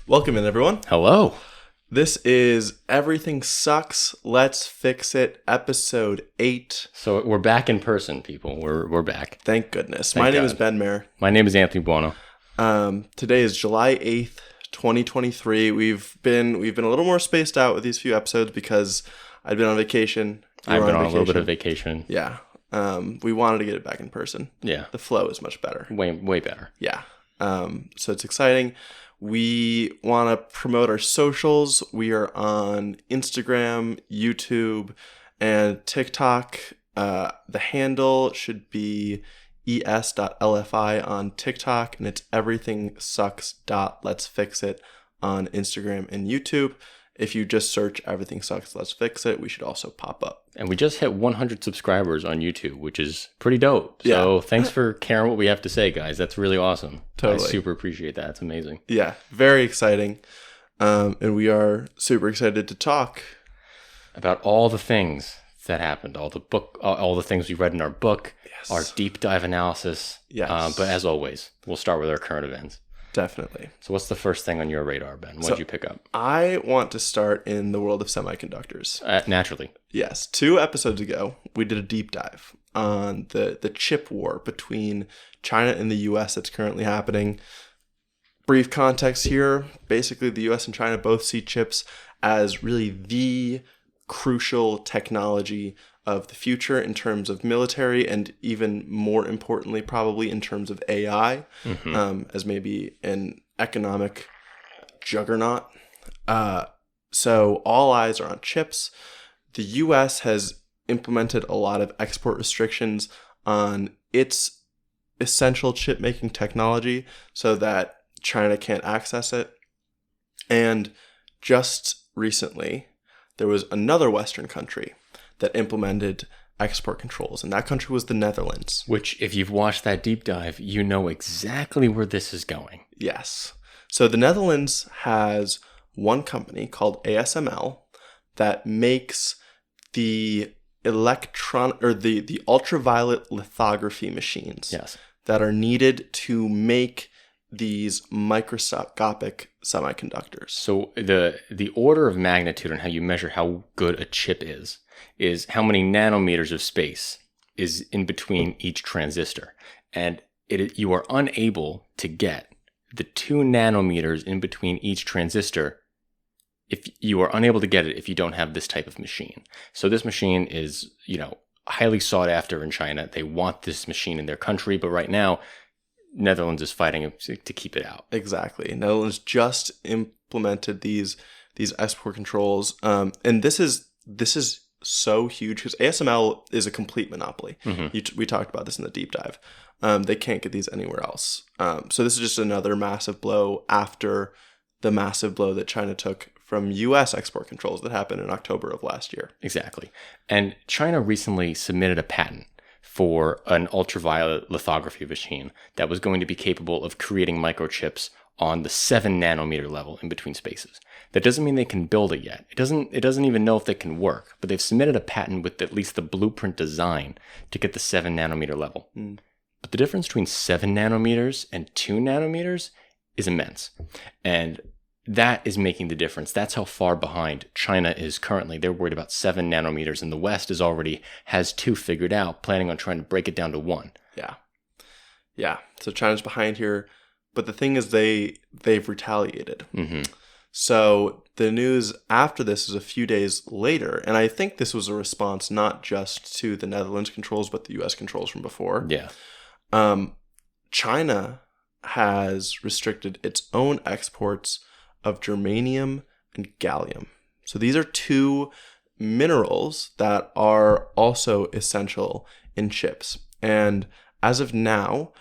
Welcome in, everyone. Hello. This is Everything Sucks, Let's Fix It, episode 8. So we're back in person, people. We're back. Thank goodness. Thank My name God. is Ben Mayer. My name is Anthony Buono. Today is July 8th, 2023. We've been a little more spaced out with these few episodes because I'd been on vacation. I've been on a little bit of vacation. Yeah. We wanted to get it back in person. Yeah. The flow is much better. Way better. Yeah. So it's exciting. We want to promote our socials. We are on Instagram, YouTube, and TikTok. The handle should be es.lfi on TikTok, and it's everythingsucks.letsfixit on Instagram and YouTube. If you just search Everything Sucks, Let's Fix It, we should also pop up. And we just hit 100 subscribers on YouTube, which is pretty dope. So Thanks for caring what we have to say, guys. That's really awesome. Totally. I super appreciate that. It's amazing. Yeah, very exciting. And we are super excited to talk about all the things that happened, all the things we read in our book, yes. Our deep dive analysis. Yes. But as always, we'll start with our current events. Definitely. So what's the first thing on your radar, Ben? What did you pick up? I want to start in the world of semiconductors. Naturally. Yes. 2 episodes ago, we did a deep dive on the chip war between China and the U.S. that's currently happening. Brief context here. Basically, the U.S. and China both see chips as really the crucial technology of the future in terms of military and even more importantly, probably in terms of AI, as maybe an economic juggernaut. So all eyes are on chips. The U.S. has implemented a lot of export restrictions on its essential chip-making technology so that China can't access it. And just recently, there was another Western country that implemented export controls, and that country was the Netherlands. Which, if you've watched that deep dive, you know exactly where this is going. Yes. So the Netherlands has one company called ASML that makes the the ultraviolet lithography machines that are needed to make these microscopic semiconductors. So the order of magnitude on how you measure how good a chip is how many nanometers of space is in between each transistor. And you are unable to get the 2 nanometers in between each transistor if you are unable to get it if you don't have this type of machine. So this machine is, highly sought after in China. They want this machine in their country, but right now Netherlands is fighting to keep it out. Exactly. Netherlands just implemented these export controls, and this is so huge because ASML is a complete monopoly. We talked about this in the deep dive. They can't get these anywhere else. So this is just another massive blow after the massive blow that China took from U.S. export controls that happened in October of last year. Exactly. And China recently submitted a patent for an ultraviolet lithography machine that was going to be capable of creating microchips on the 7 nanometer level in between spaces. That doesn't mean they can build it yet. It doesn't even know if it can work, but they've submitted a patent with at least the blueprint design to get the 7 nanometer level. But the difference between 7 nanometers and 2 nanometers is immense. And that is making the difference. That's how far behind China is currently. They're worried about 7 nanometers, and the West has 2 figured out, planning on trying to break it down to 1. Yeah. So China's behind here, but the thing is they've retaliated. So the news after this is a few days later, and I think this was a response not just to the Netherlands controls, but the U.S. controls from before. Yeah. China has restricted its own exports of germanium and gallium. So these are 2 minerals that are also essential in chips. And as of now,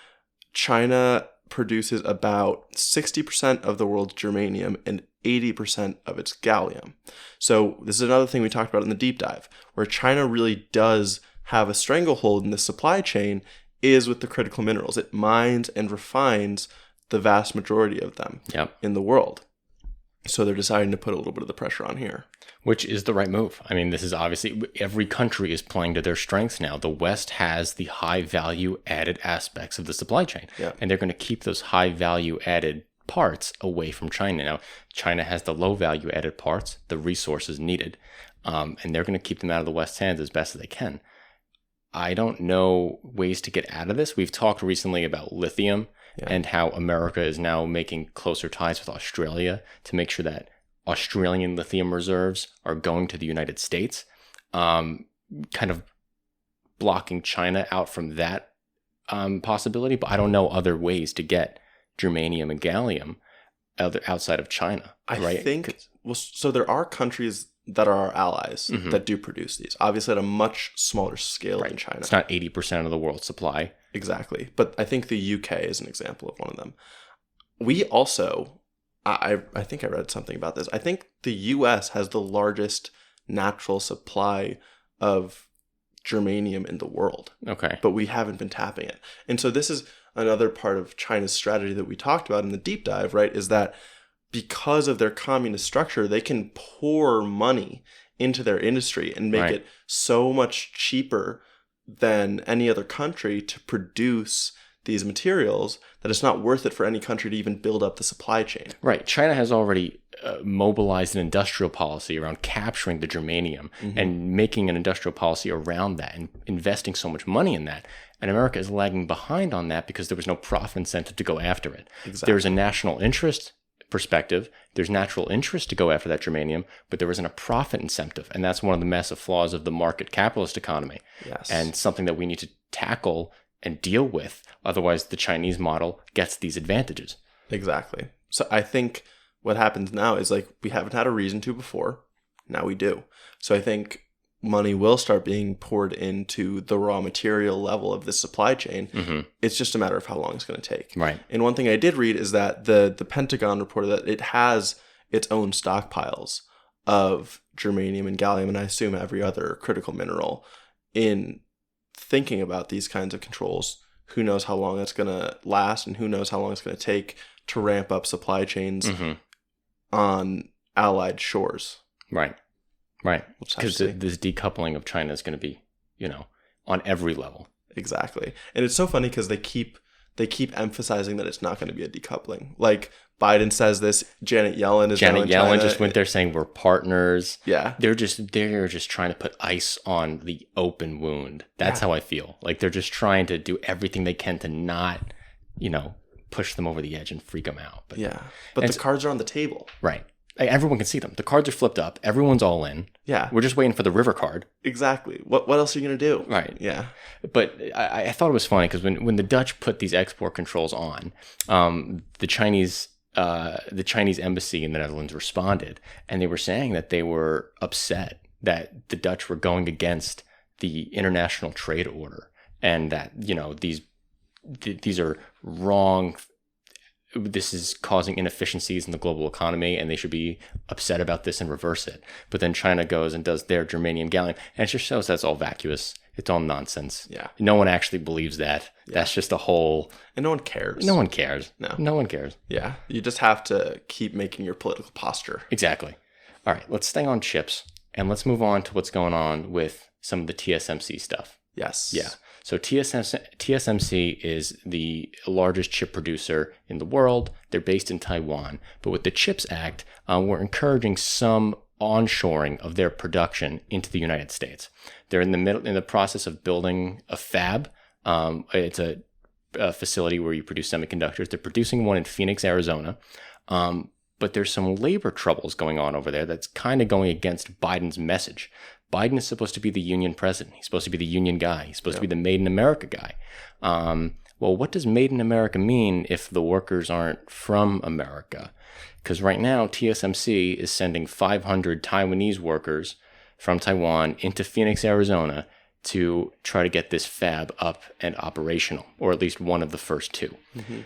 China produces about 60% of the world's germanium and 80% of its gallium. So this is another thing we talked about in the deep dive, where China really does have a stranglehold in the supply chain is with the critical minerals. It mines and refines the vast majority of them in the world. So they're deciding to put a little bit of the pressure on here. Which is the right move. I mean, this is obviously, every country is playing to their strengths now. The West has the high value added aspects of the supply chain. Yeah. And they're going to keep those high value added parts away from China. Now, China has the low value added parts, the resources needed, and they're going to keep them out of the West's hands as best as they can. I don't know ways to get out of this. We've talked recently about lithium and how America is now making closer ties with Australia to make sure that Australian lithium reserves are going to the United States, kind of blocking China out from that possibility. But I don't know other ways to get germanium and gallium outside of China. I think, so there are countries that are our allies that do produce these, obviously at a much smaller scale than China. It's not 80% of the world's supply. Exactly. But I think the UK is an example of one of them. We also, I think I read something about this. I think the US has the largest natural supply of germanium in the world. Okay. But we haven't been tapping it. And so this is another part of China's strategy that we talked about in the deep dive, right? Is that because of their communist structure, they can pour money into their industry and make it so much cheaper than any other country to produce these materials that it's not worth it for any country to even build up the supply chain. Right. China has already mobilized an industrial policy around capturing the germanium and making an industrial policy around that and investing so much money in that. And America is lagging behind on that because there was no profit incentive to go after it. Exactly. There's a national interest perspective. There's natural interest to go after that germanium, but there isn't a profit incentive. And that's one of the massive flaws of the market capitalist economy. Yes. And something that we need to tackle and deal with. Otherwise, the Chinese model gets these advantages. Exactly. So I think what happens now is like we haven't had a reason to before. Now we do. So I think money will start being poured into the raw material level of this supply chain. It's just a matter of how long it's going to take. Right. And one thing I did read is that the Pentagon reported that it has its own stockpiles of germanium and gallium, and I assume every other critical mineral. In thinking about these kinds of controls, who knows how long it's going to last and who knows how long it's going to take to ramp up supply chains on allied shores. Right. Because this decoupling of China is going to be, on every level. Exactly. And it's so funny because they keep emphasizing that it's not going to be a decoupling. Like Biden says this, Janet Yellen just went there saying we're partners. Yeah. They're just trying to put ice on the open wound. That's how I feel. Like they're just trying to do everything they can to not, push them over the edge and freak them out. But the cards are on the table. Right. Like, everyone can see them. The cards are flipped up. Everyone's all in. Yeah. We're just waiting for the river card. Exactly. What else are you going to do? Right. Yeah. But I thought it was funny because when the Dutch put these export controls on, the Chinese embassy in the Netherlands responded, and they were saying that they were upset that the Dutch were going against the international trade order and that, these are wrong. This is causing inefficiencies in the global economy and they should be upset about this and reverse it. But then China goes and does their germanium gallium, and it just shows that's all vacuous. It's all nonsense. Yeah. No one actually believes that. Yeah. That's just a whole... And no one cares. No one cares. No one cares. Yeah. You just have to keep making your political posture. Exactly. All right. Let's stay on chips and let's move on to what's going on with some of the TSMC stuff. Yes. Yeah. So TSMC is the largest chip producer in the world. They're based in Taiwan. But with the CHIPS Act, we're encouraging some onshoring of their production into the United States. They're in the process of building a fab. It's a facility where you produce semiconductors. They're producing one in Phoenix, Arizona. But there's some labor troubles going on over there that's kind of going against Biden's message. Biden is supposed to be the union president. He's supposed to be the union guy. He's supposed to be the Made in America guy. Well, what does Made in America mean if the workers aren't from America? Because right now, TSMC is sending 500 Taiwanese workers from Taiwan into Phoenix, Arizona to try to get this fab up and operational, or at least one of the first two. Mm-hmm.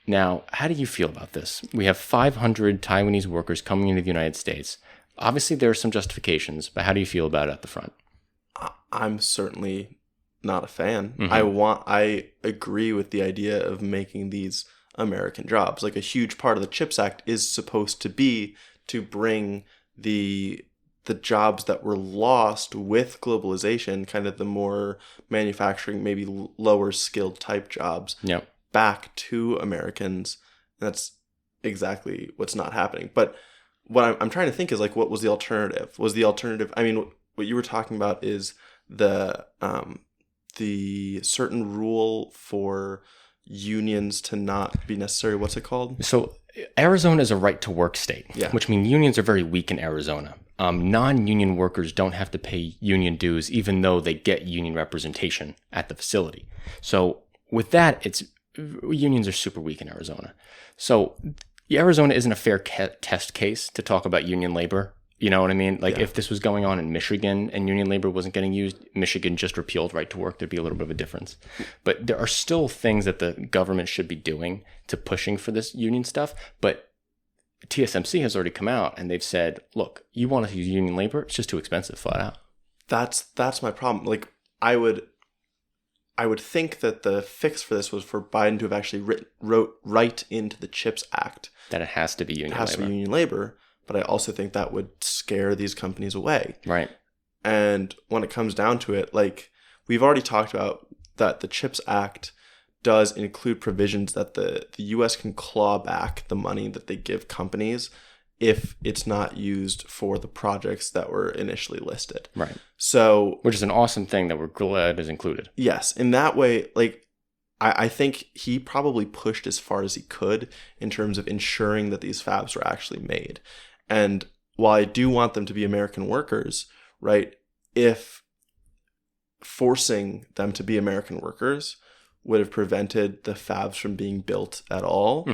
Now, how do you feel about this? We have 500 Taiwanese workers coming into the United States. Obviously, there are some justifications, but how do you feel about it at the front? I'm certainly not a fan. Mm-hmm. I agree with the idea of making these American jobs. Like, a huge part of the CHIPS Act is supposed to be to bring the jobs that were lost with globalization, kind of the more manufacturing, maybe lower skilled type jobs, back to Americans. That's exactly what's not happening. But what I'm trying to think is like, what was the alternative? Was the alternative? I mean, what you were talking about is the certain rule for unions to not be necessary. What's it called? So Arizona is a right to work state, Yeah. which means unions are very weak in Arizona. Non-union workers don't have to pay union dues, even though they get union representation at the facility. So with that, unions are super weak in Arizona. So Arizona isn't a fair test case to talk about union labor. You know what I mean? Like if this was going on in Michigan and union labor wasn't getting used, Michigan just repealed right to work, there'd be a little bit of a difference. But there are still things that the government should be doing to pushing for this union stuff. But TSMC has already come out and they've said, look, you want to use union labor? It's just too expensive, flat out. That's my problem. Like I would think that the fix for this was for Biden to have actually wrote right into the CHIPS Act that it has to be union labor. It has to be union labor. But I also think that would scare these companies away. Right. And when it comes down to it, like we've already talked about that the CHIPS Act does include provisions that the U.S. can claw back the money that they give companies if it's not used for the projects that were initially listed. Right. So, which is an awesome thing that we're glad is included. Yes. In that way, like I think he probably pushed as far as he could in terms of ensuring that these fabs were actually made. And while I do want them to be American workers, right, if forcing them to be American workers would have prevented the fabs from being built at all,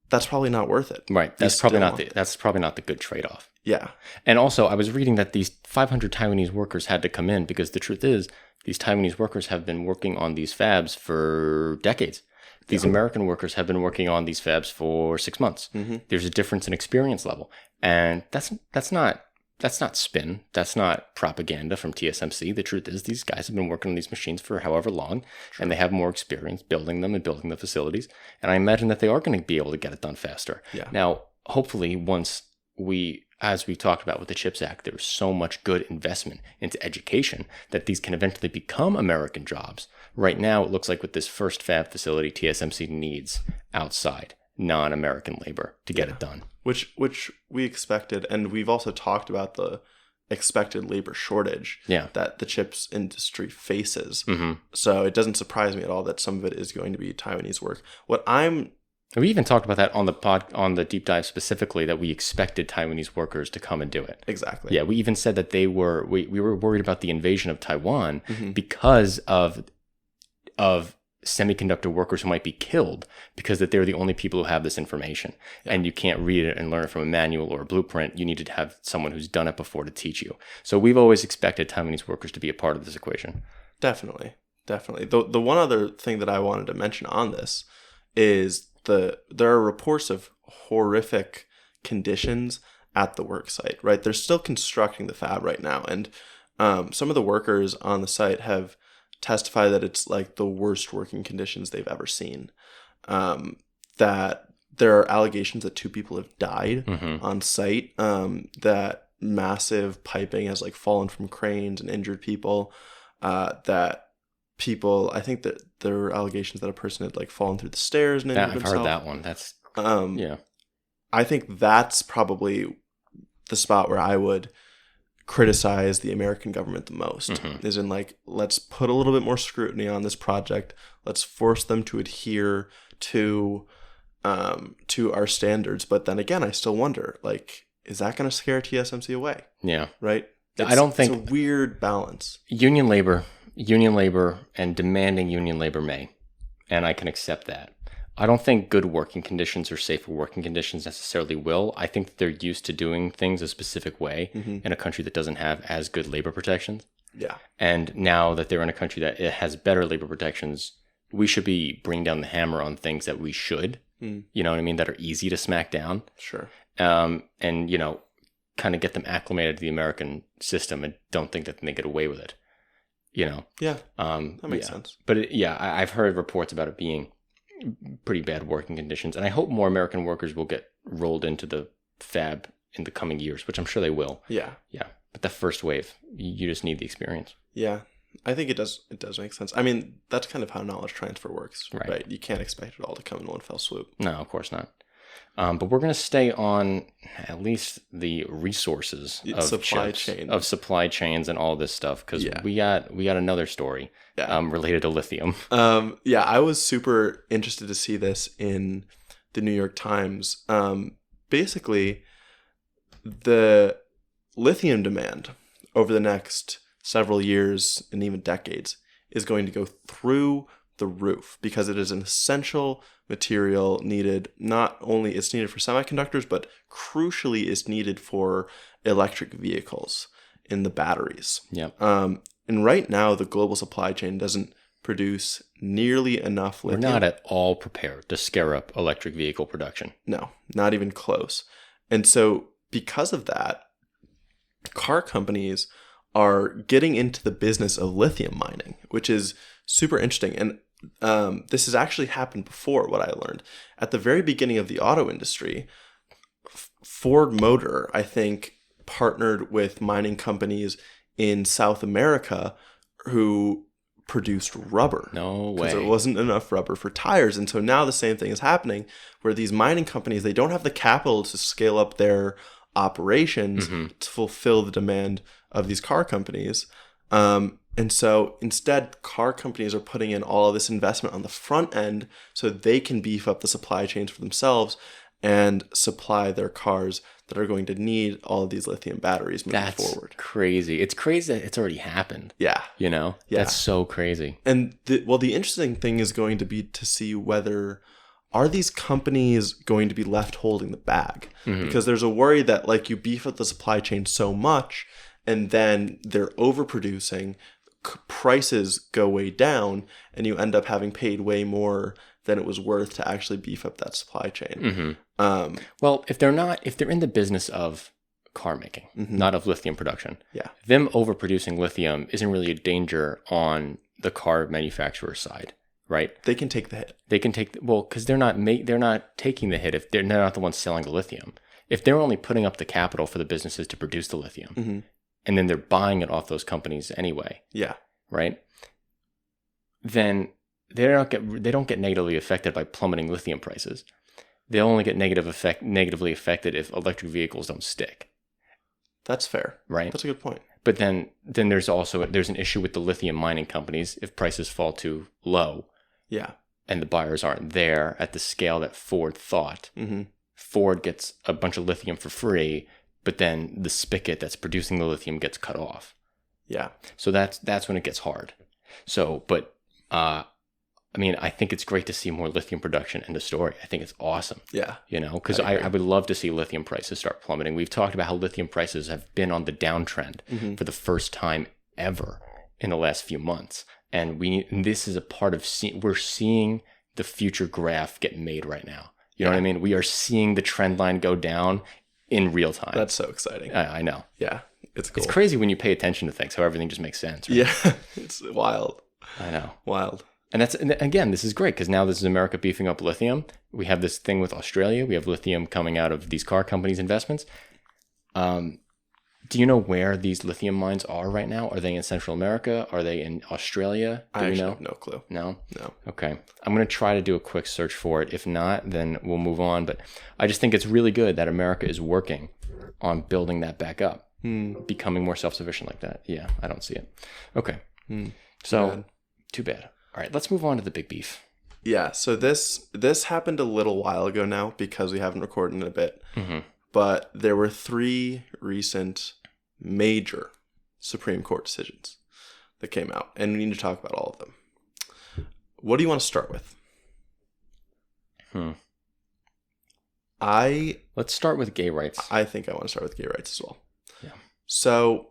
that's probably not worth it. Right. That's probably not the good trade-off. Yeah. And also, I was reading that these 500 Taiwanese workers had to come in because the truth is these Taiwanese workers have been working on these fabs for decades. These American workers have been working on these fabs for 6 months. There's a difference in experience level. And that's not spin. That's not propaganda from TSMC. The truth is these guys have been working on these machines for however long, and they have more experience building them and building the facilities. And I imagine that they are going to be able to get it done faster. Yeah. Now, hopefully, as we talked about with the CHIPS Act, there's so much good investment into education that these can eventually become American jobs. Right now, it looks like with this first fab facility, TSMC needs outside non-American labor to get it done. Which we expected, and we've also talked about the expected labor shortage that the chips industry faces. So it doesn't surprise me at all that some of it is going to be Taiwanese work. We even talked about that on the deep dive specifically, that we expected Taiwanese workers to come and do it. Exactly. Yeah, we even said that we were worried about the invasion of Taiwan because of semiconductor workers who might be killed because that they're the only people who have this information. And you can't read it and learn it from a manual or a blueprint. You need to have someone who's done it before to teach you. So we've always expected Taiwanese workers to be a part of this equation. Definitely. The one other thing that I wanted to mention on this is there are reports of horrific conditions at the work site, right? They're still constructing the fab right now. And some of the workers on the site have testified that it's like the worst working conditions they've ever seen. That there are allegations that 2 people have died on site, that massive piping has like fallen from cranes and injured people, that people, I think that there were allegations that a person had like fallen through the stairs and injured himself. I've heard that one. That's I think that's probably the spot where I would criticize the American government the most, is in like, let's put a little bit more scrutiny on this project. Let's force them to adhere to our standards. But then again, I still wonder, like, is that going to scare TSMC away? Yeah. Right? I don't think it's a weird balance. Union labor and demanding union labor may, and I can accept that. I don't think good working conditions or safer working conditions necessarily will. I think that they're used to doing things a specific way in a country that doesn't have as good labor protections. Yeah. And now that they're in a country that it has better labor protections, we should be bringing down the hammer on things that we should, you know what I mean, that are easy to smack down. Sure. And, you know, kind of get them acclimated to the American system and don't think that they get away with it, you know? Yeah. That makes sense. But I've heard reports about it being pretty bad working conditions, and I hope more American workers will get rolled into the fab in the coming years, which I'm sure they will. Yeah. Yeah. But the first wave, you just need the experience. Yeah. I think it does make sense. I mean, that's kind of how knowledge transfer works, right? You can't expect it all to come in one fell swoop. No, of course not. But we're going to stay on at least the resources of supply chips, chain. of supply chains and all this stuff, because we got another story related to lithium. I was super interested to see this in the New York Times. Basically, the lithium demand over the next several years and even decades is going to go through the roof because it is an essential material needed. Not only it's needed for semiconductors, but crucially is needed for electric vehicles in the batteries. Yep. And right now, the global supply chain doesn't produce nearly enough lithium. We're not at all prepared to scare up electric vehicle production. No, not even close. And so because of that, car companies are getting into the business of lithium mining, which is super interesting. And this has actually happened before, what I learned. At the very beginning of the auto industry, Ford Motor, I think, partnered with mining companies in South America who produced rubber. No way. Because there wasn't enough rubber for tires. And so now the same thing is happening where these mining companies, they don't have the capital to scale up their operations to fulfill the demand of these car companies. And so instead, car companies are putting in all of this investment on the front end so they can beef up the supply chains for themselves and supply their cars that are going to need all of these lithium batteries moving forward. That's crazy. It's crazy that it's already happened. Yeah. You know? Yeah. That's so crazy. And the interesting thing is going to be to see whether are these companies going to be left holding the bag? Because there's a worry that like you beef up the supply chain so much and then they're overproducing, prices go way down, and you end up having paid way more than it was worth to actually beef up that supply chain. Well, if they're in the business of car making, not of lithium production, them overproducing lithium isn't really a danger on the car manufacturer side, right? They can take the hit. They can take because they're not taking the hit if they're not the ones selling the lithium. If they're only putting up the capital for the businesses to produce the lithium, and then they're buying it off those companies anyway, right? Then they don't get negatively affected by plummeting lithium prices. They'll only get negatively affected if electric vehicles don't stick. That's fair. Right? That's a good point. But then there's an issue with the lithium mining companies if prices fall too low. Yeah. And the buyers aren't there at the scale that Ford thought. Ford gets a bunch of lithium for free, but then the spigot that's producing the lithium gets cut off. Yeah. So that's when it gets hard. So, but I mean, I think it's great to see more lithium production in the story. I think it's awesome. Yeah. You know, because I would love to see lithium prices start plummeting. We've talked about how lithium prices have been on the downtrend for the first time ever in the last few months. And this is a part of we're seeing the future graph get made right now. You know what I mean? We are seeing the trend line go down in real time. That's so exciting. I know. Yeah. It's cool. It's crazy when you pay attention to things, how everything just makes sense. Right? Yeah. It's wild. I know. Wild. And again, this is great because now this is America beefing up lithium. We have this thing with Australia. We have lithium coming out of these car companies' investments. Do you know where these lithium mines are right now? Are they in Central America? Are they in Australia? I actually have no clue. No? No. Okay. I'm going to try to do a quick search for it. If not, then we'll move on. But I just think it's really good that America is working on building that back up, becoming more self-sufficient like that. Yeah, I don't see it. Okay. So, too bad. All right, let's move on to the big beef. Yeah, so this happened a little while ago now because we haven't recorded in a bit. But there were 3 recent major Supreme Court decisions that came out, and we need to talk about all of them. What do you want to start with? Let's start with gay rights. I think I want to start with gay rights as well. Yeah. So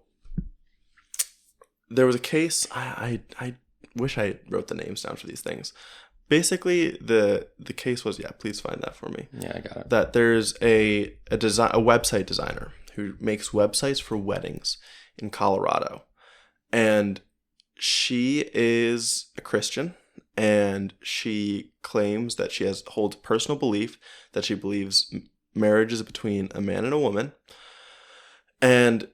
there was a case. I wish I wrote the names down for these things. Basically, the case was, please find that for me. Yeah, I got it. That there's a website designer who makes websites for weddings in Colorado. And she is a Christian, and she claims that she holds personal belief that she believes marriage is between a man and a woman. And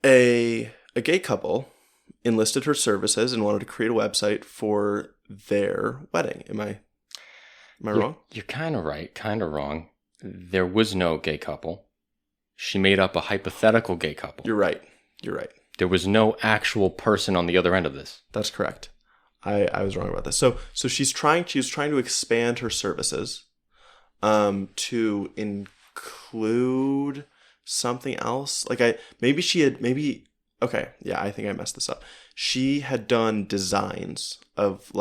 a gay couple enlisted her services and wanted to create a website for their wedding. Am I wrong? You're kind of right, kind of wrong. There was no gay couple. She made up a hypothetical gay couple. You're right. There was no actual person on the other end of this. That's correct. I was wrong about this. So she was trying to expand her services to include something else. Like I think I messed this up. She had done designs of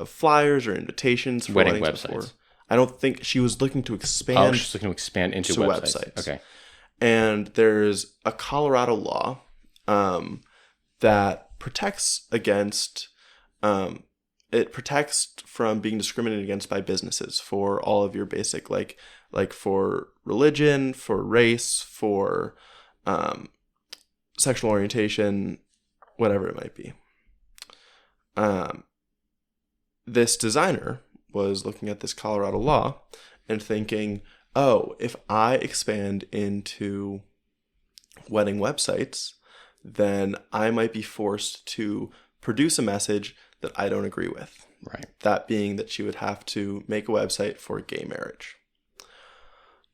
flyers or invitations for Wedding weddings websites. before. I don't think she was looking to expand. Oh, she's looking to expand into websites. Okay. And there's a Colorado law that protects against it protects from being discriminated against by businesses for all of your basic like for religion, for race, for sexual orientation, whatever it might be. This designer was looking at this Colorado law and thinking, oh, if I expand into wedding websites, then I might be forced to produce a message that I don't agree with. Right. That being that she would have to make a website for gay marriage.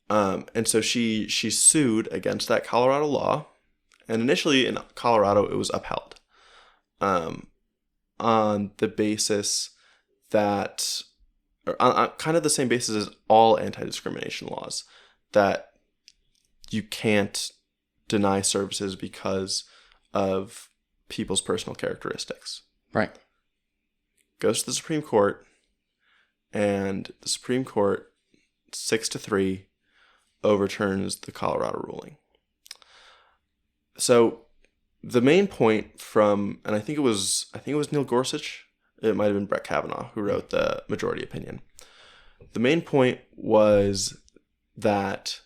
And so she sued against that Colorado law. And initially in Colorado, it was upheld on the basis that, or on kind of the same basis as all anti-discrimination laws, that you can't deny services because of people's personal characteristics. Right. Goes to the Supreme Court, and the Supreme Court, 6-3, overturns the Colorado ruling. So the main point from, and I think it was Neil Gorsuch, it might have been Brett Kavanaugh who wrote the majority opinion. The main point was that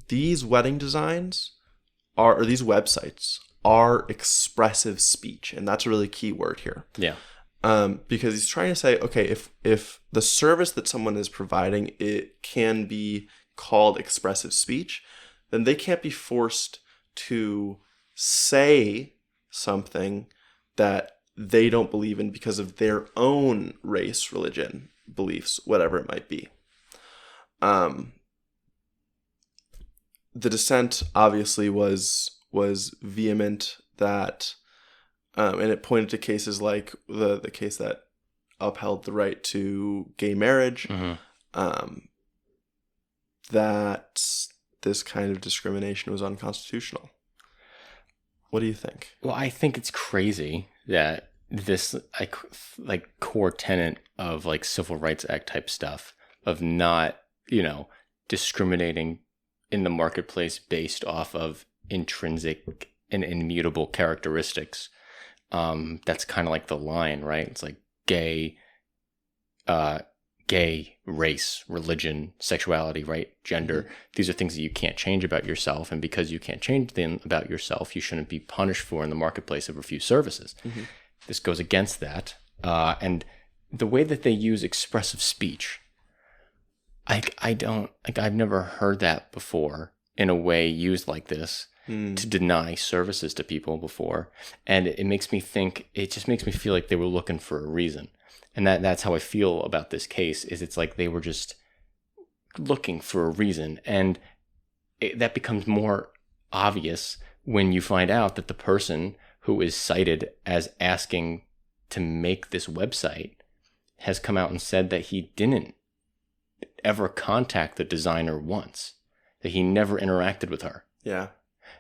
these wedding designs or these websites are expressive speech, and that's a really key word here. Yeah. Because he's trying to say, okay, if the service that someone is providing, it can be called expressive speech, then they can't be forced to say something that they don't believe in because of their own race, religion, beliefs, whatever it might be. The dissent obviously was vehement that, and it pointed to cases like the case that upheld the right to gay marriage, that this kind of discrimination was unconstitutional. What do you think? Well, I think it's crazy that this like core tenet of like Civil Rights Act type stuff of not, discriminating in the marketplace based off of intrinsic and immutable characteristics. That's kind of like the line, right? It's like gay, race, religion, sexuality, right? Gender. Mm-hmm. These are things that you can't change about yourself. And because you can't change them about yourself, you shouldn't be punished for in the marketplace of refused services. Mm-hmm. This goes against that. And the way that they use expressive speech, I've never heard that before in a way used like this to deny services to people before. And it just makes me feel like they were looking for a reason. And that's how I feel about this case, is it's like they were just looking for a reason. And that becomes more obvious when you find out that the person who is cited as asking to make this website has come out and said that he didn't ever contact the designer once, that he never interacted with her. Yeah.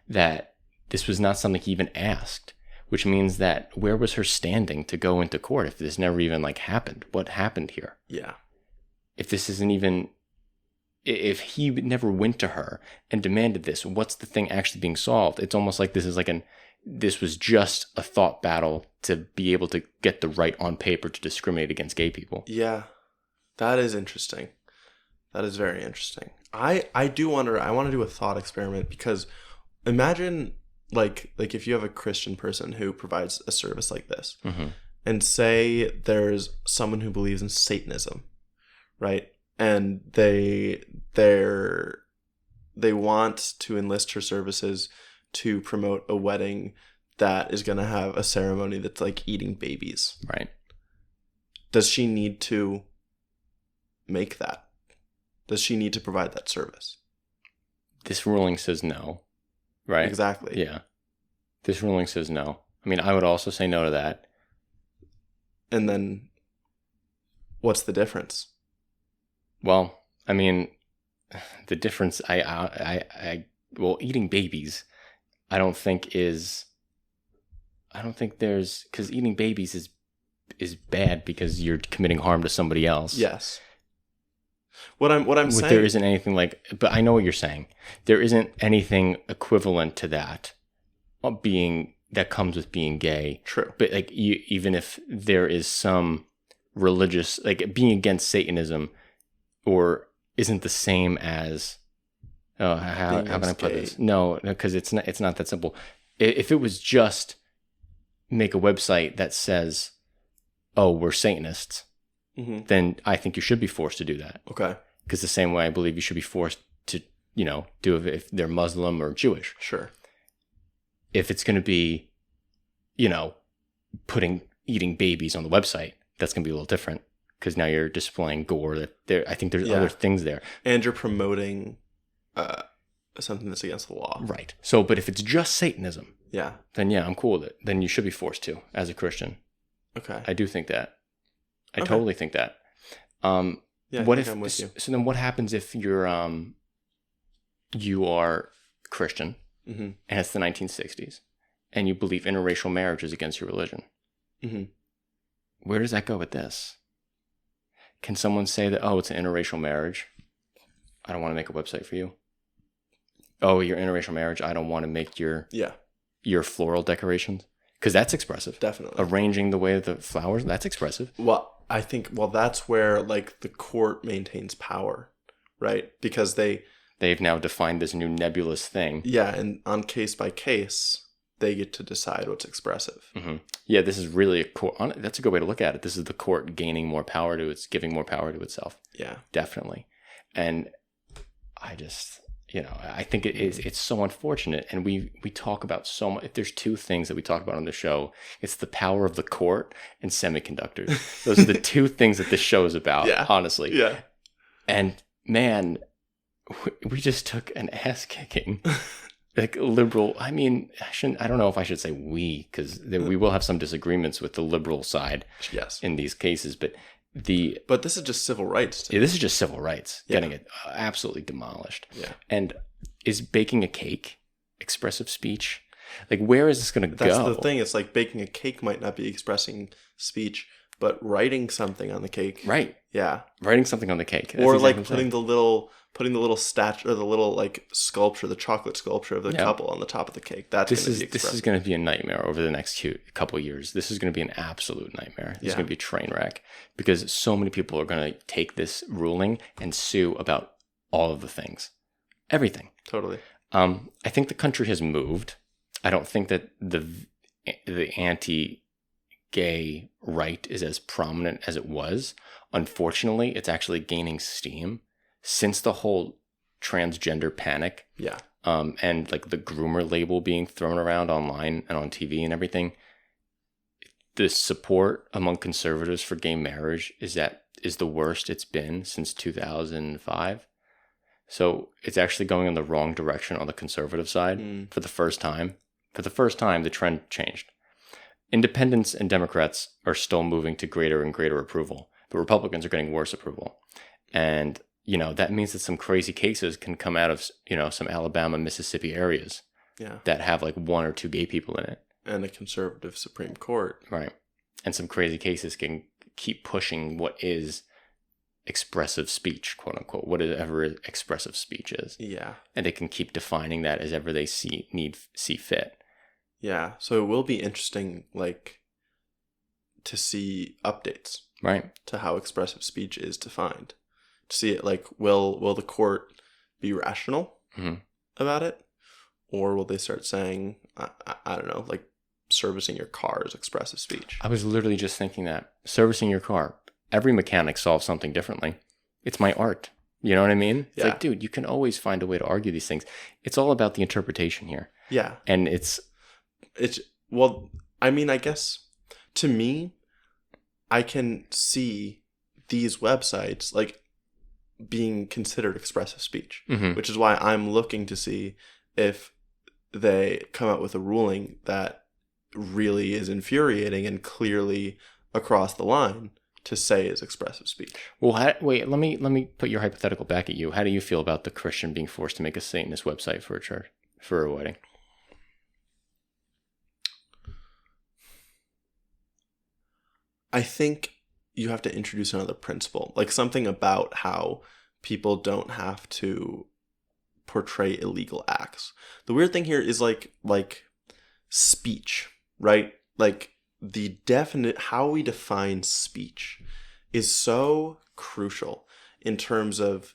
That this was not something he even asked. Which means that where was her standing to go into court if this never even happened? What happened here? Yeah. If this isn't even, if he never went to her and demanded this, what's the thing actually being solved? It's almost like this is this was just a thought battle to be able to get the right on paper to discriminate against gay people. Yeah. That is interesting. That is very interesting. I want to do a thought experiment, because imagine like if you have a Christian person who provides a service like this, mm-hmm. and say there's someone who believes in Satanism, right? And they want to enlist her services to promote a wedding that is going to have a ceremony that's like eating babies. Right. Does she need to make that? Does she need to provide that service? This ruling says no, right? Exactly. Yeah. This ruling says no. I mean, I would also say no to that. And then what's the difference? Well, I mean, the difference, well, eating babies, I don't think there's, because eating babies is bad because you're committing harm to somebody else. Yes. What I'm saying, there isn't anything like, but I know what you're saying. There isn't anything equivalent to that that comes with being gay. True. But like, even if there is some religious, like being against Satanism, or isn't the same as, how can I put this? No, because it's not that simple. If it was just make a website that says, "Oh, we're Satanists," then I think you should be forced to do that. Okay. Because the same way I believe you should be forced to, do it if they're Muslim or Jewish. Sure. If it's going to be, eating babies on the website, that's going to be a little different. Because now you're displaying gore. I think there's other things there. And you're promoting something that's against the law. Right. So, but if it's just Satanism, then I'm cool with it. Then you should be forced to, as a Christian. Okay. I do think that. I totally think that. I'm with you. So then what happens if you are Christian, and it's the 1960s, and you believe interracial marriage is against your religion? Where does that go with this? Can someone say that, oh, it's an interracial marriage, I don't want to make a website for you? Oh, you're interracial marriage, I don't want to make your floral decorations? Because that's expressive. Definitely. Arranging the way of the flowers, that's expressive. Well, I think, that's where like the court maintains power, right? Because they've now defined this new nebulous thing. Yeah, and on case by case, they get to decide what's expressive. Yeah, this is really a court. That's a good way to look at it. This is the court gaining more power giving more power to itself. Yeah, definitely. And I just, I think it's so unfortunate. And we talk about so much. If there's two things that we talk about on the show, it's the power of the court and semiconductors. Those are the two things that this show is about, honestly. Yeah. And man, we just took an ass kicking. Like liberal, I mean, I don't know if I should say we, because we will have some disagreements with the liberal side in these cases, but this is just civil rights. Yeah, this is just civil rights, getting it absolutely demolished. Yeah. And is baking a cake expressive speech? Like, where is this going to go? That's the thing. It's like baking a cake might not be expressing speech, but writing something on the cake. Right. Yeah. Writing something on the cake. That's or like putting the little statue, or the little like sculpture, the chocolate sculpture of the couple on the top of the cake. This is going to be a nightmare over the next couple of years. This is going to be an absolute nightmare. It's going to be a train wreck, because so many people are going to take this ruling and sue about all of the things, everything. Totally. I think the country has moved. I don't think that the anti-gay right is as prominent as it was. Unfortunately, it's actually gaining steam since the whole transgender panic. Yeah. And like the groomer label being thrown around online and on TV and everything. The support among conservatives for gay marriage is the worst it's been since 2005. So it's actually going in the wrong direction on the conservative side for the first time. For the first time, the trend changed. Independents and Democrats are still moving to greater and greater approval, but Republicans are getting worse approval. And that means that some crazy cases can come out of, some Alabama, Mississippi areas that have like one or two gay people in it. And a conservative Supreme Court. Right. And some crazy cases can keep pushing what is expressive speech, quote unquote, whatever expressive speech is. Yeah. And they can keep defining that as ever they see fit. Yeah. So it will be interesting, like, to see updates. Right. To how expressive speech is defined. To see it, like, will the court be rational about it? Or will they start saying, I don't know, like, servicing your car is expressive speech? I was literally just thinking that. Servicing your car. Every mechanic solves something differently. It's my art. You know what I mean? It's like, dude, you can always find a way to argue these things. It's all about the interpretation here. Yeah. And well, I mean, I guess, to me, I can see these websites, like, being considered expressive speech, which is why I'm looking to see if they come out with a ruling that really is infuriating and clearly across the line to say is expressive speech. Well, wait, let me put your hypothetical back at you. How do you feel about the Christian being forced to make a Satanist website for a church, for a wedding? I think you have to introduce another principle, like something about how people don't have to portray illegal acts. The weird thing here is like speech, right? Like the definite, how we define speech is so crucial in terms of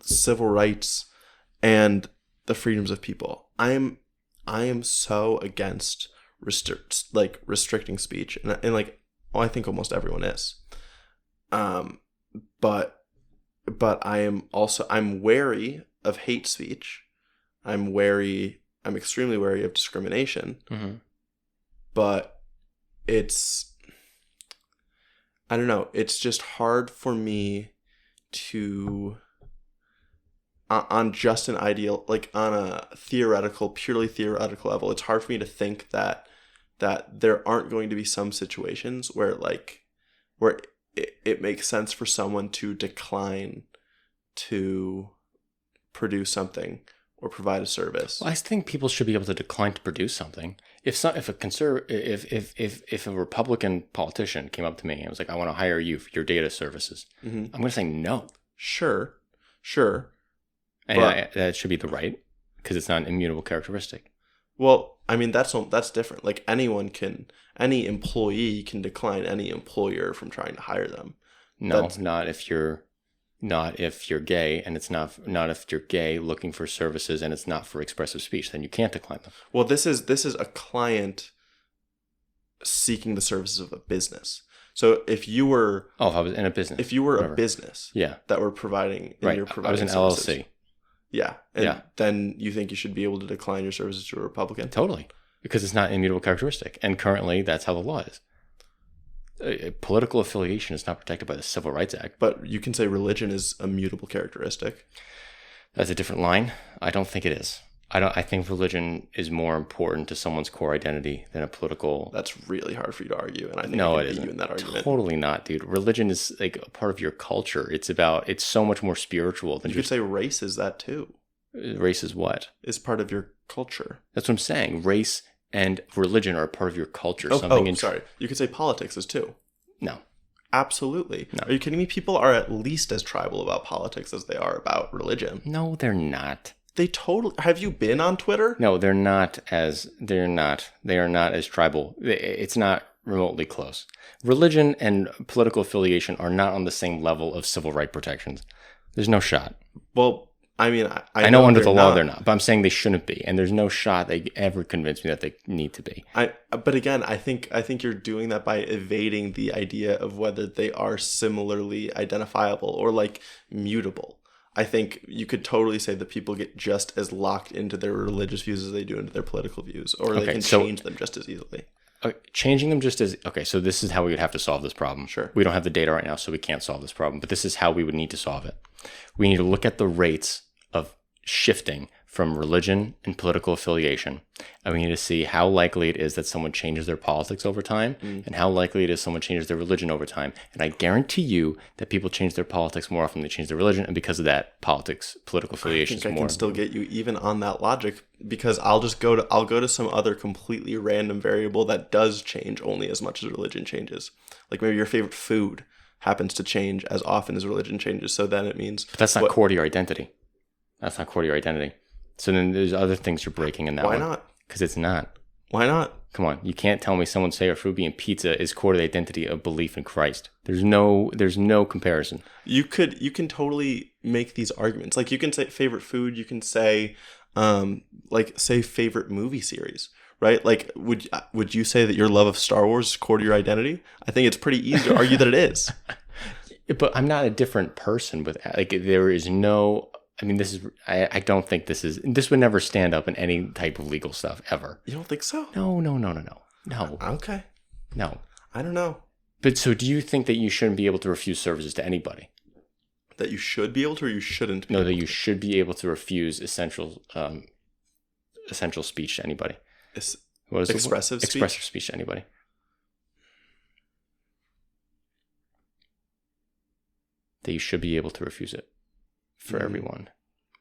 civil rights and the freedoms of people. I am so against restricting speech, and like, well, I think almost everyone is. But I'm wary of hate speech. I'm extremely wary of discrimination. But I don't know, it's just hard for me to, on just an ideal, like on a purely theoretical level, it's hard for me to think that there aren't going to be some situations where it makes sense for someone to decline to produce something or provide a service. Well, I think people should be able to decline to produce something. If a Republican politician came up to me and was like, "I want to hire you for your data services," I'm going to say no. Sure. And that should be the right, because it's not an immutable characteristic. Well, I mean, that's different. Like any employee can decline any employer from trying to hire them. No, not if you're gay, and it's not if you're gay looking for services and it's not for expressive speech, then you can't decline them. Well, this is a client seeking the services of a business. So if you were if I was in a business, a business, that were providing, and you're providing, I was an services, LLC, then you think you should be able to decline your services to a Republican? Totally, because it's not an immutable characteristic, and currently that's how the law is. Political affiliation is not protected by the Civil Rights Act. But you can say religion is a mutable characteristic. That's a different line. I don't think it is. I think religion is more important to someone's core identity than a political. That's really hard for you to argue, and I think no, I it can beat isn't. you in that argument. Totally not, dude. Religion is like a part of your culture. It's so much more spiritual than you could say race is that too. Race is what? Is part of your culture. That's what I'm saying. Race and religion are a part of your culture. Sorry. You could say politics is too. No. Absolutely. No. Are you kidding me? People are at least as tribal about politics as they are about religion. No, they're not. They totally. Have you been on Twitter? No, they are not as tribal. It's not remotely close. Religion and political affiliation are not on the same level of civil right protections. There's no shot. Well, I mean, I know under the law they're not, but I'm saying they shouldn't be, and there's no shot they ever convince me that they need to be. But again, I think you're doing that by evading the idea of whether they are similarly identifiable or like mutable. I think you could totally say that people get just as locked into their religious views as they do into their political views, or they can change them just as easily. Changing them just as... Okay, so this is how we would have to solve this problem. Sure. We don't have the data right now, so we can't solve this problem, but this is how we would need to solve it. We need to look at the rates of shifting from religion and political affiliation, and we need to see how likely it is that someone changes their politics over time, and how likely it is someone changes their religion over time. And I guarantee you that people change their politics more often than they change their religion, and because of that, political affiliation is more. I can still get you even on that logic, because I'll go to some other completely random variable that does change only as much as religion changes. Like maybe your favorite food happens to change as often as religion changes, so then it means... But that's not core to your identity. That's not core to your identity. So then there's other things you're breaking in that one. Why not? Because it's not. Why not? Come on. You can't tell me someone's favorite food being pizza is core to the identity of belief in Christ. There's no comparison. You can totally make these arguments. Like you can say favorite food, you can say say favorite movie series, right? Like would you say that your love of Star Wars is core to your identity? I think it's pretty easy to argue that it is. But I'm not a different person with there is no... I mean, I don't think this would never stand up in any type of legal stuff ever. You don't think so? No. Okay. No. I don't know. But so do you think that you shouldn't be able to refuse services to anybody? That you should be able to, or you shouldn't be No, able that to? you should be able to refuse essential speech to anybody. What is Expressive speech? Expressive speech to anybody. That you should be able to refuse it for everyone.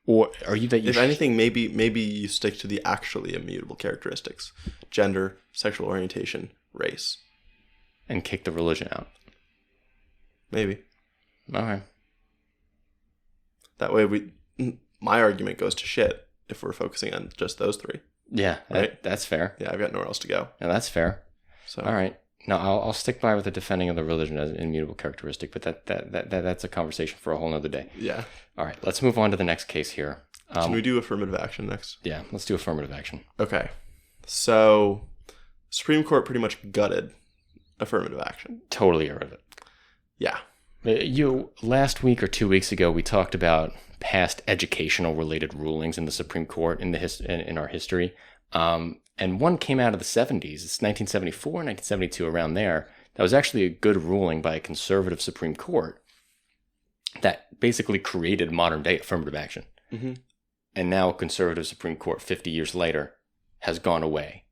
Or are you that you If anything, maybe you stick to the actually immutable characteristics: gender, sexual orientation, race. and kick the religion out? Maybe. Okay. That way my argument goes to shit if we're focusing on just those three. Yeah, Right. that's fair. Yeah, I've got nowhere else to go. Yeah, that's fair. So All right. No, I'll stick by with the defending of the religion as an immutable characteristic, but that's a conversation for a whole nother day. yeah. All right, let's move on to the next case here. Can we do affirmative action next? Yeah, let's do affirmative action. Okay. So Supreme Court pretty much gutted affirmative action. Totally out of it. Yeah. Last week or 2 weeks ago, we talked about past educational related rulings in the Supreme Court in our history. And one came out of the 70s. It's 1974, 1972, around there. That was actually a good ruling by a conservative Supreme Court that basically created modern day affirmative action. Mm-hmm. And now a conservative Supreme Court 50 years later has gone away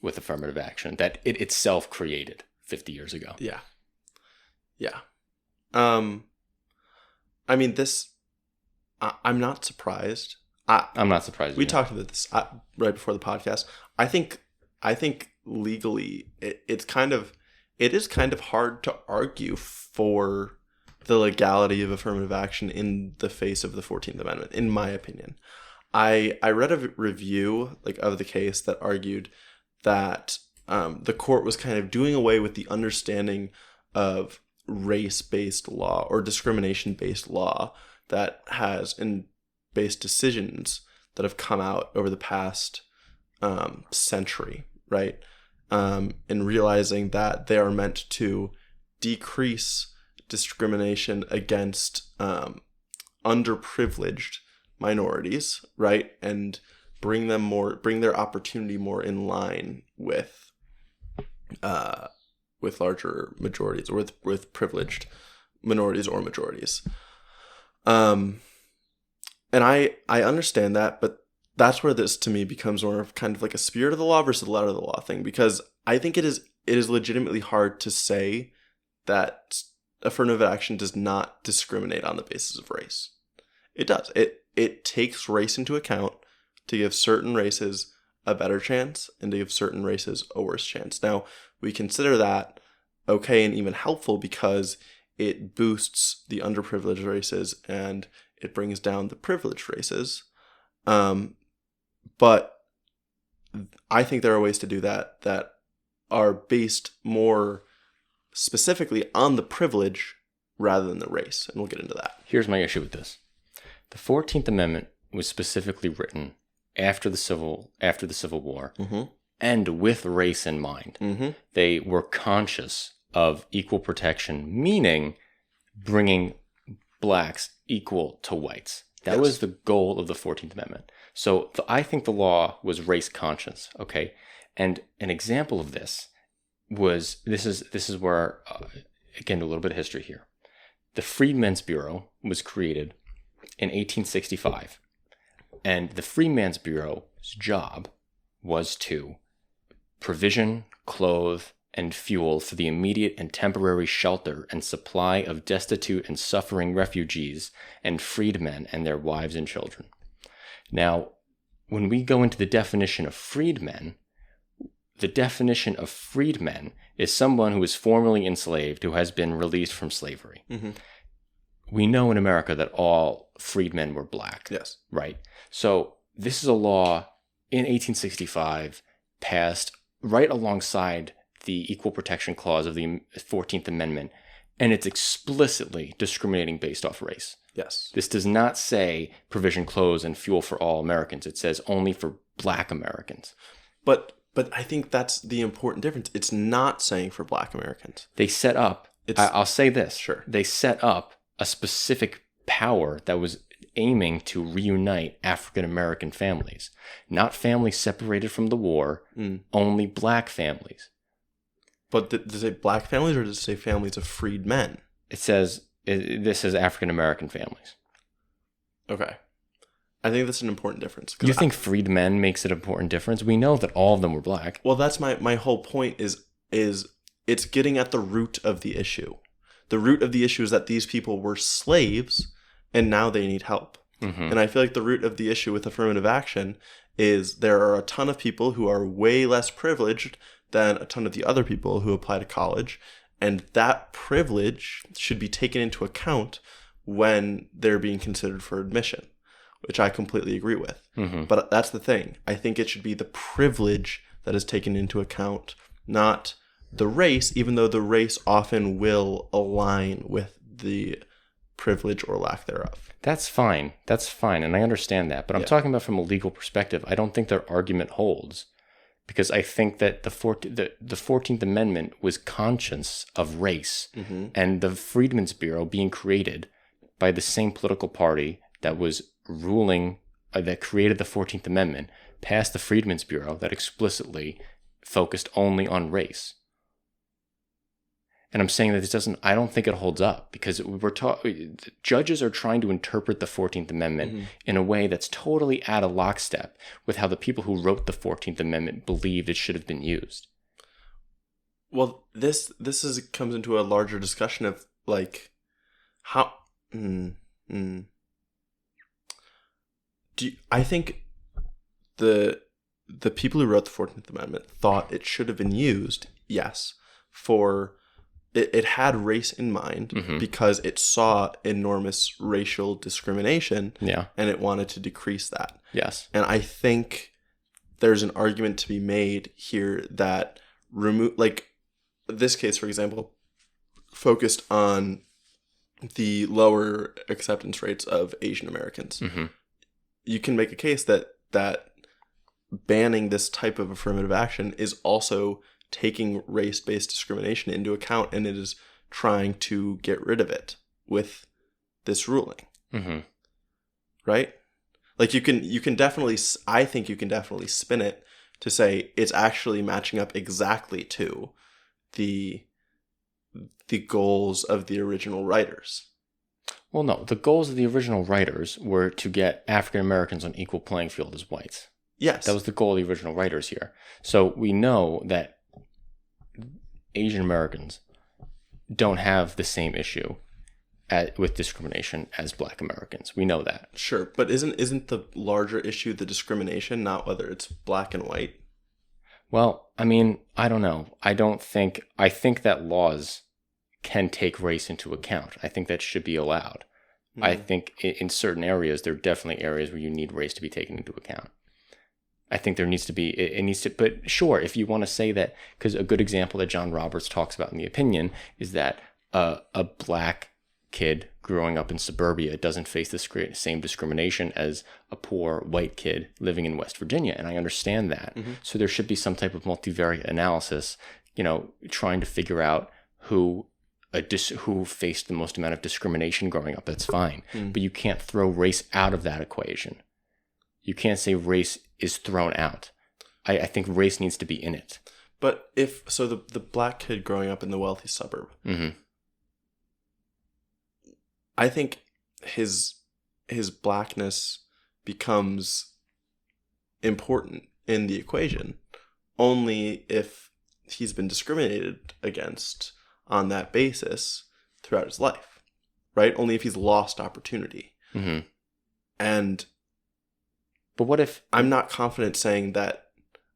with affirmative action that it itself created 50 years ago. Yeah. Yeah. I mean, I'm not surprised. I'm not surprised. We talked about this right before the podcast. I think legally it is kind of hard to argue for the legality of affirmative action in the face of the 14th Amendment, in my opinion. I read a review of the case that argued that the court was kind of doing away with the understanding of race-based law or discrimination-based law that has in based decisions that have come out over the past century, right? And realizing that they are meant to decrease discrimination against underprivileged minorities, right? And bring their opportunity more in line with larger majorities, or with privileged minorities or majorities. And I understand that, but that's where this to me becomes more of kind of like a spirit of the law versus the letter of the law thing, because I think it is legitimately hard to say that affirmative action does not discriminate on the basis of race. It does. It takes race into account to give certain races a better chance and to give certain races a worse chance. Now, we consider that okay and even helpful because it boosts the underprivileged races and it brings down the privileged races. But I think there are ways to do that that are based more specifically on the privilege rather than the race. And we'll get into that. Here's my issue with this. The 14th Amendment was specifically written after the Civil War, Mm-hmm. and with race in mind. Mm-hmm. They were conscious of equal protection, meaning bringing blacks equal to whites. That Yes. was the goal of the 14th Amendment. So I think the law was race conscious, okay? And an example of this was, this is where, again, a little bit of history here. The Freedmen's Bureau was created in 1865. And the Freedmen's Bureau's job was to provision, clothe, and fuel for the immediate and temporary shelter and supply of destitute and suffering refugees and freedmen and their wives and children. Now, when we go into the definition of freedmen, the definition of freedmen is someone who is formerly enslaved who has been released from slavery. Mm-hmm. We know in America that all freedmen were black. Yes. Right. So this is a law in 1865 passed right alongside the Equal Protection Clause of the 14th Amendment, and it's explicitly discriminating based off race. Yes. This does not say provision, clothes, and fuel for all Americans. It says only for black Americans. But I think that's the important difference. It's not saying for black Americans. They set up, I'll say this. Sure. They set up a specific power that was aiming to reunite African American families, not families separated from the war, only black families. But does it say black families or does it say families of freed men? It says This is African American families. Okay. I think that's an important difference. You think freed men makes an important difference? We know that all of them were black. Well, that's my whole point is it's getting at the root of the issue. The root of the issue is that these people were slaves and now they need help. Mm-hmm. And I feel like the root of the issue with affirmative action is there are a ton of people who are way less privileged than a ton of the other people who apply to college. And that privilege should be taken into account when they're being considered for admission, which I completely agree with. Mm-hmm. But that's the thing. I think it should be the privilege that is taken into account, not the race, even though the race often will align with the privilege or lack thereof. That's fine. And I understand that. But I'm talking about from a legal perspective. I don't think their argument holds. Because I think that the 14th Amendment was conscious of race, mm-hmm. and the Freedmen's Bureau being created by the same political party that was ruling, that created the 14th Amendment, passed the Freedmen's Bureau that explicitly focused only on race. And I'm saying that I don't think it holds up, because judges are trying to interpret the 14th Amendment mm-hmm. in a way that's totally out of lockstep with how the people who wrote the 14th Amendment believed it should have been used. Well, this comes into a larger discussion of like how I think the people who wrote the 14th Amendment thought it should have been used, yes, for it had race in mind mm-hmm. because it saw enormous racial discrimination and it wanted to decrease that. Yes. And I think there's an argument to be made here that this case, for example, focused on the lower acceptance rates of Asian Americans. Mm-hmm. You can make a case that banning this type of affirmative action is also taking race-based discrimination into account, and it is trying to get rid of it with this ruling. Mm-hmm. Right? Like you can definitely, I think you can definitely spin it to say it's actually matching up exactly to the goals of the original writers. Well, no, the goals of the original writers were to get African Americans on equal playing field as whites. Yes. That was the goal of the original writers here. So we know that Asian Americans don't have the same issue with discrimination as Black Americans. We know that. Sure, but isn't the larger issue the discrimination, not whether it's black and white? Well, I mean, I don't know. I think that laws can take race into account. I think that should be allowed. Mm-hmm. I think in certain areas, there are definitely areas where you need race to be taken into account. I think there needs to be, but sure, if you want to say that, because a good example that John Roberts talks about in the opinion is that a black kid growing up in suburbia doesn't face the same discrimination as a poor white kid living in West Virginia. And I understand that. Mm-hmm. So there should be some type of multivariate analysis, trying to figure out who faced the most amount of discrimination growing up. That's fine. Mm. But you can't throw race out of that equation. You can't say race is thrown out. I think race needs to be in it. But the black kid growing up in the wealthy suburb, mm-hmm. I think his blackness becomes important in the equation only if he's been discriminated against on that basis throughout his life, right? Only if he's lost opportunity. Mm-hmm. But what if I'm not confident saying that,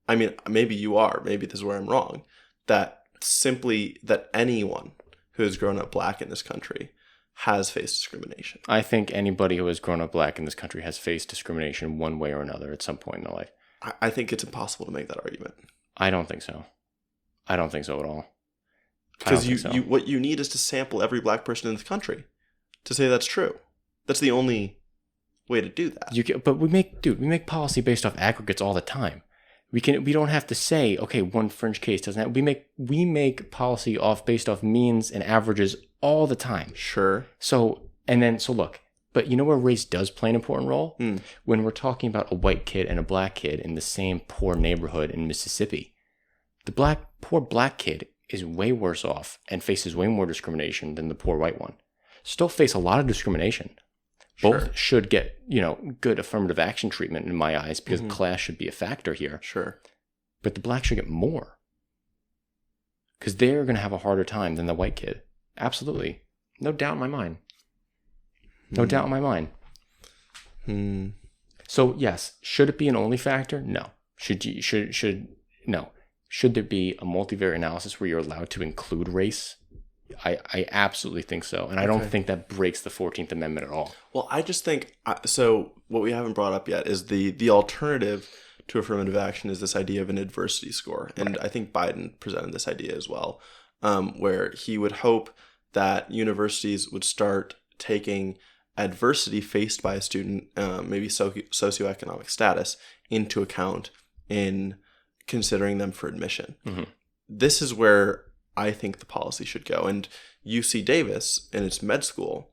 I mean, maybe you are, maybe this is where I'm wrong, that anyone who has grown up black in this country has faced discrimination. I think anybody who has grown up black in this country has faced discrimination one way or another at some point in their life. I think it's impossible to make that argument. I don't think so. I don't think so at all. Because what you need is to sample every black person in the country to say that's true. That's the only way to do that. But we make policy based off aggregates all the time. We don't have to say, okay, one fringe case doesn't have. We make policy based off means and averages all the time. Sure. So look, but you know where race does play an important role? Mm. When we're talking about a white kid and a black kid in the same poor neighborhood in Mississippi. The poor black kid is way worse off and faces way more discrimination than the poor white one. still face a lot of discrimination. Both should get, good affirmative action treatment in my eyes because class should be a factor here. Sure. But the black should get more because they're going to have a harder time than the white kid. Absolutely. No doubt in my mind. No doubt in my mind. So yes, should it be an only factor? No. No. Should there be a multivariate analysis where you're allowed to include race? I absolutely think so. And I don't think that breaks the 14th Amendment at all. Well, I just think, so what we haven't brought up yet is the alternative to affirmative action is this idea of an adversity score. And I think Biden presented this idea as well, where he would hope that universities would start taking adversity faced by a student, maybe socioeconomic status, into account in considering them for admission. This is where I think the policy should go. And UC Davis in its med school,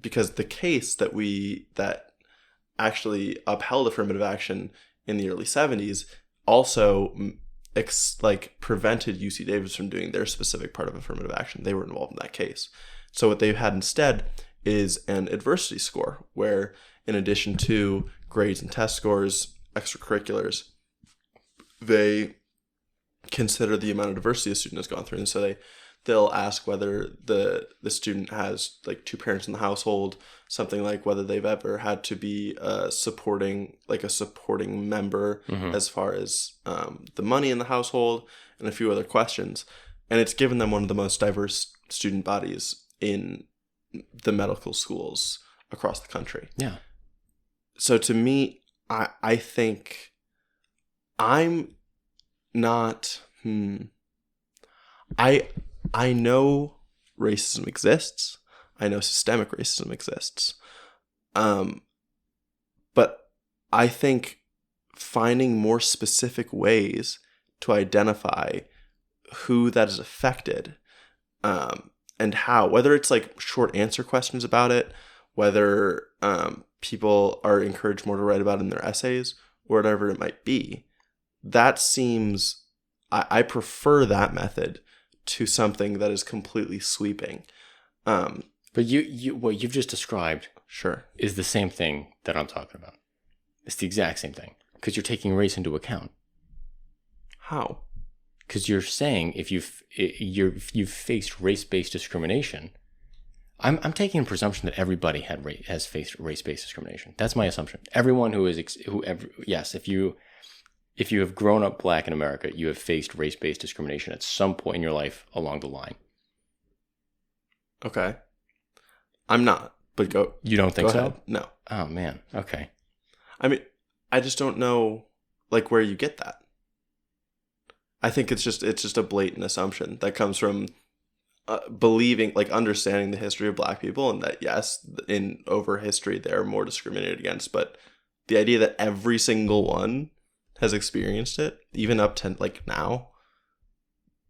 because the case that actually upheld affirmative action in the early 70s also prevented UC Davis from doing their specific part of affirmative action. They were involved in that case. So what they had instead is an adversity score where, in addition to grades and test scores, extracurriculars, they consider the amount of diversity a student has gone through. And so they'll ask whether the student has like two parents in the household, something like whether they've ever had to be a supporting member as far as the money in the household, and a few other questions. And it's given them one of the most diverse student bodies in the medical schools across the country. Yeah. So to me, I think I'm not, I know racism exists. I know systemic racism exists. But I think finding more specific ways to identify who that is affected, and how, whether it's like short answer questions about it, whether people are encouraged more to write about it in their essays, or whatever it might be, that seems, I prefer that method to something that is completely sweeping. But what you've just described is the same thing that I'm talking about. It's the exact same thing because you're taking race into account. How? Because you're saying if you've faced race-based discrimination, I'm taking a presumption that everybody has faced race-based discrimination. That's my assumption. Everyone if you have grown up black in America, you have faced race-based discrimination at some point in your life along the line. Okay. I'm not, but go. You don't think so? Ahead. No. Oh, man. Okay. I mean, I just don't know, like, where you get that. I think it's just a blatant assumption that comes from believing, like, understanding the history of black people, and that, yes, over history, they're more discriminated against, but the idea that every single one has experienced it, even up to like now,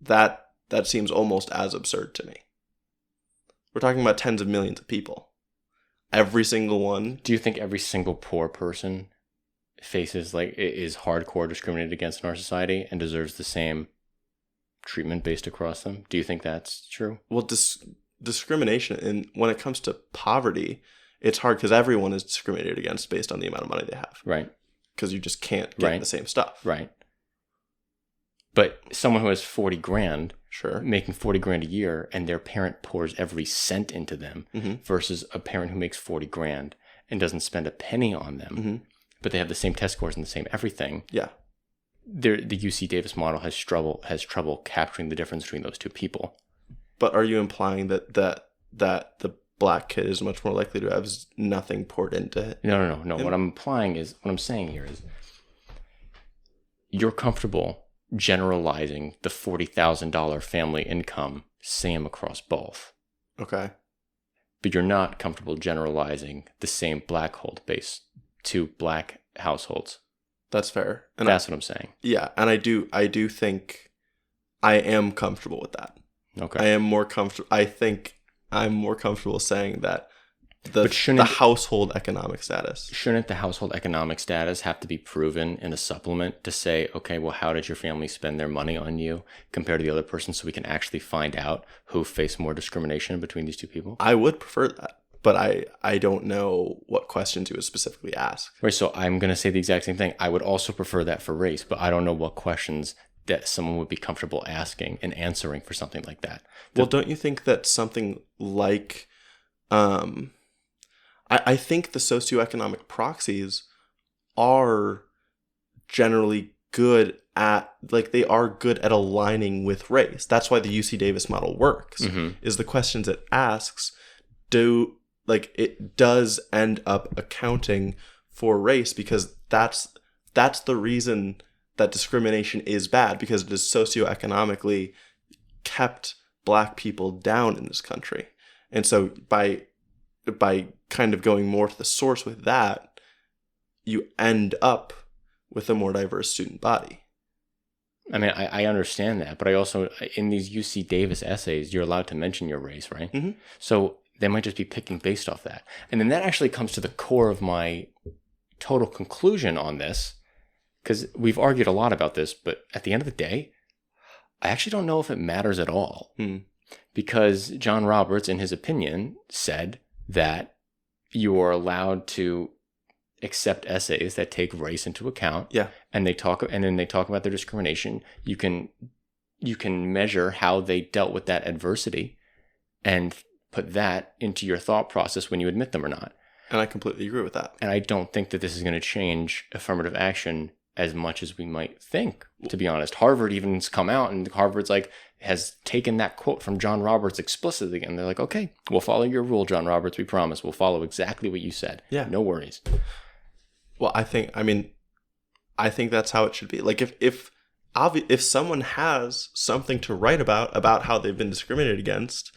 that seems almost as absurd to me. We're talking about tens of millions of people. Every single one. Do you think every single poor person is hardcore discriminated against in our society and deserves the same treatment based across them? Do you think that's true? Well, discrimination, and when it comes to poverty, it's hard because everyone is discriminated against based on the amount of money they have. Right. Because you just can't get the same stuff. Right. But someone who has 40 grand, making 40 grand a year, and their parent pours every cent into them versus a parent who makes 40 grand and doesn't spend a penny on them, but they have the same test scores and the same everything. Yeah. The UC Davis model has trouble capturing the difference between those two people. But are you implying that the black kid is much more likely to have nothing poured into it? No. What I'm saying here is you're comfortable generalizing the $40,000 family income same across both. Okay. But you're not comfortable generalizing the same black hold base to black households. That's fair. And that's what I'm saying. Yeah, and I do think I am comfortable with that. Okay. I think I'm more comfortable saying that the household economic status. Shouldn't the household economic status have to be proven in a supplement to say, okay, well, how did your family spend their money on you compared to the other person, so we can actually find out who faced more discrimination between these two people? I would prefer that, but I don't know what questions you would specifically ask. Right, so I'm going to say the exact same thing. I would also prefer that for race, but I don't know what questions that someone would be comfortable asking and answering for something like that. Well, don't you think that something like... I think the socioeconomic proxies are generally good at, like, they are good at aligning with race. That's why the UC Davis model works, is the questions it asks it does end up accounting for race, because that's the reason that discrimination is bad, because it has socioeconomically kept Black people down in this country. And so by kind of going more to the source with that, you end up with a more diverse student body. I mean, I understand that, but I also, in these UC Davis essays, you're allowed to mention your race, right? Mm-hmm. So they might just be picking based off that. And then that actually comes to the core of my total conclusion on this, because we've argued a lot about this, but at the end of the day, I actually don't know if it matters at all. Because John Roberts, in his opinion, said that you are allowed to accept essays that take race into account. Yeah. And they talk about their discrimination. You can measure how they dealt with that adversity and put that into your thought process when you admit them or not. And I completely agree with that. And I don't think that this is going to change affirmative action as much as we might think, to be honest. Harvard even's come out, and Harvard's has taken that quote from John Roberts explicitly, and they're like, okay, we'll follow your rule, John Roberts, we promise. We'll follow exactly what you said. Yeah. No worries. Well, I think that's how it should be. Like, if someone has something to write about how they've been discriminated against,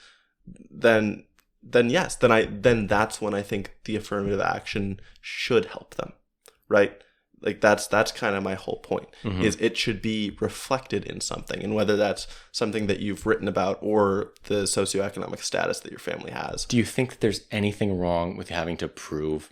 then yes, then that's when I think the affirmative action should help them, right? Like, that's kind of my whole point, is it should be reflected in something, and whether that's something that you've written about or the socioeconomic status that your family has. Do you think that there's anything wrong with having to prove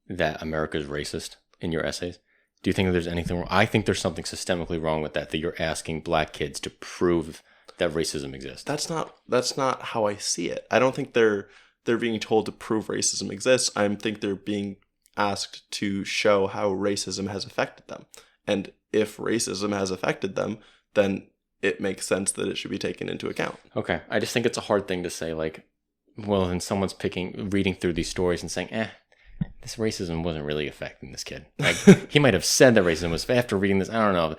that America's racist in your essays? Do you think that there's anything wrong? I think there's something systemically wrong with that you're asking Black kids to prove that racism exists. That's not how I see it. I don't think they're being told to prove racism exists. I think they're being asked to show how racism has affected them. And if racism has affected them, then it makes sense that it should be taken into account. Okay. I just think it's a hard thing to say, and someone's reading through these stories and saying, this racism wasn't really affecting this kid. He might have said that racism was, after reading this, I don't know.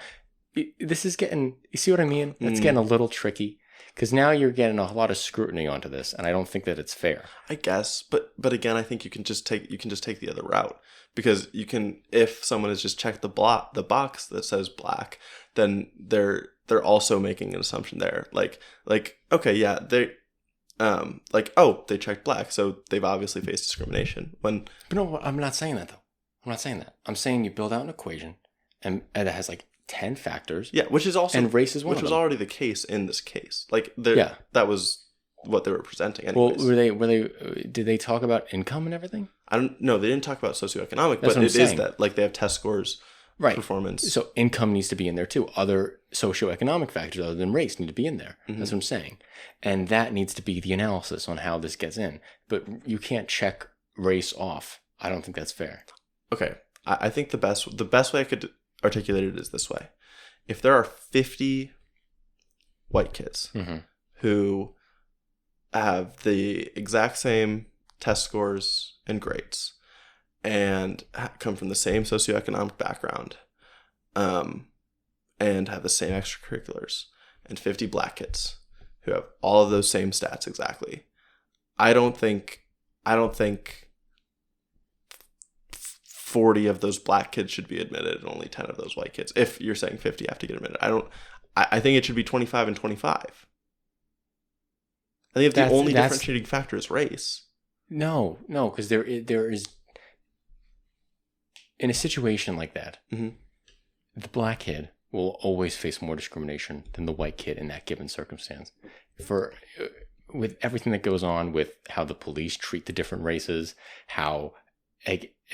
This is getting, you see what I mean? It's getting a little tricky. Because now you're getting a lot of scrutiny onto this, and I don't think that it's fair. I guess, but again, I think you can just take the other route, because you can, if someone has just checked the box that says Black, then they're also making an assumption there, like okay, yeah, they they checked Black, so they've obviously faced discrimination. But no, I'm not saying that though. I'm not saying that. I'm saying you build out an equation, and it has 10 factors. Yeah, which is also, and race is one, which of them. was already the case in this case. That was what they were presenting. Anyways. Well, did they talk about income and everything? I don't know. They didn't talk about socioeconomic, That's but it is that they have test scores, right? Performance. So income needs to be in there too. Other socioeconomic factors other than race need to be in there. That's what I'm saying, and that needs to be the analysis on how this gets in. But you can't check race off. I don't think that's fair. Okay, I think the best way I could articulate it is this way: if there are 50 white kids who have the exact same test scores and grades and come from the same socioeconomic background, and have the same extracurriculars, and 50 Black kids who have all of those same stats exactly, I don't think 40 of those Black kids should be admitted and only 10 of those white kids. If you're saying 50 have to get admitted, I think it should be 25 and 25. I think if the only differentiating factor is race. No, because there is, in a situation like that, the Black kid will always face more discrimination than the white kid in that given circumstance. with everything that goes on with how the police treat the different races, how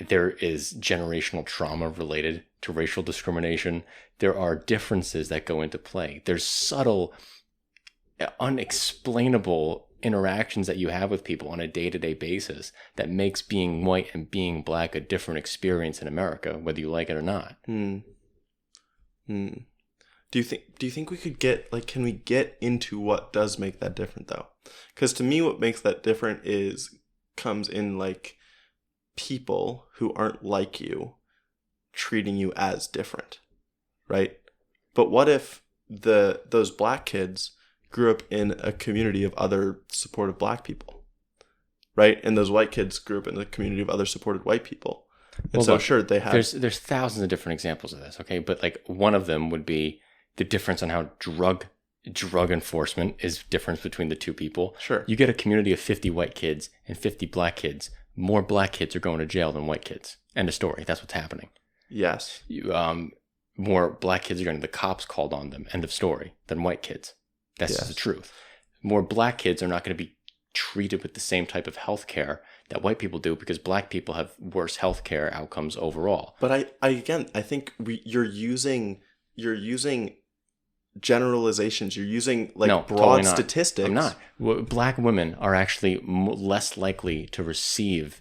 there is generational trauma related to racial discrimination. There are differences that go into play. There's subtle, unexplainable interactions that you have with people on a day-to-day basis that makes being white and being black a different experience in America, whether you like it or not. Do you think we could get, like, can we get into what does make that different though? Because to me, what makes that different comes in like people who aren't like you treating you as different, right? But what if those black kids grew up in a community of other supportive black people, right? And those white kids grew up in a community of other supported white people. And well, so look, sure, they have... There's thousands of different examples of this, okay? But like one of them would be the difference on how drug enforcement is different between the two people. Sure. You get a community of 50 white kids and 50 black kids. More black kids are going to jail than white kids. End of story. That's what's happening. Yes. More black kids are getting the cops called on them. End of story. Than white kids. That's just the truth. More black kids are not going to be treated with the same type of health care that white people do because black people have worse health care outcomes overall. But I think you're using generalizations. You're using broad totally statistics. I'm not. Black women are actually less likely to receive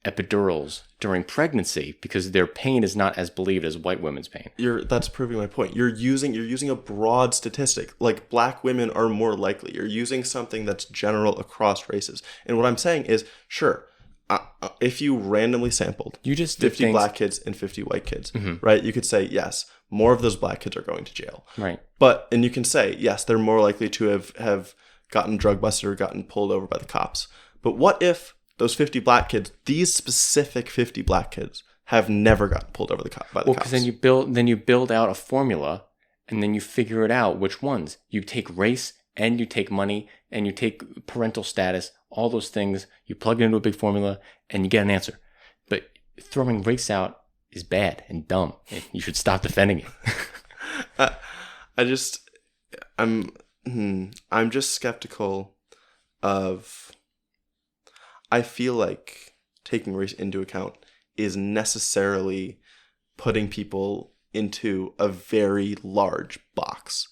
epidurals during pregnancy because their pain is not as believed as white women's pain. That's proving my point. You're using a broad statistic. Like black women are more likely. You're using something that's general across races. And what I'm saying is, sure, if you randomly sampled 50 black kids and 50 white kids, right? You could say, yes, more of those black kids are going to jail. Right. And you can say, yes, they're more likely to have gotten drug busted or gotten pulled over by the cops. But what if those 50 black kids, these specific 50 black kids, have never gotten pulled over by the cops? Well, because then you build out a formula, and then you figure it out which ones. You take race, and you take money, and you take parental status, all those things. You plug it into a big formula, and you get an answer. But throwing race out is bad and dumb, and you should stop defending it. I'm just skeptical of... I feel like taking race into account is necessarily putting people into a very large box.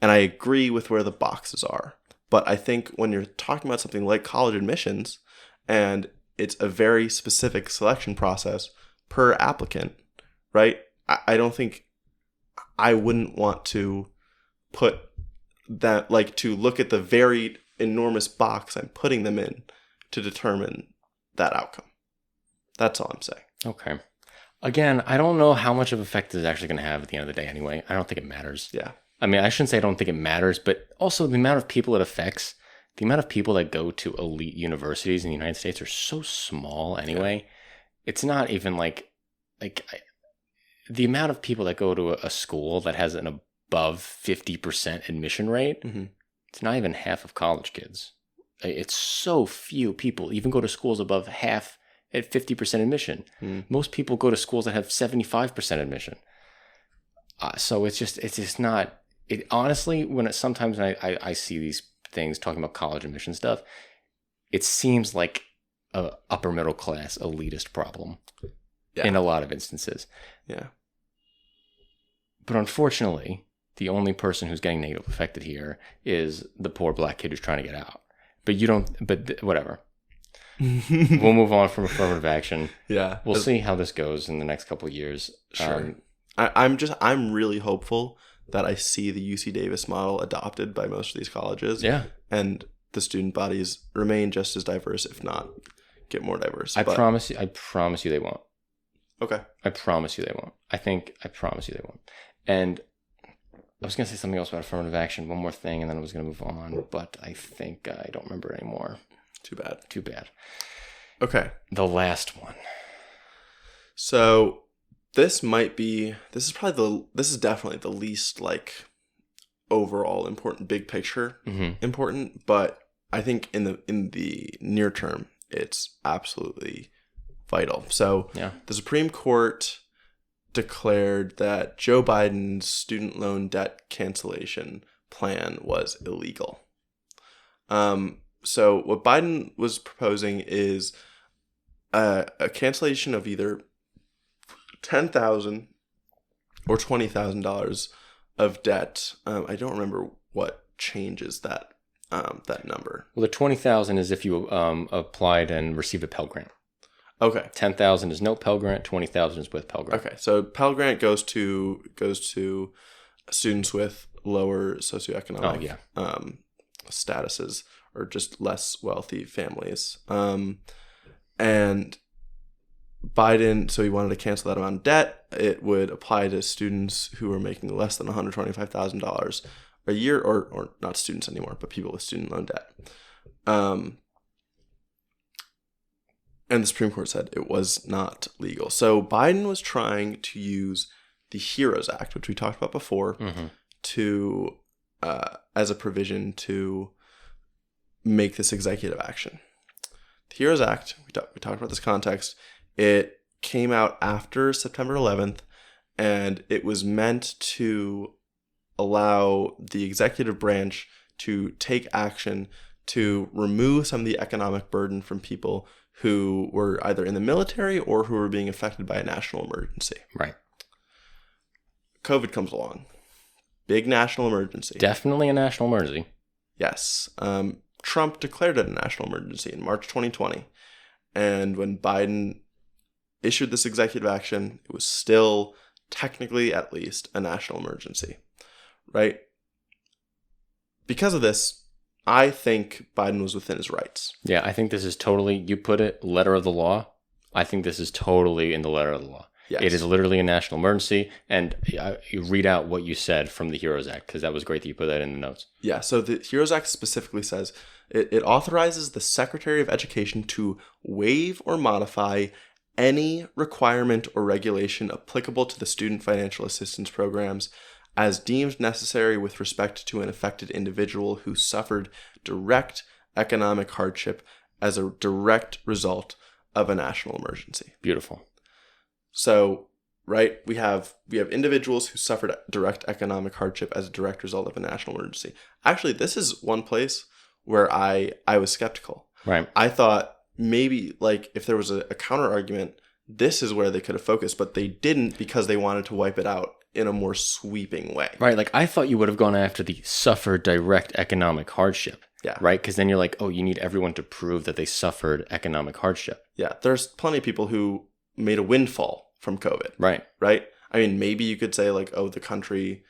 And I agree with where the boxes are. But I think when you're talking about something like college admissions, and it's a very specific selection process per applicant, right? I don't think I wouldn't want to put that, like, to look at the very enormous box I'm putting them in to determine that outcome. That's all I'm saying. Okay. Again, I don't know how much of effect it's actually going to have at the end of the day anyway. I don't think it matters. Yeah. I mean, I shouldn't say I don't think it matters, but also the amount of people it affects, the amount of people that go to elite universities in the United States are so small anyway. Yeah. It's not even the amount of people that go to a school that has an above 50% admission rate, it's not even half of college kids. It's so few people even go to schools above half at 50% admission. Most people go to schools that have 75% admission. So it's just not. It honestly, sometimes I see these things talking about college admission stuff, it seems like a upper middle class elitist problem in a lot of instances. Yeah. But unfortunately, the only person who's getting negatively affected here is the poor black kid who's trying to get out. But whatever. We'll move on from affirmative action. Yeah. We'll see how this goes in the next couple of years. Sure. I'm really hopeful that I see the UC Davis model adopted by most of these colleges. Yeah. And the student bodies remain just as diverse, if not get more diverse. I promise you they won't. Okay. I promise you they won't. I promise you they won't. And I was going to say something else about affirmative action, one more thing, and then I was going to move on, but I think I don't remember anymore. Too bad. Okay. The last one. So this is definitely the least overall important, big picture important, but I think in the near term, it's absolutely vital. So the Supreme Court declared that Joe Biden's student loan debt cancellation plan was illegal. So what Biden was proposing is a cancellation of either $10,000 or $20,000 of debt. I don't remember what changes that number. Well, the 20,000 is if you applied and received a Pell Grant. Okay. 10,000 is no Pell Grant. 20,000 is with Pell Grant. Okay. So Pell Grant goes to students with lower socioeconomic statuses or just less wealthy families. And Biden, so he wanted to cancel that amount of debt. It would apply to students who are making less than $125,000 a year, or not students anymore, but people with student loan debt. And the Supreme Court said it was not legal. So Biden was trying to use the HEROES Act, which we talked about before, to as a provision to make this executive action. The HEROES Act, we talked about this context, it came out after September 11th, and it was meant to allow the executive branch to take action to remove some of the economic burden from people who were either in the military or who were being affected by a national emergency. Right. COVID comes along. Big national emergency. Definitely a national emergency. Yes. Trump declared it a national emergency in March 2020. And when Biden issued this executive action, it was still technically, at least, a national emergency. Right? Because of this, I think Biden was within his rights. Yeah, I think this is totally, you put it, letter of the law. I think this is totally in the letter of the law. Yes. It is literally a national emergency. And you read out what you said from the HEROES Act, because that was great that you put that in the notes. Yeah, so the HEROES Act specifically says it authorizes the Secretary of Education to waive or modify any requirement or regulation applicable to the student financial assistance programs as deemed necessary with respect to an affected individual who suffered direct economic hardship as a direct result of a national emergency. Beautiful. So, right, we have individuals who suffered direct economic hardship as a direct result of a national emergency. Actually, this is one place where I was skeptical. Right. I thought maybe, like, if there was a counter argument, this is where they could have focused, but they didn't because they wanted to wipe it out in a more sweeping way. Right. Like, I thought you would have gone after the suffered direct economic hardship. Yeah. Right? Because then you're like, oh, you need everyone to prove that they suffered economic hardship. Yeah. There's plenty of people who made a windfall from COVID. Right. Right? I mean, maybe you could say, like, oh, the country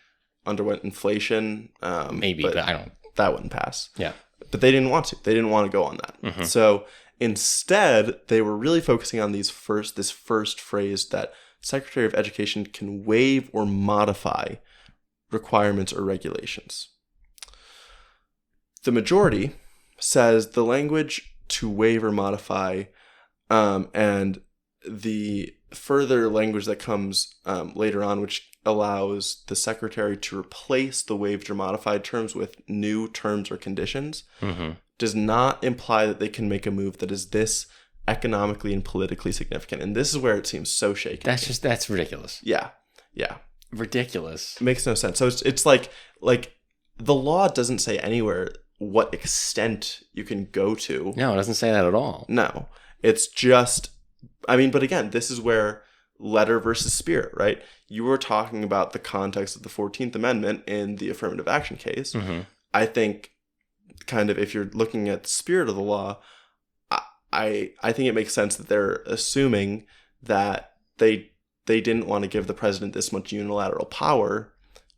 underwent inflation. Maybe, but I don't. That wouldn't pass. Yeah. But they didn't want to. They didn't want to go on that. Mm-hmm. So instead, they were really focusing on this first phrase that Secretary of Education can waive or modify requirements or regulations. The majority says the language to waive or modify and the further language that comes later on, which allows the secretary to replace the waived or modified terms with new terms or conditions, does not imply that they can make a move that is this economically and politically significant. And this is where it seems so shaky. That's ridiculous. Yeah. Ridiculous. It makes no sense. So it's like the law doesn't say anywhere what extent you can go to. No, it doesn't say that at all. No. It's just, I mean, but again, this is where letter versus spirit, right? You were talking about the context of the 14th Amendment in the affirmative action case. Mm-hmm. I think kind of if you're looking at the spirit of the law, I think it makes sense that they're assuming that they didn't want to give the president this much unilateral power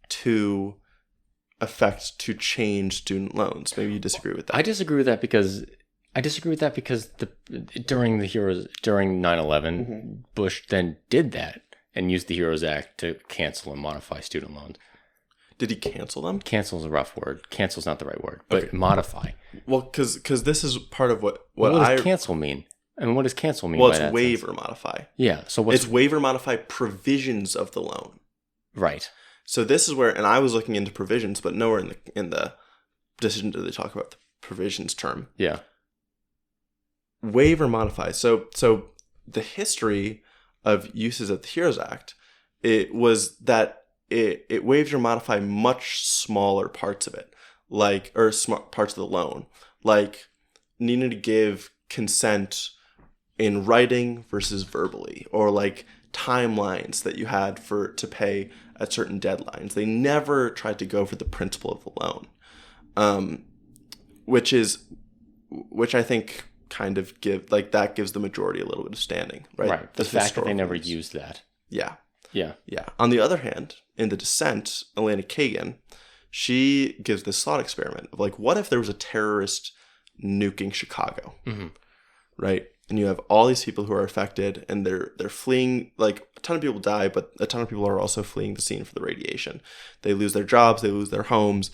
to change student loans. Maybe you disagree with that. I disagree with that because during 9/11, Bush then did that and used the HEROES Act to cancel and modify student loans. Did he cancel them? Cancel is a rough word. Cancel is not the right word, but Okay. Modify. Well, because this is part of what does cancel mean? I mean, what does cancel mean? Well, by it's that waive sense? or modify. Yeah. So It's waive or modify provisions of the loan. Right. So this is where, and I was looking into provisions, but nowhere in the decision do they talk about the provisions term. Yeah. Waive or modify. So the history of uses of the HEROES Act, it was that it waived or modified much smaller parts of it, parts of the loan, like needing to give consent in writing versus verbally, or like timelines that you had to pay at certain deadlines. They never tried to go for the principle of the loan, which I think kind of gives the majority a little bit of standing, right? Right. The fact that they never used that. Yeah. Yeah. Yeah. On the other hand, in the dissent, Elena Kagan, she gives this thought experiment of like, what if there was a terrorist nuking Chicago, right? And you have all these people who are affected, and they're fleeing. Like, a ton of people die, but a ton of people are also fleeing the scene for the radiation. They lose their jobs, they lose their homes.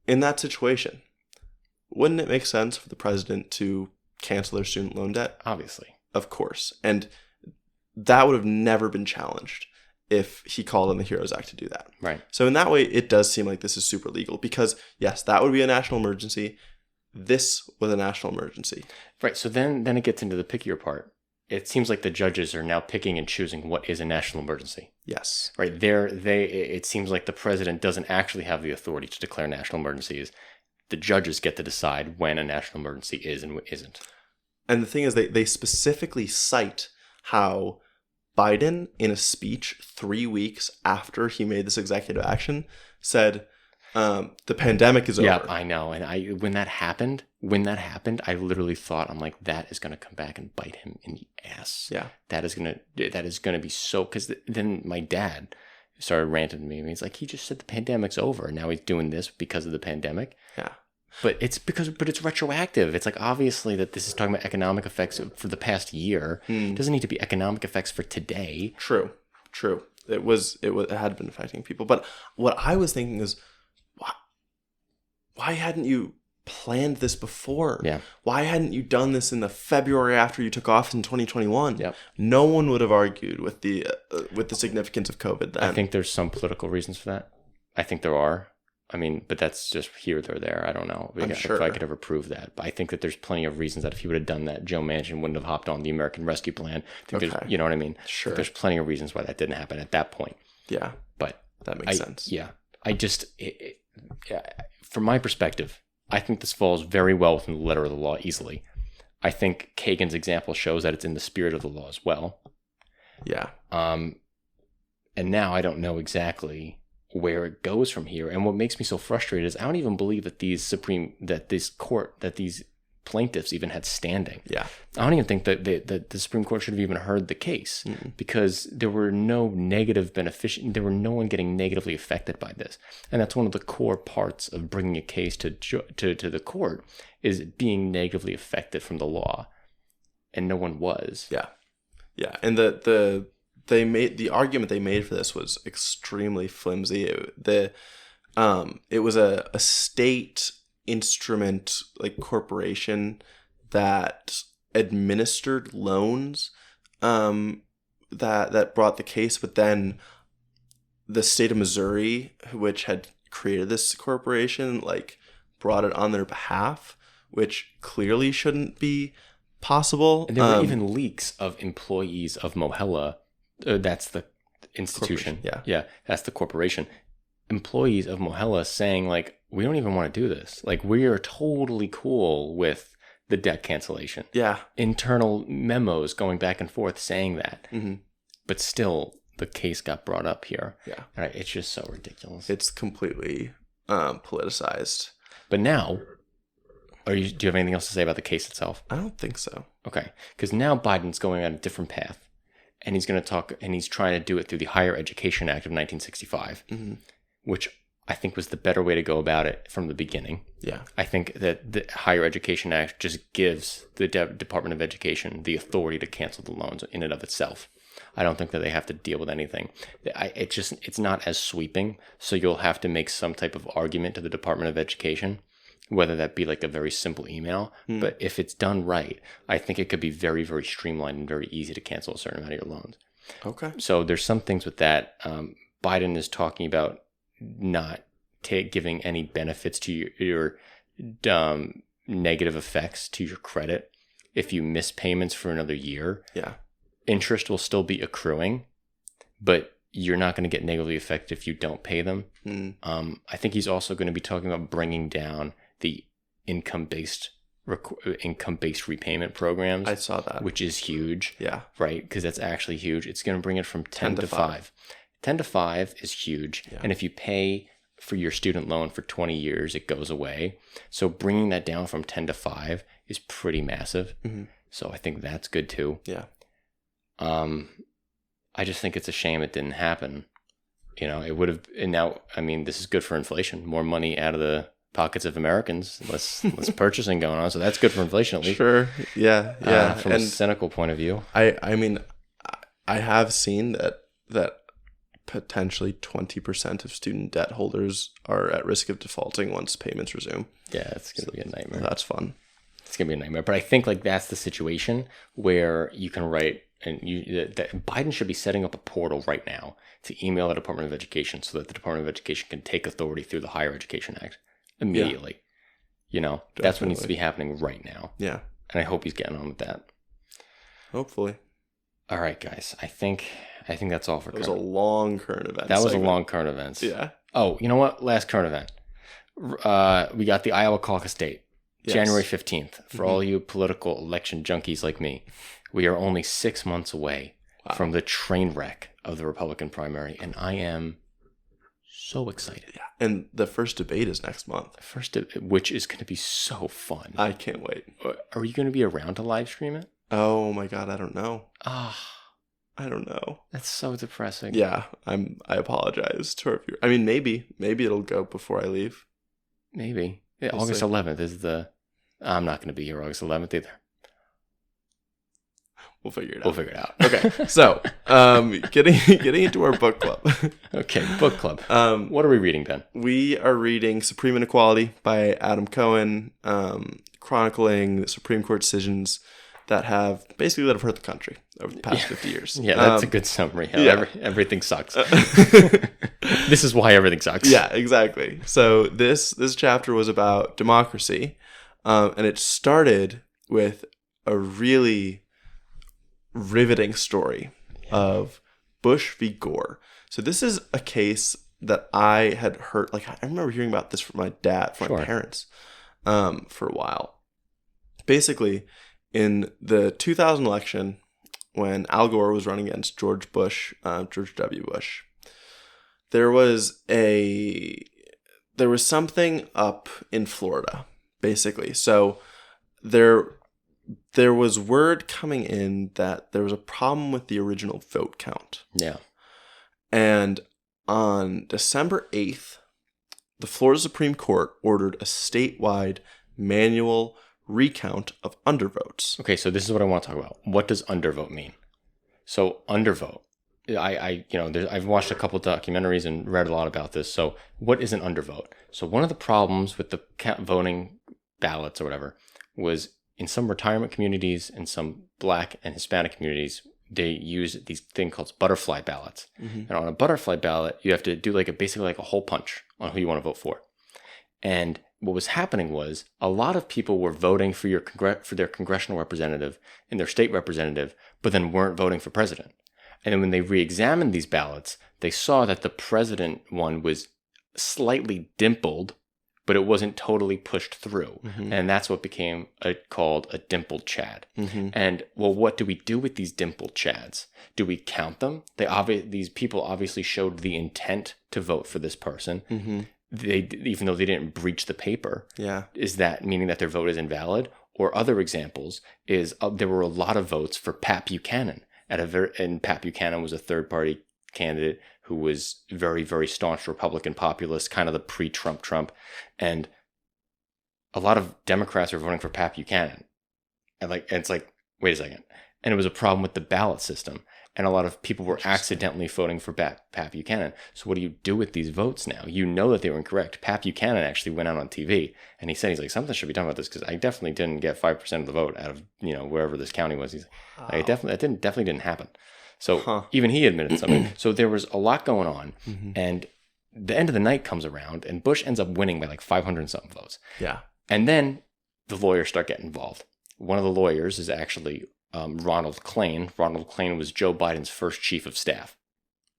In that situation, wouldn't it make sense for the president to cancel their student loan debt? Obviously. Of course. And that would have never been challenged if he called on the HEROES Act to do that. Right. So in that way, it does seem like this is super legal because, yes, that would be a national emergency. This was a national emergency. Right. So then it gets into the pickier part. It seems like the judges are now picking and choosing what is a national emergency. Yes. Right. It seems like the president doesn't actually have the authority to declare national emergencies. The judges get to decide when a national emergency is and isn't. And the thing is, they specifically cite how Biden, in a speech 3 weeks after he made this executive action, said, the pandemic is over. Yeah, I know. And when that happened, I literally thought, I'm like, that is going to come back and bite him in the ass. Yeah. That is going to be so, because then my dad started ranting to me. He's like, he just said the pandemic's over. Now he's doing this because of the pandemic. Yeah. But it's retroactive. It's like, obviously that this is talking about economic effects for the past year. It doesn't need to be economic effects for today. True. It had been affecting people. But what I was thinking is, why hadn't you planned this before? Yeah. Why hadn't you done this in the February after you took office in 2021? Yep. No one would have argued with the significance of COVID then. I think there's some political reasons for that. I think there are. I mean, but that's just here or there. I don't know if I could ever prove that. But I think that there's plenty of reasons that if he would have done that, Joe Manchin wouldn't have hopped on the American Rescue Plan. You know what I mean? Sure. There's plenty of reasons why that didn't happen at that point. Yeah. But that makes sense. Yeah. From my perspective, I think this falls very well within the letter of the law easily. I think Kagan's example shows that it's in the spirit of the law as well. Yeah. And now I don't know exactly where it goes from here. And what makes me so frustrated is I don't even believe that these plaintiffs even had standing. Yeah. I don't even think that the Supreme Court should have even heard the case because there were no there were no one getting negatively affected by this. And that's one of the core parts of bringing a case to the court is being negatively affected from the law. And no one was. Yeah. Yeah. And the argument they made for this was extremely flimsy. It was a state instrument, like corporation, that administered loans that brought the case, but then the state of Missouri, which had created this corporation, like brought it on their behalf, which clearly shouldn't be possible. And there were even leaks of employees of Mohela. That's the institution. Yeah, that's the corporation. Employees of Mohela saying, like, we don't even want to do this. Like, we are totally cool with the debt cancellation. Yeah. Internal memos going back and forth saying that. Mm-hmm. But still, the case got brought up here. Yeah. Right? It's just so ridiculous. It's completely politicized. But now, do you have anything else to say about the case itself? I don't think so. Okay. Because now Biden's going on a different path. And he's going to talk, and he's trying to do it through the Higher Education Act of 1965, which I think was the better way to go about it from the beginning. Yeah. I think that the Higher Education Act just gives the Department of Education the authority to cancel the loans in and of itself. I don't think that they have to deal with anything. It's not as sweeping, so you'll have to make some type of argument to the Department of Education, whether that be like a very simple email. But if it's done right, I think it could be very, very streamlined and very easy to cancel a certain amount of your loans. Okay. So there's some things with that. Biden is talking about not giving any benefits to your negative effects to your credit if you miss payments for another year. Yeah. Interest will still be accruing, but you're not going to get negatively affected if you don't pay them. I think he's also going to be talking about bringing down the income-based repayment programs. I saw that. Which is huge. Yeah. Right? Because that's actually huge. It's going to bring it from 10 to 5. 10 to 5 is huge. Yeah. And if you pay for your student loan for 20 years, it goes away. So bringing that down from 10 to 5 is pretty massive. Mm-hmm. So I think that's good too. Yeah. I just think it's a shame it didn't happen. You know, it would have, and now, I mean, this is good for inflation. More money out of the pockets of Americans, less purchasing going on. So that's good for inflation at least. Sure. Yeah. Yeah. From a cynical point of view. I mean, I have seen that potentially 20% of student debt holders are at risk of defaulting once payments resume. Yeah, it's going to be a nightmare. That's fun. It's going to be a nightmare. But I think like that's the situation where you can write, and that Biden should be setting up a portal right now to email the Department of Education so that the Department of Education can take authority through the Higher Education Act immediately. Yeah. You know, definitely. That's what needs to be happening right now. Yeah. And I hope he's getting on with that. Hopefully. All right, guys. I think that's all for current. That was a long current event. That was a long current events. Yeah. Oh, you know what? Last current event. We got the Iowa caucus date. Yes. January 15th. For all you political election junkies like me, we are only 6 months away from the train wreck of the Republican primary, and I am so excited. Yeah. And the first debate is next month. Which is going to be so fun. I can't wait. Are you going to be around to live stream it? Oh my God, I don't know. I don't know. That's so depressing. Yeah, I apologize to our viewers. I mean, maybe it'll go before I leave. Maybe. Yeah, August 11th is I'm not going to be here August 11th either. We'll figure it out. Okay. So, getting into our book club. Okay, book club. What are we reading, Ben? We are reading Supreme Inequality by Adam Cohen, chronicling the Supreme Court decisions that have hurt the country over the past 50 years. Yeah, that's a good summary. Everything sucks. This is why everything sucks. Yeah, exactly. So this chapter was about democracy, and it started with a really riveting story of Bush v. Gore. So this is a case that I had heard, I remember hearing about this from my dad, from my parents, for a while. Basically, in the 2000 election, when Al Gore was running against George W. Bush, there was something up in Florida, basically. So there was word coming in that there was a problem with the original vote count. Yeah. And on December 8th, the Florida Supreme Court ordered a statewide manual recount of undervotes. Okay, so this is what I want to talk about. What does undervote mean? So undervote, I've watched a couple documentaries and read a lot about this. So what is an undervote? So one of the problems with the voting ballots or whatever was in some retirement communities and some Black and Hispanic communities, they use these thing called butterfly ballots. Mm-hmm. And on a butterfly ballot, you have to do basically a hole punch on who you want to vote for. And what was happening was a lot of people were voting for their congressional representative and their state representative, but then weren't voting for president. And then when they re-examined these ballots, they saw that the president one was slightly dimpled, but it wasn't totally pushed through. Mm-hmm. And that's what became called a dimpled Chad. Mm-hmm. And what do we do with these dimpled Chads? Do we count them? These people obviously showed the intent to vote for this person. Mm-hmm. Even though they didn't breach the paper. Yeah. Is that meaning that their vote is invalid? Or other examples is there were a lot of votes for Pat Buchanan and Pat Buchanan was a third-party candidate who was very, very staunch Republican populist, kind of the pre-Trump, and a lot of Democrats are voting for Pat Buchanan, and it's like, wait a second, and it was a problem with the ballot system, and a lot of people were accidentally voting for Pat Buchanan. So what do you do with these votes now? You know that they were incorrect. Pat Buchanan actually went out on TV and he said, something should be done about this because I definitely didn't get 5% of the vote out of wherever this county was. He's like, that definitely didn't happen. So even he admitted something. So there was a lot going on, mm-hmm. and the end of the night comes around, and Bush ends up winning by 500 and something votes. Yeah, and then the lawyers start getting involved. One of the lawyers is actually Ronald Klain. Ronald Klain was Joe Biden's first chief of staff.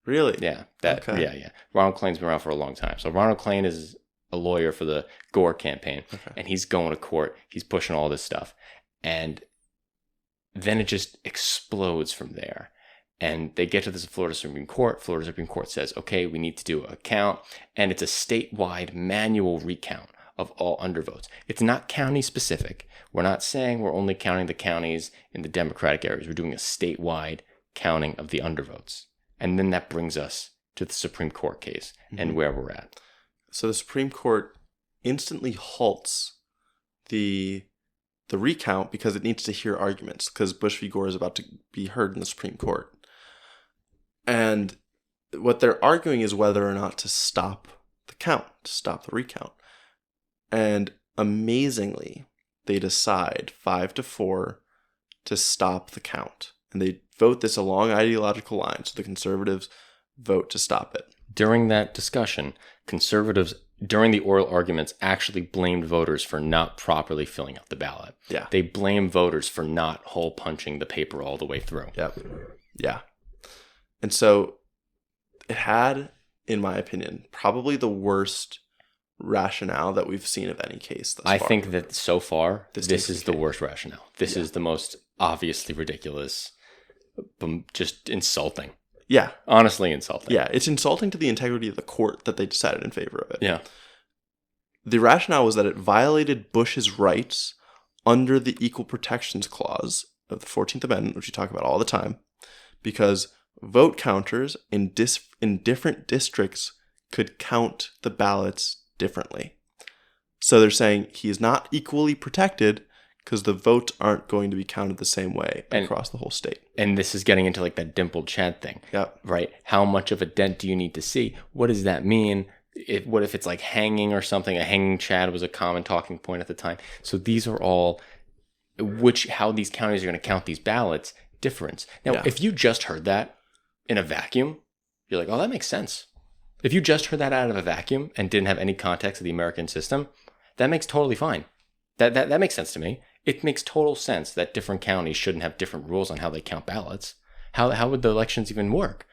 Really? Yeah. Yeah. Ronald Klain's been around for a long time. So Ronald Klain is a lawyer for the Gore campaign, and he's going to court. He's pushing all this stuff, and then it just explodes from there. And they get to the Florida Supreme Court. Florida Supreme Court says, okay, we need to do a count. And it's a statewide manual recount of all undervotes. It's not county specific. We're not saying we're only counting the counties in the Democratic areas. We're doing a statewide counting of the undervotes. And then that brings us to the Supreme Court case and where we're at. So the Supreme Court instantly halts the recount because it needs to hear arguments, because Bush v. Gore is about to be heard in the Supreme Court. And what they're arguing is whether or not to stop the count, to stop the recount. And amazingly, they decide 5-4 to stop the count. And they vote this along ideological lines. So the conservatives vote to stop it. During that discussion, conservatives, during the oral arguments, actually blamed voters for not properly filling out the ballot. Yeah. They blamed voters for not hole punching the paper all the way through. Yep. Yeah. And so it had, in my opinion, probably the worst rationale that we've seen of any case thus far. I think that so far, this is the case. worst rationale. This is the most obviously ridiculous, just insulting. Yeah. Honestly insulting. Yeah, it's insulting to the integrity of the court that they decided in favor of it. Yeah. The rationale was that it violated Bush's rights under the Equal Protections Clause of the 14th Amendment, which we talk about all the time, because vote counters in different districts could count the ballots differently. So they're saying he is not equally protected because the votes aren't going to be counted the same way across the whole state. And this is getting into like that dimpled Chad thing. Yep. Right? How much of a dent do you need to see? What does that mean? What if it's like hanging or something? A hanging Chad was a common talking point at the time. So these are all how these counties are going to count these ballots difference. Now, if you just heard that in a vacuum, you're like, oh, that makes sense. If you just heard that out of a vacuum and didn't have any context of the American system, that makes totally fine. That makes sense to me. It makes total sense that different counties shouldn't have different rules on how they count ballots. How would the elections even work?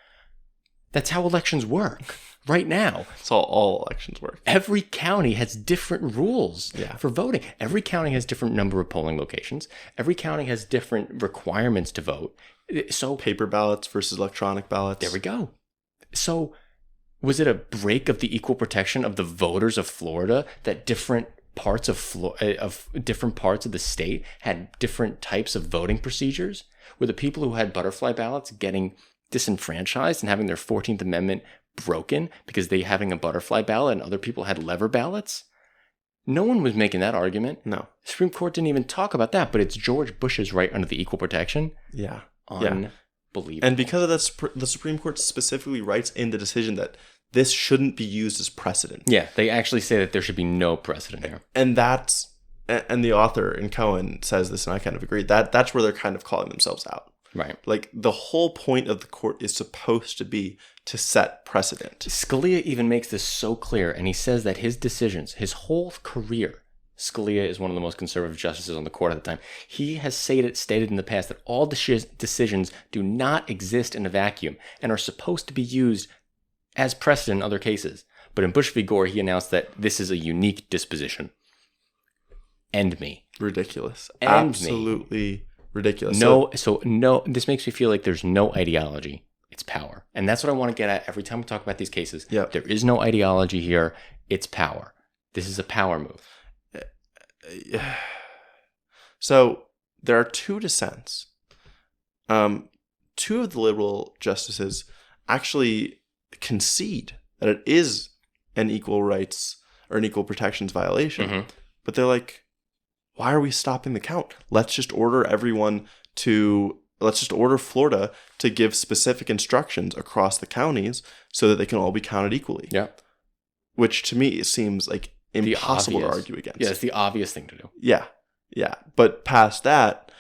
That's how elections work right now. That's how all elections work. Every county has different rules for voting. Every county has different number of polling locations. Every county has different requirements to vote. So paper ballots versus electronic ballots. There we go. So was it a break of the equal protection of the voters of Florida that different parts of different parts of the state had different types of voting procedures? Were the people who had butterfly ballots getting disenfranchised and having their 14th Amendment broken because they having a butterfly ballot and other people had lever ballots? No one was making that argument. No. The Supreme Court didn't even talk about that, but it's George Bush's right under the equal protection. Yeah. Unbelievable. And because of that, the Supreme Court specifically writes in the decision that this shouldn't be used as precedent. Yeah, they actually say that there should be no precedent here. And the author in Cohen says this, and I kind of agree, that's where they're kind of calling themselves out. Right. Like, the whole point of the court is supposed to be to set precedent. Scalia even makes this so clear, and he says that his decisions, his whole career, Scalia is one of the most conservative justices on the court at the time. He has stated in the past that all decisions do not exist in a vacuum and are supposed to be used as precedent in other cases. But in Bush v. Gore, he announced that this is a unique disposition. End me. Ridiculous. End Absolutely ridiculous. No, this makes me feel like there's no ideology. It's power. And that's what I want to get at every time we talk about these cases. Yep. There is no ideology here. It's power. This is a power move. So there are two dissents. Two of the liberal justices actually concede that it is an equal rights or an equal protections violation. Mm-hmm. But they're like, why are we stopping the count? Let's just order Florida to give specific instructions across the counties so that they can all be counted equally. Yeah. Which to me seems like impossible to argue against. Yeah, it's the obvious thing to do. Yeah. Yeah. But past that,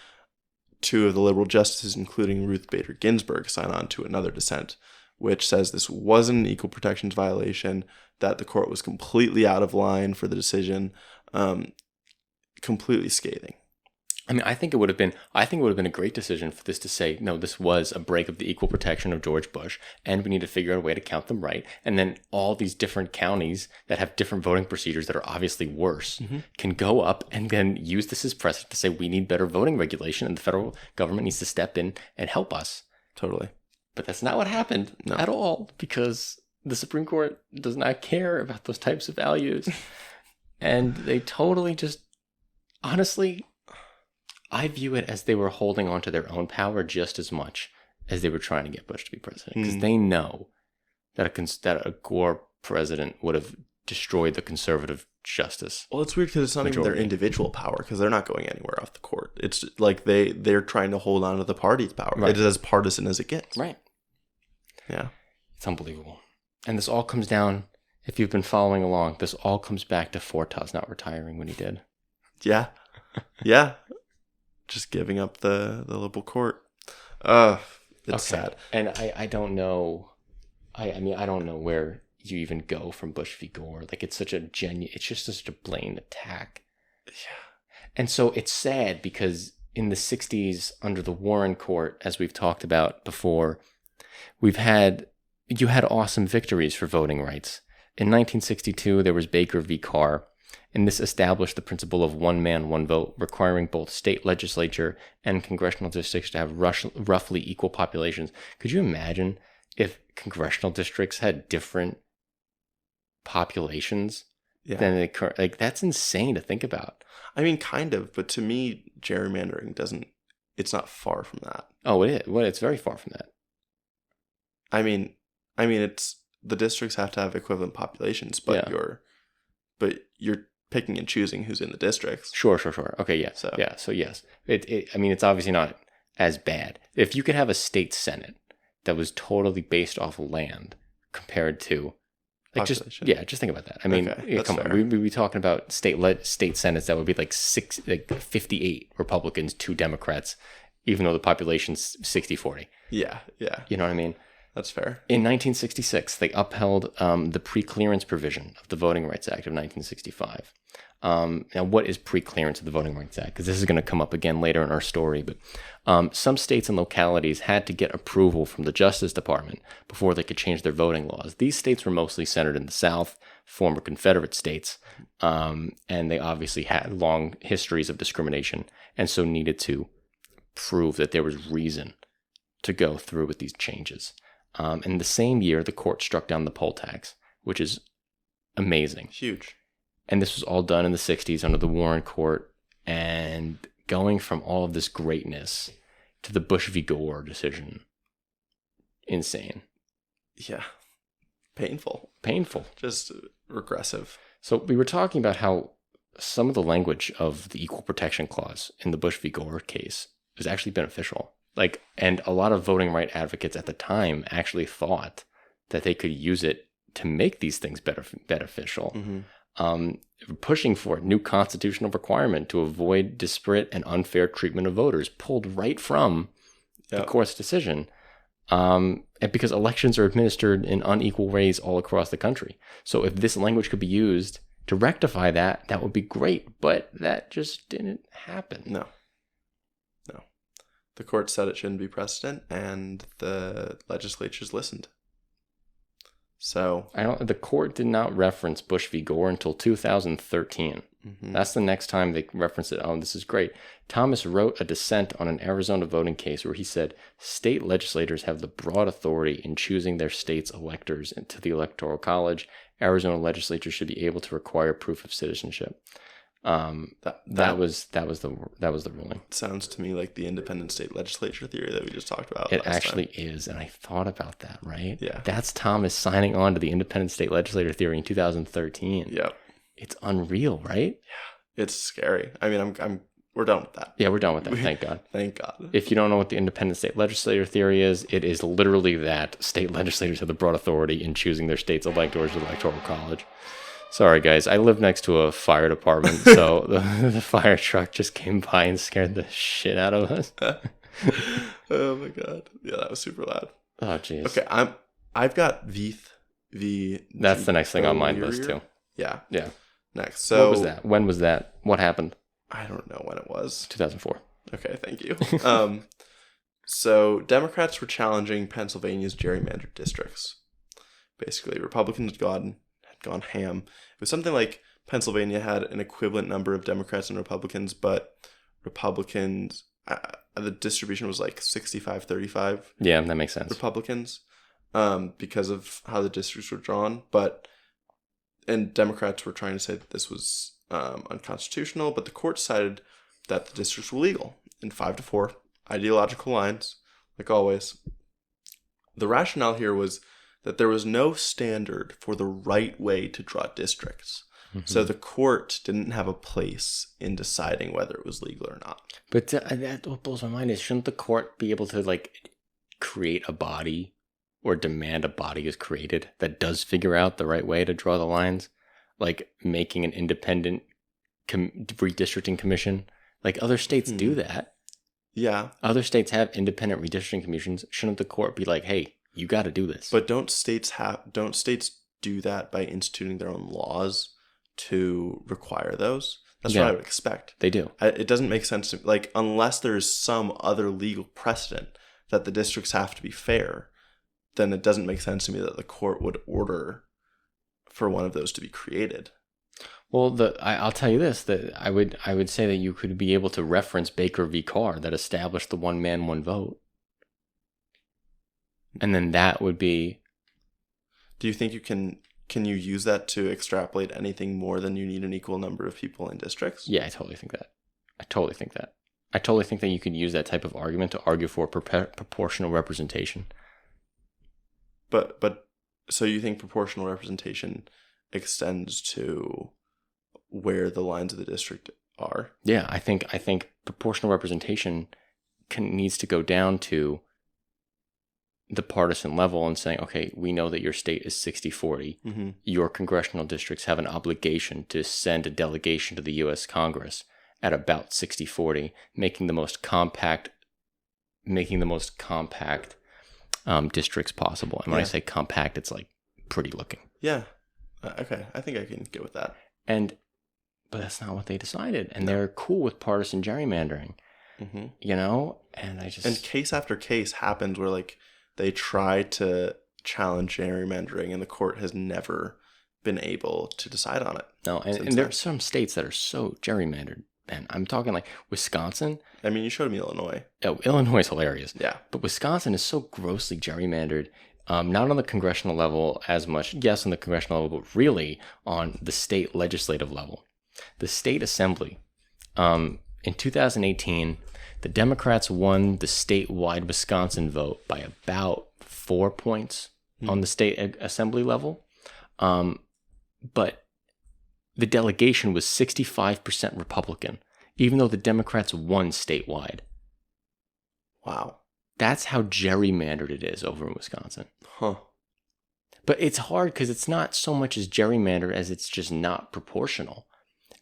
two of the liberal justices, including Ruth Bader Ginsburg, sign on to another dissent, which says this wasn't an equal protections violation, that the court was completely out of line for the decision, completely scathing. I mean, I think it would have been a great decision for this to say, no, this was a break of the equal protection of George Bush, and we need to figure out a way to count them right. And then all these different counties that have different voting procedures that are obviously worse can go up and then use this as precedent to say we need better voting regulation, and the federal government needs to step in and help us. Totally. But that's not what happened at all, because the Supreme Court does not care about those types of values. And they totally just, honestly, I view it as they were holding on to their own power just as much as they were trying to get Bush to be president, because they know that a Gore president would have destroyed the conservative justice. Well, it's weird because it's not even their individual power, because they're not going anywhere off the court. It's like they're trying to hold on to the party's power. Right. It is as partisan as it gets. Right. Yeah. It's unbelievable. And this all comes down, if you've been following along, this all comes back to Fortas not retiring when he did. Yeah. Yeah. Just giving up the liberal court. It's sad. And I don't know. I mean, I don't know where you even go from Bush v. Gore. Like, it's just such a blatant attack. Yeah. And so it's sad because in the 60s, under the Warren Court, as we've talked about before, you had awesome victories for voting rights. In 1962, there was Baker v. Carr, and this established the principle of one man, one vote, requiring both state legislature and congressional districts to have roughly equal populations. Could you imagine if congressional districts had different populations than they currently? Like, that's insane to think about. I mean, kind of, but to me, gerrymandering it's not far from that. Oh, it is. Well, it's very far from that. I mean, it's the districts have to have equivalent populations, but you're picking and choosing who's in the districts. Sure. Okay, yeah. So yes. I mean, it's obviously not as bad. If you could have a state senate that was totally based off land compared to just think about that. I mean, come on. We'd be talking about state senates that would be like 58 Republicans, 2 Democrats, even though the population's 60-40. Yeah. You know what I mean? That's fair. In 1966, they upheld the pre-clearance provision of the Voting Rights Act of 1965. Now, what is pre-clearance of the Voting Rights Act? Because this is going to come up again later in our story. But some states and localities had to get approval from the Justice Department before they could change their voting laws. These states were mostly centered in the South, former Confederate states, and they obviously had long histories of discrimination, and so needed to prove that there was reason to go through with these changes. In the same year, the court struck down the poll tax, which is amazing. Huge. And this was all done in the 60s under the Warren Court. And going from all of this greatness to the Bush v. Gore decision, insane. Yeah. Painful. Just regressive. So we were talking about how some of the language of the Equal Protection Clause in the Bush v. Gore case is actually beneficial. And a lot of voting right advocates at the time actually thought that they could use it to make these things beneficial. Pushing for a new constitutional requirement to avoid disparate and unfair treatment of voters, pulled right from the court's decision. And because elections are administered in unequal ways all across the country. So if this language could be used to rectify that, that would be great. But that just didn't happen. No. The court said it shouldn't be precedent, and the legislatures listened. So the court did not reference Bush v. Gore until 2013. That's the next time they referenced it. Oh, this is great. Thomas wrote a dissent on an Arizona voting case where he said, state legislators have the broad authority in choosing their state's electors into the Electoral College. Arizona legislatures should be able to require proof of citizenship. That was the ruling. Sounds to me like the independent state legislature theory that we just talked about. It actually is, and I thought about that, right? Yeah. That's Thomas signing on to the independent state legislature theory in 2013. Yep. It's unreal, right? Yeah. It's scary. I mean, we're done with that. Yeah, we're done with that. Thank God. Thank God. If you don't know what the independent state legislature theory is, it is literally that state legislators have the broad authority in choosing their state's electors to the Electoral College. Sorry, guys. I live next to a fire department, so the fire truck just came by and scared the shit out of us. Oh my God! Yeah, that was super loud. Oh jeez. Okay, I've got Veith v. That's the next thing on my list too. Yeah. Yeah. Next. So what was that? When was that? What happened? I don't know when it was. 2004. Okay, thank you. So Democrats were challenging Pennsylvania's gerrymandered districts. Basically, Republicans had gone ham. It was something like Pennsylvania had an equivalent number of Democrats and Republicans, but Republicans, the distribution was like 65-35. Yeah, that makes sense. Republicans, because of how the districts were drawn. And Democrats were trying to say that this was unconstitutional, but the court decided that the districts were legal in 5-4 ideological lines, like always. The rationale here was that there was no standard for the right way to draw districts. Mm-hmm. So the court didn't have a place in deciding whether it was legal or not. But that what blows my mind is, shouldn't the court be able to like create a body or demand a body is created that does figure out the right way to draw the lines, like making an independent redistricting commission? Like other states do that. Yeah. Other states have independent redistricting commissions. Shouldn't the court be like, hey, you got to do this? But don't states do that by instituting their own laws to require those? That's what I would expect. They do. It doesn't make sense to, like, unless there's some other legal precedent that the districts have to be fair, then it doesn't make sense to me that the court would order for one of those to be created. Well, I'll tell you this, that I would say that you could be able to reference Baker v. Carr that established the one man, one vote. And then that would be... Do you think you can you use that to extrapolate anything more than you need an equal number of people in districts? Yeah, I totally think that. I totally think that you could use that type of argument to argue for proportional representation. But so you think proportional representation extends to where the lines of the district are? Yeah, I think proportional representation needs to go down to the partisan level and saying, okay, we know that your state is 60-40. Mm-hmm. Your congressional districts have an obligation to send a delegation to the U.S. Congress at about 60-40, making the most compact districts possible. And when I say compact, it's like pretty looking. Yeah. Okay. I think I can get with that. But that's not what they decided. And they're cool with partisan gerrymandering, you know? And case after case happens where like they try to challenge gerrymandering and the court has never been able to decide on it. No. And there are some states that are so gerrymandered. And I'm talking like Wisconsin. I mean, you showed me Illinois. Oh, Illinois is hilarious. Yeah. But Wisconsin is so grossly gerrymandered. Not on the congressional level as much. Yes, on the congressional level, but really on the state legislative level. The state assembly. In 2018, the Democrats won the statewide Wisconsin vote by about 4 points on the state assembly level. But the delegation was 65% Republican, even though the Democrats won statewide. Wow. That's how gerrymandered it is over in Wisconsin. Huh. But it's hard because it's not so much as gerrymander as it's just not proportional.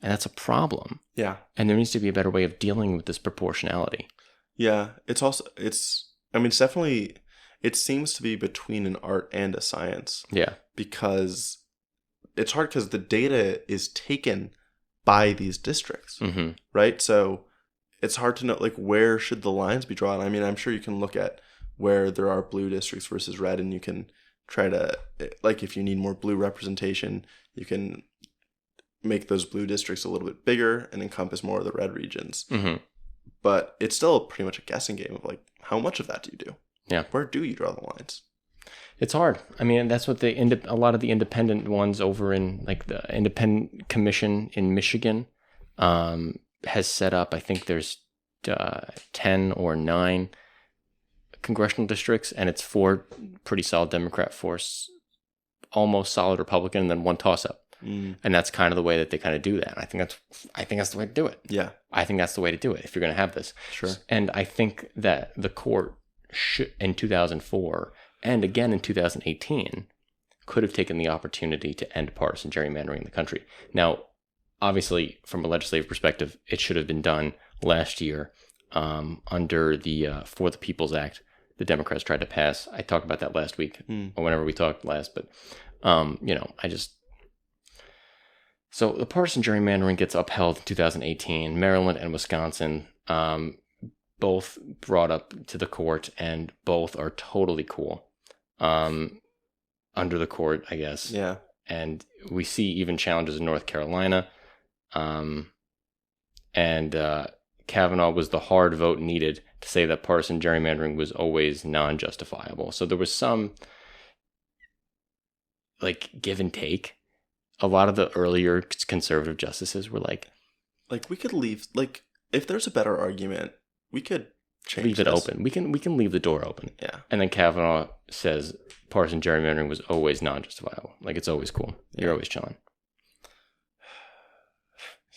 And that's a problem. Yeah. And there needs to be a better way of dealing with this proportionality. Yeah. It's definitely, it seems to be between an art and a science. Yeah. Because it's hard because the data is taken by these districts, right? So it's hard to know, like, where should the lines be drawn? I mean, I'm sure you can look at where there are blue districts versus red, and you can try to, like, if you need more blue representation, you can make those blue districts a little bit bigger and encompass more of the red regions. Mm-hmm. But it's still pretty much a guessing game of, like, how much of that do you do? Yeah. Where do you draw the lines? It's hard. I mean, that's what a lot of the independent ones over in, like, the Independent Commission in Michigan has set up. I think there's 10 or 9 congressional districts, and it's 4 pretty solid Democrat, 4 almost solid Republican, and then 1 toss-up. And that's kind of the way that they kind of do that. I think that's the way to do it. Yeah. I think that's the way to do it if you're going to have this. Sure. And I think that the court in 2004 and again in 2018 could have taken the opportunity to end partisan gerrymandering in the country. Now, obviously, from a legislative perspective, it should have been done last year under the For the People's Act the Democrats tried to pass. I talked about that last week or whenever we talked last. But, So the partisan gerrymandering gets upheld in 2018. Maryland and Wisconsin both brought up to the court, and both are totally cool under the court, I guess. Yeah. And we see even challenges in North Carolina. And Kavanaugh was the hard vote needed to say that partisan gerrymandering was always non-justifiable. So there was some like give and take. A lot of the earlier conservative justices were like we could leave, like, if there's a better argument, we could leave it open. We can leave the door open. Yeah. And then Kavanaugh says partisan gerrymandering was always non-justifiable. Like, it's always cool. You're always chilling.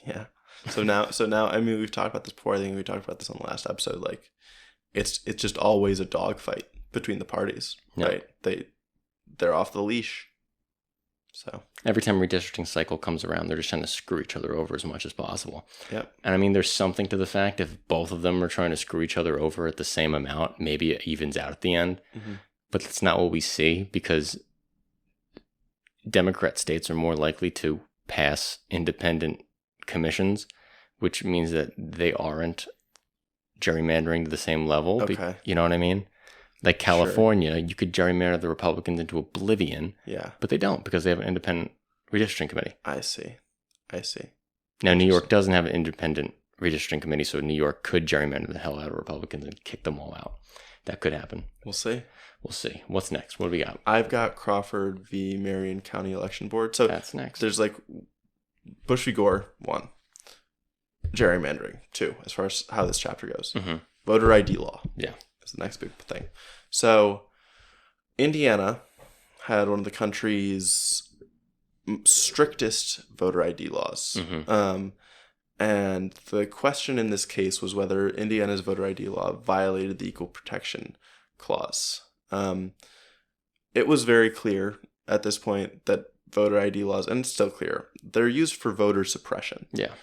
Yeah. So now, I mean, we've talked about this before. I think we talked about this on the last episode. Like, it's just always a dogfight between the parties, right? They're off the leash. So every time redistricting cycle comes around, they're just trying to screw each other over as much as possible. Yep. And I mean, there's something to the fact if both of them are trying to screw each other over at the same amount, maybe it evens out at the end. Mm-hmm. But that's not what we see, because Democrat states are more likely to pass independent commissions, which means that they aren't gerrymandering to the same level. Okay. You know what I mean? Like California, you could gerrymander the Republicans into oblivion. Yeah. But they don't, because they have an independent redistricting committee. I see. Now, New York doesn't have an independent redistricting committee, so New York could gerrymander the hell out of Republicans and kick them all out. That could happen. We'll see. What's next? What do we got? I've got Crawford v. Marion County Election Board. So that's next. There's like Bush v. Gore, 1. Gerrymandering, 2, as far as how this chapter goes. Mm-hmm. Voter ID law. Yeah. That's the next big thing. So Indiana had one of the country's strictest voter ID laws. Mm-hmm. And the question in this case was whether Indiana's voter ID law violated the Equal Protection Clause. It was very clear at this point that voter ID laws, and it's still clear, they're used for voter suppression. Yeah.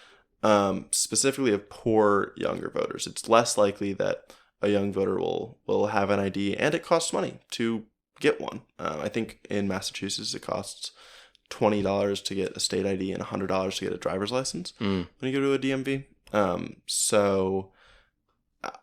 Specifically of poor younger voters. It's less likely that a young voter will have an ID, and it costs money to get one. I think in Massachusetts it costs $20 to get a state ID and $100 to get a driver's license when you go to a DMV. So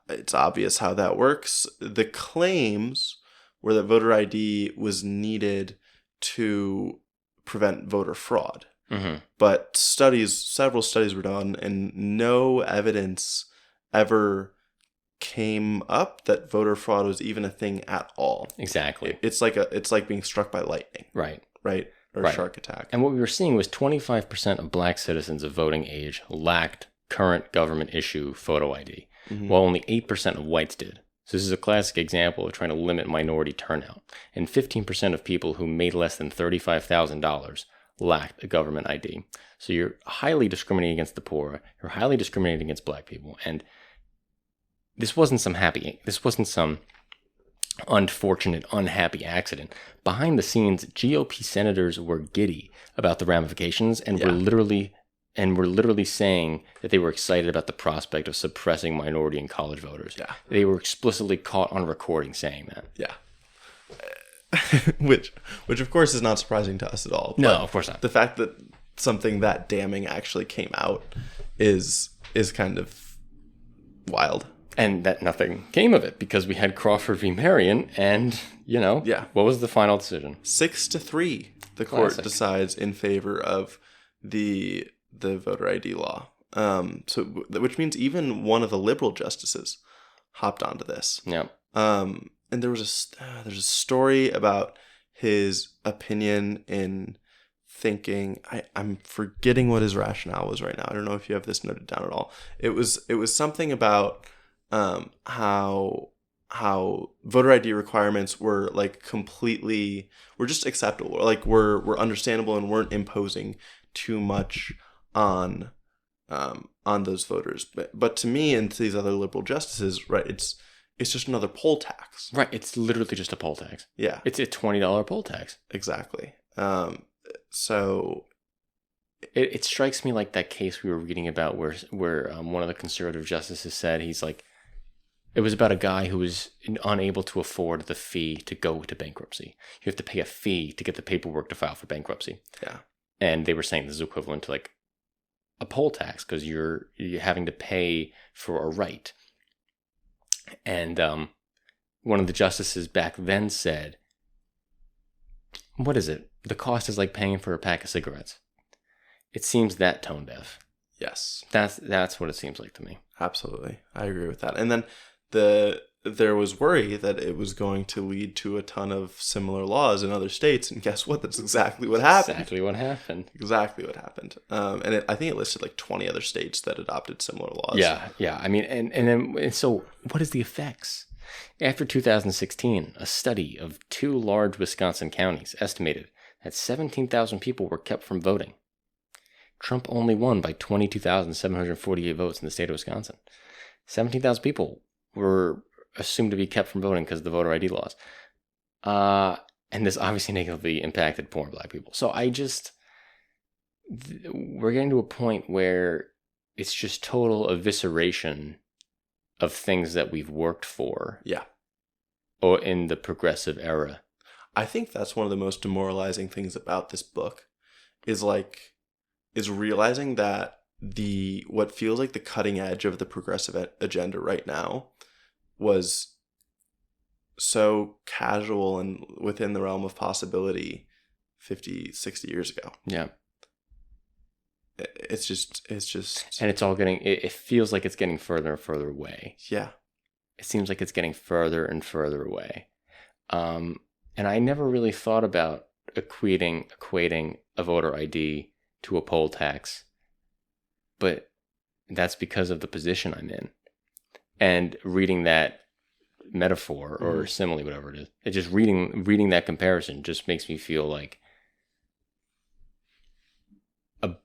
it's obvious how that works. The claims were that voter ID was needed to prevent voter fraud. Mm-hmm. But several studies were done, and no evidence ever came up that voter fraud was even a thing at all. Exactly. It's like being struck by lightning. Right. Or a shark attack. And what we were seeing was 25% of black citizens of voting age lacked current government issue photo ID, while only 8% of whites did. So this is a classic example of trying to limit minority turnout. And 15% of people who made less than $35,000 lacked a government ID. So you're highly discriminating against the poor. You're highly discriminating against black people. And this wasn't some unfortunate, unhappy accident. Behind the scenes, GOP senators were giddy about the ramifications and were literally saying that they were excited about the prospect of suppressing minority and college voters. Yeah. They were explicitly caught on recording saying that. Yeah. which of course is not surprising to us at all. No, of course not. The fact that something that damning actually came out is kind of wild. And that nothing came of it, because we had Crawford v. Marion, and, what was the final decision? 6-3. The court decides in favor of the voter ID law. Which means even one of the liberal justices hopped onto this. Yeah. And there's a story about his opinion in thinking. I'm forgetting what his rationale was right now. I don't know if you have this noted down at all. It was something about how voter ID requirements were were just acceptable, like were understandable and weren't imposing too much on those voters. But to me and to these other liberal justices, right, it's just another poll tax. Right, it's literally just a poll tax. Yeah, it's a $20 poll tax. Exactly. So it strikes me like that case we were reading about where one of the conservative justices said, he's like, it was about a guy who was unable to afford the fee to go to bankruptcy. You have to pay a fee to get the paperwork to file for bankruptcy. Yeah. And they were saying this is equivalent to like a poll tax because you're having to pay for a right. And one of the justices back then said, what is it? The cost is like paying for a pack of cigarettes. It seems that tone deaf. Yes. That's what it seems like to me. Absolutely. I agree with that. And then there was worry that it was going to lead to a ton of similar laws in other states. And guess what? That's exactly what happened. Exactly what happened. Exactly what happened. And I think it listed like 20 other states that adopted similar laws. Yeah. I mean, and so what is the effects? After 2016, a study of 2 large Wisconsin counties estimated that 17,000 people were kept from voting. Trump only won by 22,748 votes in the state of Wisconsin. 17,000 people were assumed to be kept from voting because of the voter ID laws. And this obviously negatively impacted poor and black people. So we're getting to a point where it's just total evisceration of things that we've worked for. Yeah. Or in the progressive era. I think that's one of the most demoralizing things about this book is realizing that what feels like the cutting edge of the progressive agenda right now was so casual and within the realm of possibility 50, 60 years ago. Yeah. It's just and it's all getting, it feels like it's getting further and further away. Yeah. It seems like it's getting further and further away. And I never really thought about equating a voter ID to a poll tax, but that's because of the position I'm in. And reading that metaphor or simile, whatever it is, reading that comparison just makes me feel like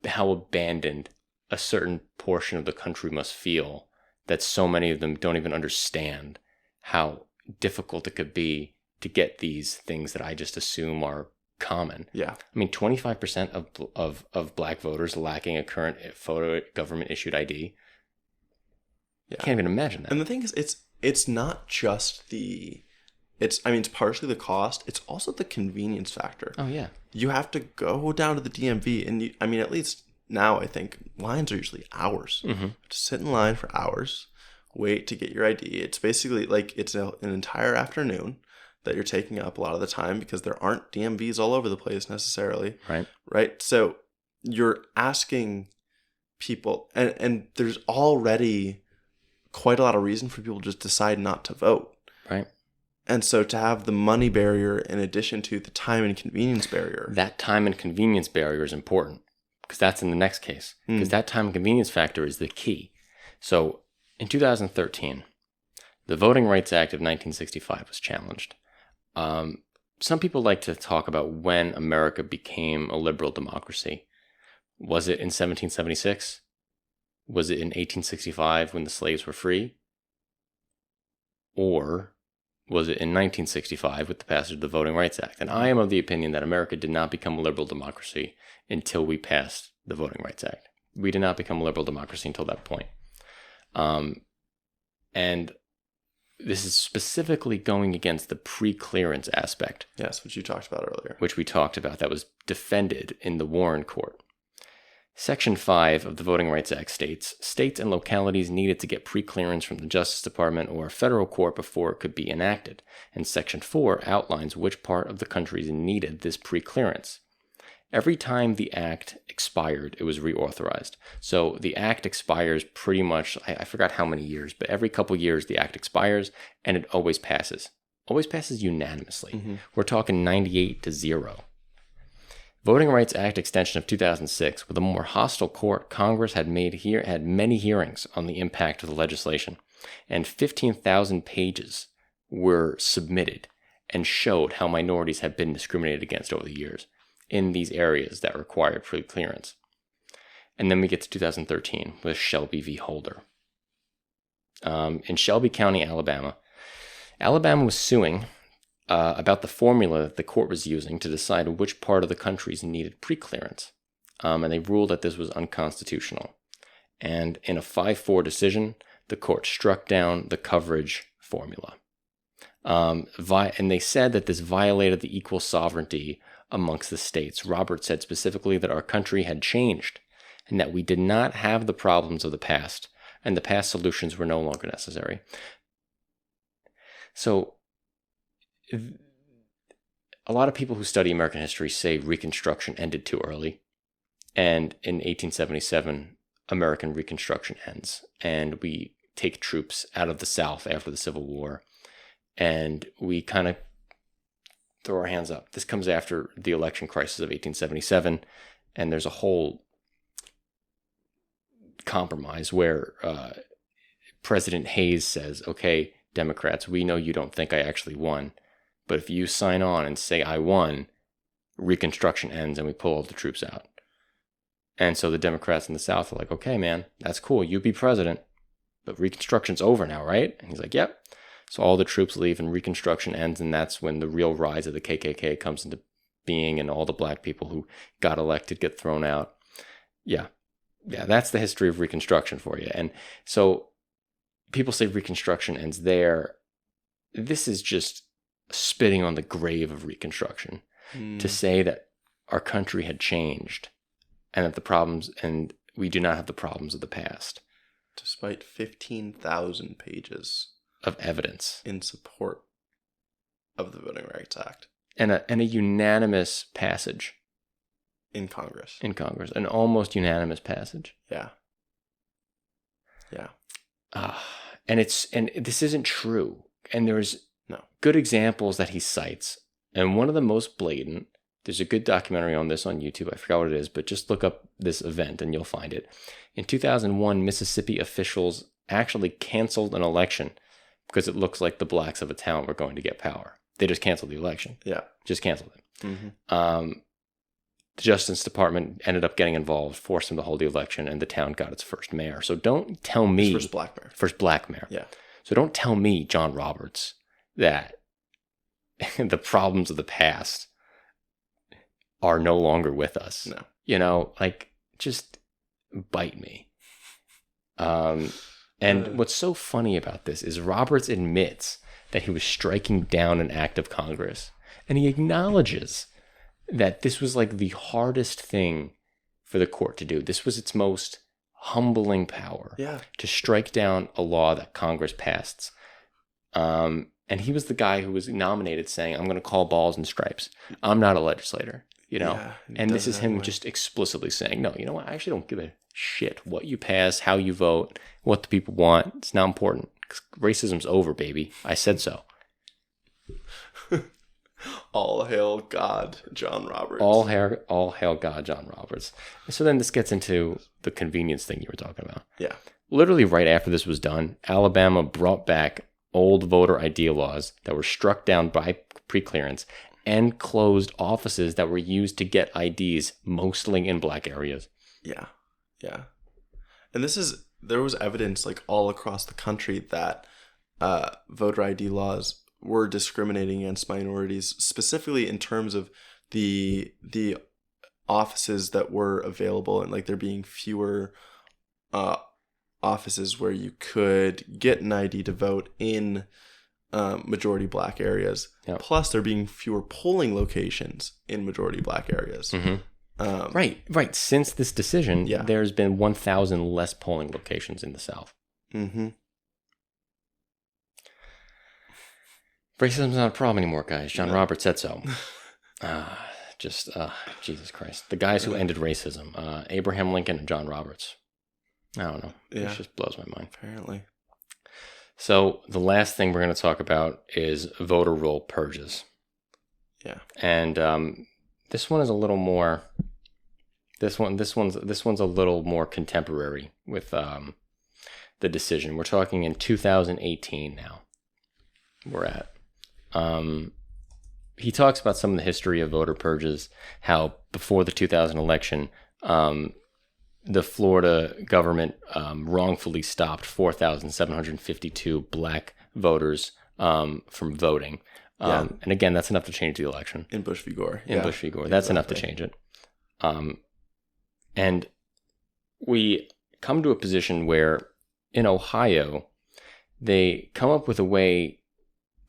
how abandoned a certain portion of the country must feel, that so many of them don't even understand how difficult it could be to get these things that I just assume are common. Yeah. I mean, 25% of black voters lacking a current photo government issued ID. Yeah. Can't even imagine that. And the thing is, it's not just it's partially the cost. It's also the convenience factor. Oh, yeah. You have to go down to the DMV and at least now I think lines are usually hours. Mm-hmm. Just sit in line for hours, wait to get your ID. It's basically like it's an entire afternoon that you're taking up a lot of the time because there aren't DMVs all over the place necessarily. Right. So you're asking people and there's already quite a lot of reason for people to just decide not to vote. Right. And so to have the money barrier in addition to the time and convenience barrier. That time and convenience barrier is important because that's in the next case. Because that time and convenience factor is the key. So in 2013, the Voting Rights Act of 1965 was challenged. Some people like to talk about when America became a liberal democracy. Was it in 1776? Was it in 1865 when the slaves were free? Or was it in 1965 with the passage of the Voting Rights Act? And I am of the opinion that America did not become a liberal democracy until we passed the Voting Rights Act. We did not become a liberal democracy until that point. And this is specifically going against the pre-clearance aspect. Yes, which you talked about earlier. Which we talked about. That was defended in the Warren Court. Section 5 of the Voting Rights Act states, states and localities needed to get pre-clearance from the Justice Department or a federal court before it could be enacted. And Section 4 outlines which part of the country needed this pre-clearance. Every time the act expired, it was reauthorized. So the act expires pretty much, I forgot how many years, but every couple years the act expires and it always passes. Always passes unanimously. Mm-hmm. We're talking 98-0. Voting Rights Act extension of 2006, with a more hostile court, Congress had many hearings on the impact of the legislation, and 15,000 pages were submitted and showed how minorities had been discriminated against over the years in these areas that required pre-clearance. And then we get to 2013 with Shelby v. Holder. In Shelby County, Alabama was suing about the formula that the court was using to decide which part of the country needed pre-clearance. And they ruled that this was unconstitutional. And in a 5-4 decision, the court struck down the coverage formula. And they said that this violated the equal sovereignty amongst the states. Roberts said specifically that our country had changed and that we did not have the problems of the past, and the past solutions were no longer necessary. So a lot of people who study American history say Reconstruction ended too early. And in 1877, American Reconstruction ends, and we take troops out of the South after the Civil War, and we kind of throw our hands up. This comes after the election crisis of 1877, and there's a whole compromise where President Hayes says, okay, Democrats, we know you don't think I actually won, but if you sign on and say I won, Reconstruction ends and we pull all the troops out. And so the Democrats in the South are like, okay, man, that's cool. You be president, but Reconstruction's over now, right? And he's like, yep. So all the troops leave and Reconstruction ends, and that's when the real rise of the KKK comes into being, and all the black people who got elected get thrown out. Yeah, that's the history of Reconstruction for you. And so people say Reconstruction ends there. This is just spitting on the grave of Reconstruction to say that our country had changed and that the problems, and we do not have the problems of the past. Despite 15,000 pages of evidence in support of the Voting Rights Act. And a unanimous passage. In Congress. An almost unanimous passage. Yeah. And this isn't true. And there's no good examples that he cites. And one of the most blatant, there's a good documentary on this on YouTube. I forgot what it is, but just look up this event and you'll find it. In 2001, Mississippi officials actually canceled an election because it looks like the blacks of a town were going to get power. They just canceled the election. Yeah. Just canceled it. Mm-hmm. The Justice Department ended up getting involved, forced them to hold the election, and the town got its first mayor. So don't tell me... First black mayor. First black mayor. Yeah. So don't tell me, John Roberts, that the problems of the past are no longer with us. No. You know, like, just bite me. And what's so funny about this is Roberts admits that he was striking down an act of Congress. And he acknowledges that this was like the hardest thing for the court to do. This was its most humbling power. Yeah. To strike down a law that Congress passed. And he was the guy who was nominated saying, I'm going to call balls and stripes. I'm not a legislator, you know? Yeah, and this is him just explicitly saying, no, you know what? I actually don't give a shit what you pass, how you vote, what the people want. It's not important. Racism's over, baby. I said so. All hail God, John Roberts. All hail God, John Roberts. So then this gets into the convenience thing you were talking about. Yeah. Literally right after this was done, Alabama brought back old voter ID laws that were struck down by preclearance and closed offices that were used to get IDs, mostly in black areas. Yeah. Yeah. And there was evidence like all across the country that voter ID laws were discriminating against minorities, specifically in terms of the offices that were available, and like there being fewer offices where you could get an ID to vote in majority black areas. Yep. Plus there being fewer polling locations in majority black areas. Mm-hmm. Right. Since this decision, there's been 1,000 less polling locations in the South. Mm-hmm. Racism's not a problem anymore, guys. John Roberts said so. Jesus Christ. The guys who ended racism. Abraham Lincoln and John Roberts. I don't know. Yeah. It just blows my mind. Apparently. So the last thing we're going to talk about is voter roll purges. Yeah. And this one is a little more... This one's a little more contemporary with the decision. We're talking in 2018 now. We're at. He talks about some of the history of voter purges, how before the 2000 election, the Florida government wrongfully stopped 4,752 black voters from voting. And again, that's enough to change the election. In Bush v. Gore. Bush v. Gore. That's enough to change it. And we come to a position where in Ohio, they come up with a way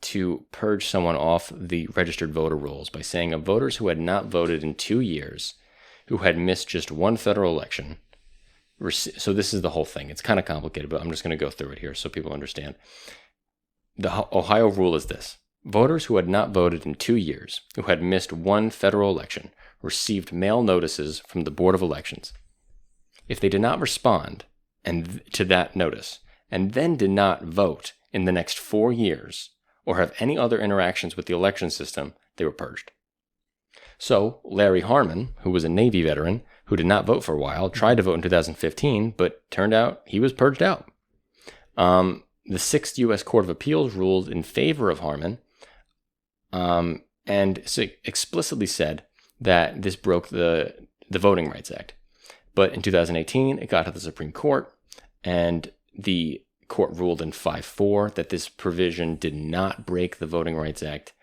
to purge someone off the registered voter rolls by saying of voters who had not voted in 2 years, who had missed just one federal election. So this is the whole thing. It's kind of complicated, but I'm just going to go through it here so people understand. The Ohio rule is this. Voters who had not voted in 2 years, who had missed one federal election, received mail notices from the Board of Elections. If they did not respond to that notice and then did not vote in the next 4 years or have any other interactions with the election system, they were purged. So Larry Harmon, who was a Navy veteran who did not vote for a while, tried to vote in 2015, but turned out he was purged out. The Sixth U.S. Court of Appeals ruled in favor of Harmon and explicitly said that this broke the Voting Rights Act. But in 2018, it got to the Supreme Court, and the court ruled in 5-4 that this provision did not break the Voting Rights Act,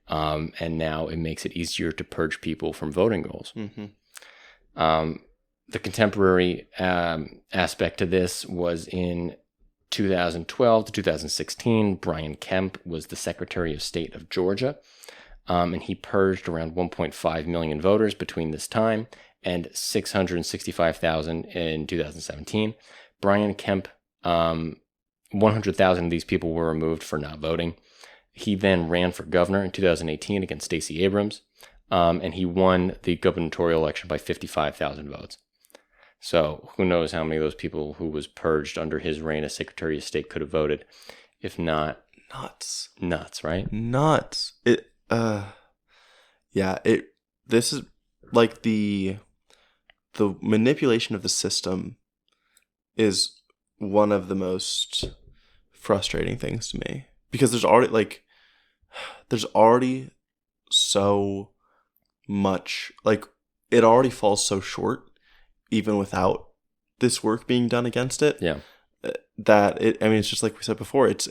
and now it makes it easier to purge people from voting rolls. Mm-hmm. The contemporary aspect to this was in 2012 to 2016, Brian Kemp was the Secretary of State of Georgia, and he purged around 1.5 million voters between this time and 665,000 in 2017. Brian Kemp, 100,000 of these people were removed for not voting. He then ran for governor in 2018 against Stacey Abrams, and he won the gubernatorial election by 55,000 votes. So who knows how many of those people who was purged under his reign as Secretary of State could have voted, if not nuts, right? Nuts. This is like the manipulation of the system is one of the most frustrating things to me, because there's already so much, like, it already falls so short even without this work being done against it. Yeah. It's just like we said before, it's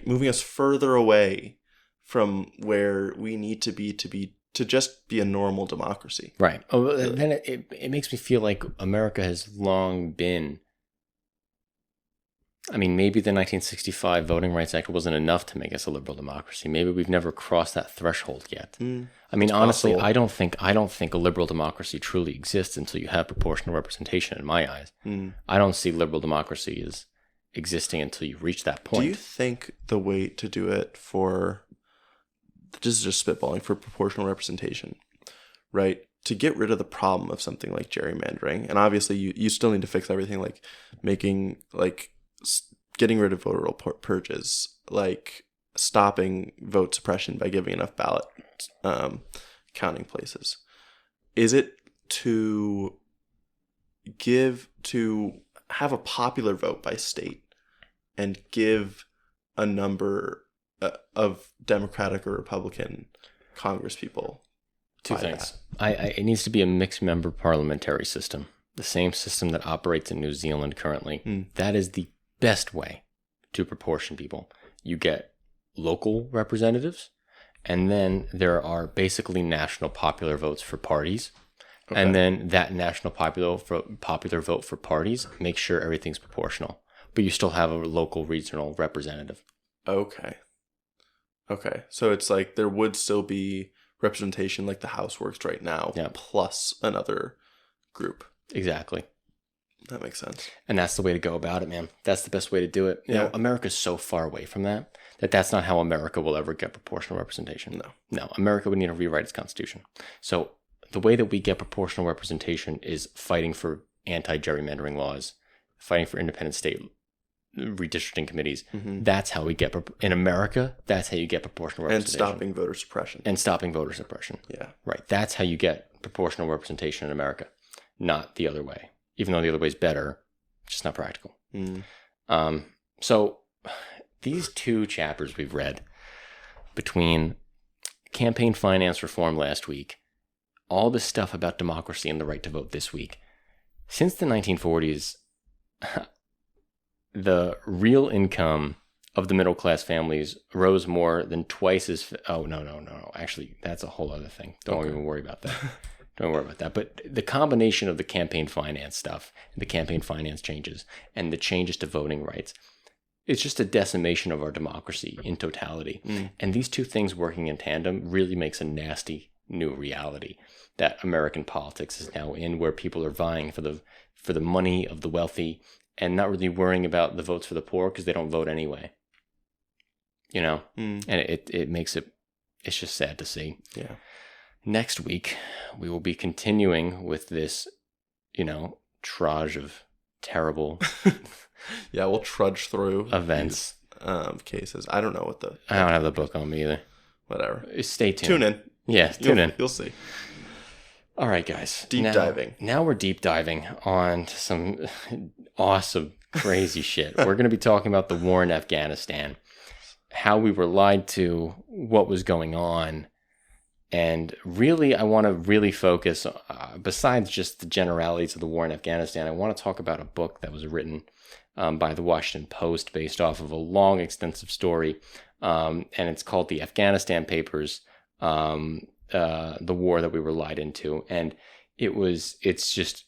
moving us further away from where we need to be to just be a normal democracy. Right. Oh, then it makes me feel like America has long been, I mean, maybe the 1965 Voting Rights Act wasn't enough to make us a liberal democracy. Maybe we've never crossed that threshold yet. I mean, honestly, I don't think a liberal democracy truly exists until you have proportional representation, in my eyes. I don't see liberal democracy as existing until you reach that point. Do you think the way to do it for, this is just spitballing, for proportional representation, right? To get rid of the problem of something like gerrymandering, and obviously you still need to fix everything, like getting rid of voter roll purges, like stopping vote suppression by giving enough ballot counting places. Is it to have a popular vote by state and give a number of Democratic or Republican Congress people? Two things. It needs to be a mixed member parliamentary system, the same system that operates in New Zealand currently. That is the best way to proportion people. You get local representatives, and then there are basically national popular votes for parties. Okay. And then that national popular vote for parties makes sure everything's proportional, but you still have a local regional representative. Okay. So it's like there would still be representation like the House works right now, plus another group. Exactly. That makes sense. And that's the way to go about it, man. That's the best way to do it. You know, America's so far away from that that's not how America will ever get proportional representation. No, America would need to rewrite its constitution. So the way that we get proportional representation is fighting for anti-gerrymandering laws, fighting for independent state redistricting committees. Mm-hmm. That's how we get, in America, that's how you get proportional representation. And stopping voter suppression. Yeah. Right. That's how you get proportional representation in America, not the other way. Even though the other way is better, it's just not practical. So these two chapters we've read, between campaign finance reform last week, all this stuff about democracy and the right to vote this week, since the 1940s, the real income of the middle class families rose more than twice as... Oh, no. Actually, that's a whole other thing. Don't even worry about that. Don't worry about that. But the combination of the campaign finance stuff, the campaign finance changes, and the changes to voting rights, It's just a decimation of our democracy in totality. And these two things working in tandem really makes a nasty new reality that American politics is now in, where people are vying for the money of the wealthy and not really worrying about the votes for the poor because they don't vote anyway. You know? And it makes it's just sad to see. Yeah. Next week, we will be continuing with this, trudge of terrible Yeah, we'll trudge through events. These, cases. I don't know what I don't have the book on me either. Whatever. Stay tuned. Tune in. Yeah, tune in. You'll see. All right, guys. Deep diving. Now we're deep diving on some awesome, crazy shit. We're going to be talking about the war in Afghanistan, how we were lied to, what was going on. And really, I want to really focus, besides just the generalities of the war in Afghanistan, I want to talk about a book that was written by the Washington Post based off of a long, extensive story. And it's called The Afghanistan Papers, the war that we were lied into. And it's just,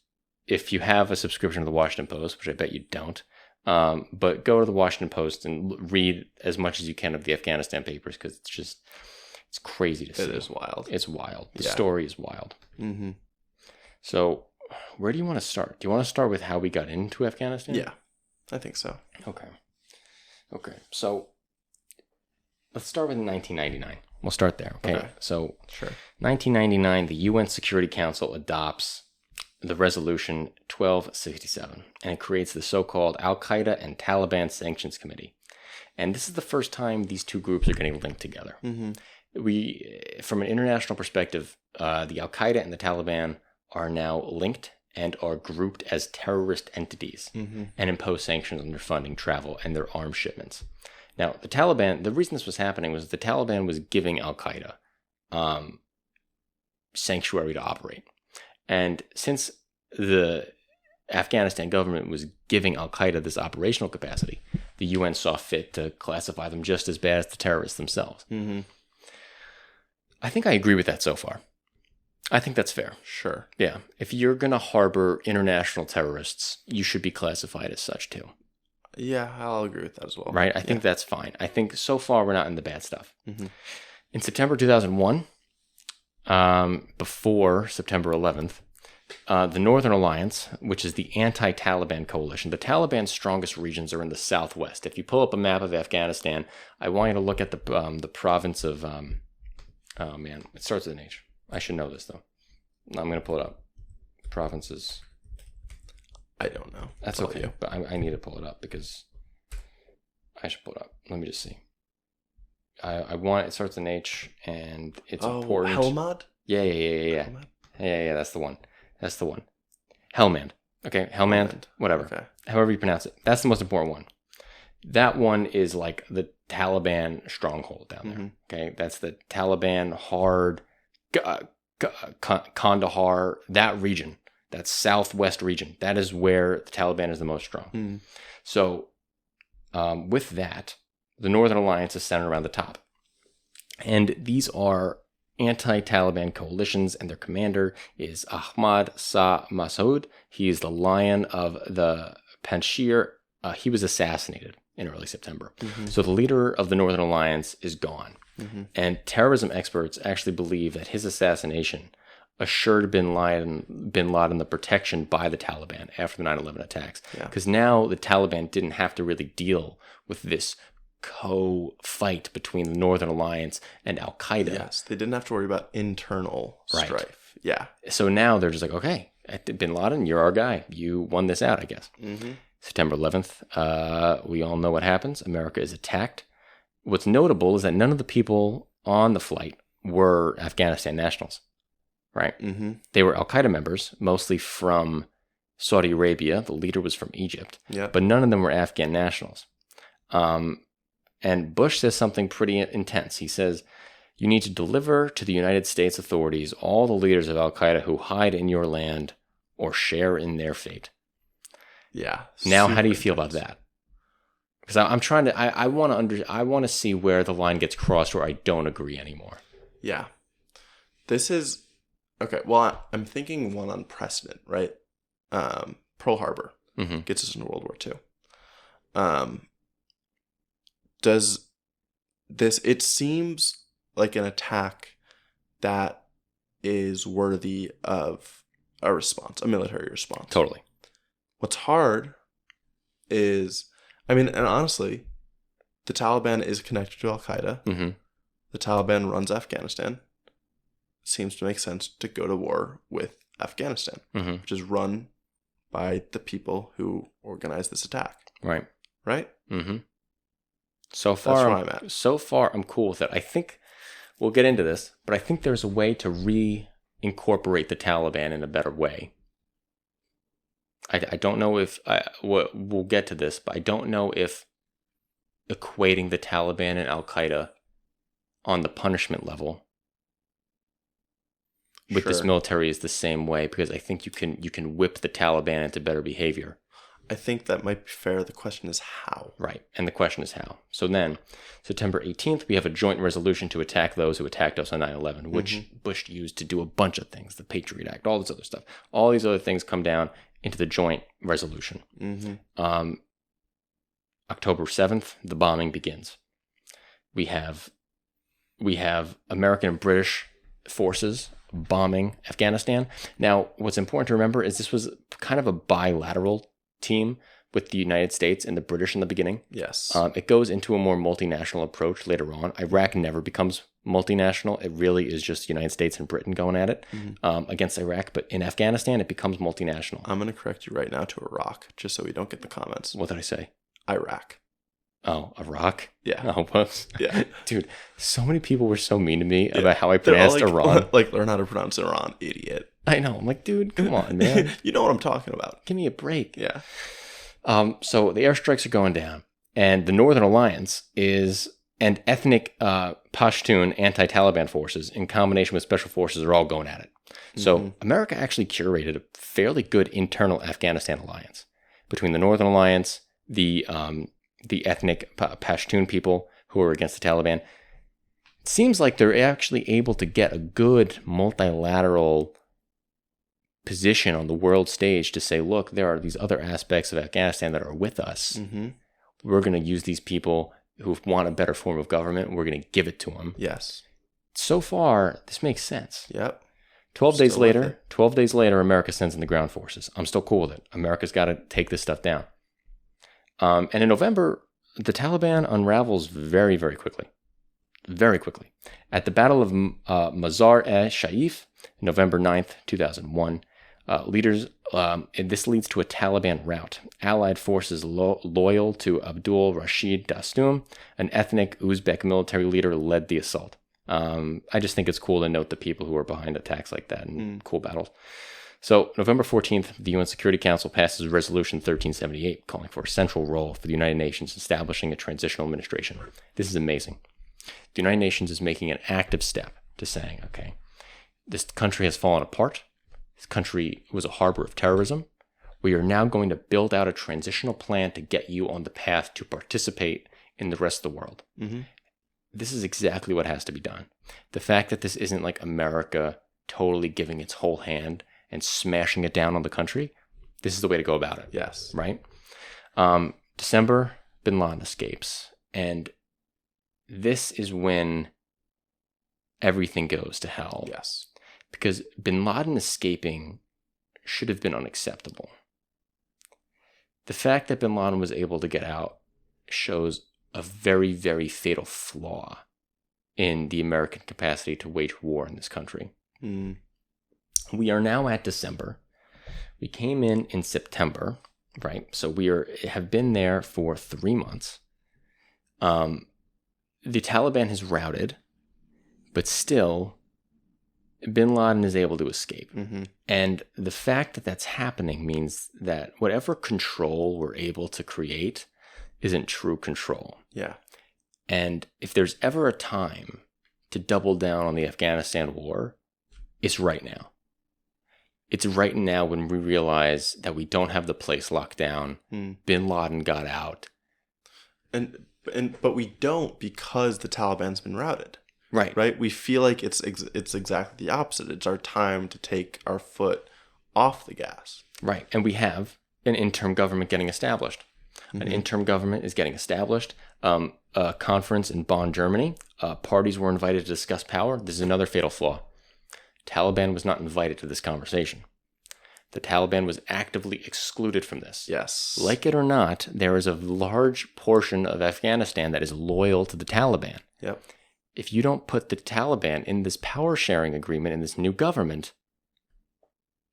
if you have a subscription to the Washington Post, which I bet you don't, but go to the Washington Post and read as much as you can of the Afghanistan Papers, because it's crazy to see. It is wild. It's wild. The story is wild. Mm-hmm. So where do you want to start? Do you want to start with how we got into Afghanistan? Yeah, I think so. Okay. So let's start with 1999. We'll start there. Okay. So sure. 1999, the UN Security Council adopts the resolution 1267, and it creates the so-called Al-Qaeda and Taliban Sanctions Committee. And this is the first time these two groups are getting linked together. Mm-hmm. From an international perspective, the Al-Qaeda and the Taliban are now linked and are grouped as terrorist entities and impose sanctions on their funding, travel, and their arms shipments. Now, the Taliban, the reason this was happening was the Taliban was giving Al-Qaeda sanctuary to operate. And since the Afghanistan government was giving Al-Qaeda this operational capacity, the UN saw fit to classify them just as bad as the terrorists themselves. Mm-hmm. I think I agree with that so far. I think that's fair. Sure. Yeah. If you're going to harbor international terrorists, you should be classified as such too. Yeah, I'll agree with that as well. Right? I think that's fine. I think so far we're not in the bad stuff. Mm-hmm. In September 2001, before September 11th, the Northern Alliance, which is the anti-Taliban coalition, the Taliban's strongest regions are in the southwest. If you pull up a map of Afghanistan, I want you to look at the province of... oh, man. It starts with an H. I should know this, though. I'm going to pull it up. Provinces. I don't know. That's okay. But I need to pull it up because I should pull it up. Let me just see. I want it starts with an H, and it's important. Helmand? Yeah. Helmand? Yeah, that's the one. Helmand. Okay, Helmand. Whatever. Okay. However you pronounce it. That's the most important one. That one is like the Taliban stronghold down there. Okay, that's the Taliban hard Kandahar, that region, that southwest region. That is where the Taliban is the most strong. So with that, the Northern Alliance is centered around the top. And these are anti-Taliban coalitions, and their commander is Ahmad Shah Massoud. He is the Lion of the Panjshir. He was assassinated in early September. So the leader of the Northern Alliance is gone. And terrorism experts actually believe that his assassination assured bin Laden the protection by the Taliban after the 9/11 attacks. Because now the Taliban didn't have to really deal with this co-fight between the Northern Alliance and Al-Qaeda. Yes, they didn't have to worry about internal strife. Yeah. So now they're just like, okay, bin Laden, you're our guy. You won this out, I guess. September 11th, we all know what happens. America is attacked. What's notable is that none of the people on the flight were Afghanistan nationals, right? They were Al-Qaeda members, mostly from Saudi Arabia. The leader was from Egypt, but none of them were Afghan nationals. And Bush says something pretty intense. He says, you need to deliver to the United States authorities all the leaders of Al-Qaeda who hide in your land or share in their fate. Yeah. Now, how do you feel about that? Because I'm trying to, I want to see where the line gets crossed where I don't agree anymore. Yeah. This is, okay, well, I'm thinking one on precedent, right? Pearl Harbor gets us into World War II. does this, it seems like an attack that is worthy of a response, a military response. Totally. What's hard is, I mean, and honestly, the Taliban is connected to Al-Qaeda. Mm-hmm. The Taliban runs Afghanistan. It seems to make sense to go to war with Afghanistan, Mm-hmm. which is run by the people who organized this attack. Right. Right? Mm-hmm. So far, That's where I'm at. So far, I'm cool with it. I think we'll get into this, but I think there's a way to reincorporate the Taliban in a better way. I don't know if we'll get to this, but I don't know if equating the Taliban and Al-Qaeda on the punishment level with this military is the same way, because I think you can whip the Taliban into better behavior. I think that might be fair. The question is how. Right. And the question is how. So then, September 18th, we have a joint resolution to attack those who attacked us on 9/11, which Bush used to do a bunch of things, the Patriot Act, all this other stuff. All these other things come down into the joint resolution. Mm-hmm. October 7th, the bombing begins. We have American and British forces bombing Afghanistan. Now, what's important to remember is this was kind of a bilateral team with the United States and the British in the beginning. Yes. It goes into a more multinational approach later on. Iraq never becomes multinational. It really is just the United States and Britain going at it against Iraq. But in Afghanistan, it becomes multinational. I'm going to correct you right now to Iraq, just so we don't get the comments. What did I say? Iraq. Oh, Iraq? Yeah. Oh, whoops. Yeah. Dude, so many people were so mean to me about how I pronounced Iran. Like, learn how to pronounce Iran, idiot. I know. I'm like, dude, come on, man. You know what I'm talking about. Give me a break. Yeah. So the airstrikes are going down, and the Northern Alliance and ethnic Pashtun anti-Taliban forces in combination with special forces are all going at it. So America actually curated a fairly good internal Afghanistan alliance between the Northern Alliance, the ethnic Pashtun people who are against the Taliban. It seems like they're actually able to get a good multilateral position on the world stage to say, look, there are these other aspects of Afghanistan that are with us. Mm-hmm. We're going to use these people who want a better form of government. We're going to give it to them. Yes. So far, this makes sense. Yep. 12 days later, America sends in the ground forces. I'm still cool with it. America's got to take this stuff down. And in November, the Taliban unravels very, very quickly. Very quickly. At the Battle of Mazar-e-Sharif, November 9th, 2001, this leads to a Taliban rout. Allied forces loyal to Abdul Rashid Dastum, an ethnic Uzbek military leader, led the assault. I just think it's cool to note the people who are behind attacks like that and cool battles. So, November 14th, the UN Security Council passes Resolution 1378, calling for a central role for the United Nations establishing a transitional administration. This is amazing. The United Nations is making an active step to saying, okay, this country has fallen apart. This country was a harbor of terrorism. We are now going to build out a transitional plan to get you on the path to participate in the rest of the world. Mm-hmm. This is exactly what has to be done. The fact that this isn't like America totally giving its whole hand and smashing it down on the country, this is the way to go about it. Yes. Right? December, Bin Laden escapes. And this is when everything goes to hell. Yes. Because Bin Laden escaping should have been unacceptable. The fact that Bin Laden was able to get out shows a very, very fatal flaw in the American capacity to wage war in this country. Mm. We are now at December. We came in September, right? So have been there for 3 months. The Taliban has routed, but still, Bin Laden is able to escape. Mm-hmm. And the fact that that's happening means that whatever control we're able to create isn't true control. Yeah. And if there's ever a time to double down on the Afghanistan war, it's right now. It's right now when we realize that we don't have the place locked down. Bin Laden got out. But we don't, because the Taliban's been routed. Right. We feel like it's exactly the opposite. It's our time to take our foot off the gas. Right. And we have an interim government getting established. An interim government is getting established. A conference in Bonn, Germany. Parties were invited to discuss power. This is another fatal flaw. Taliban was not invited to this conversation. The Taliban was actively excluded from this. Yes. Like it or not, there is a large portion of Afghanistan that is loyal to the Taliban. Yep. If you don't put the Taliban in this power sharing agreement in this new government,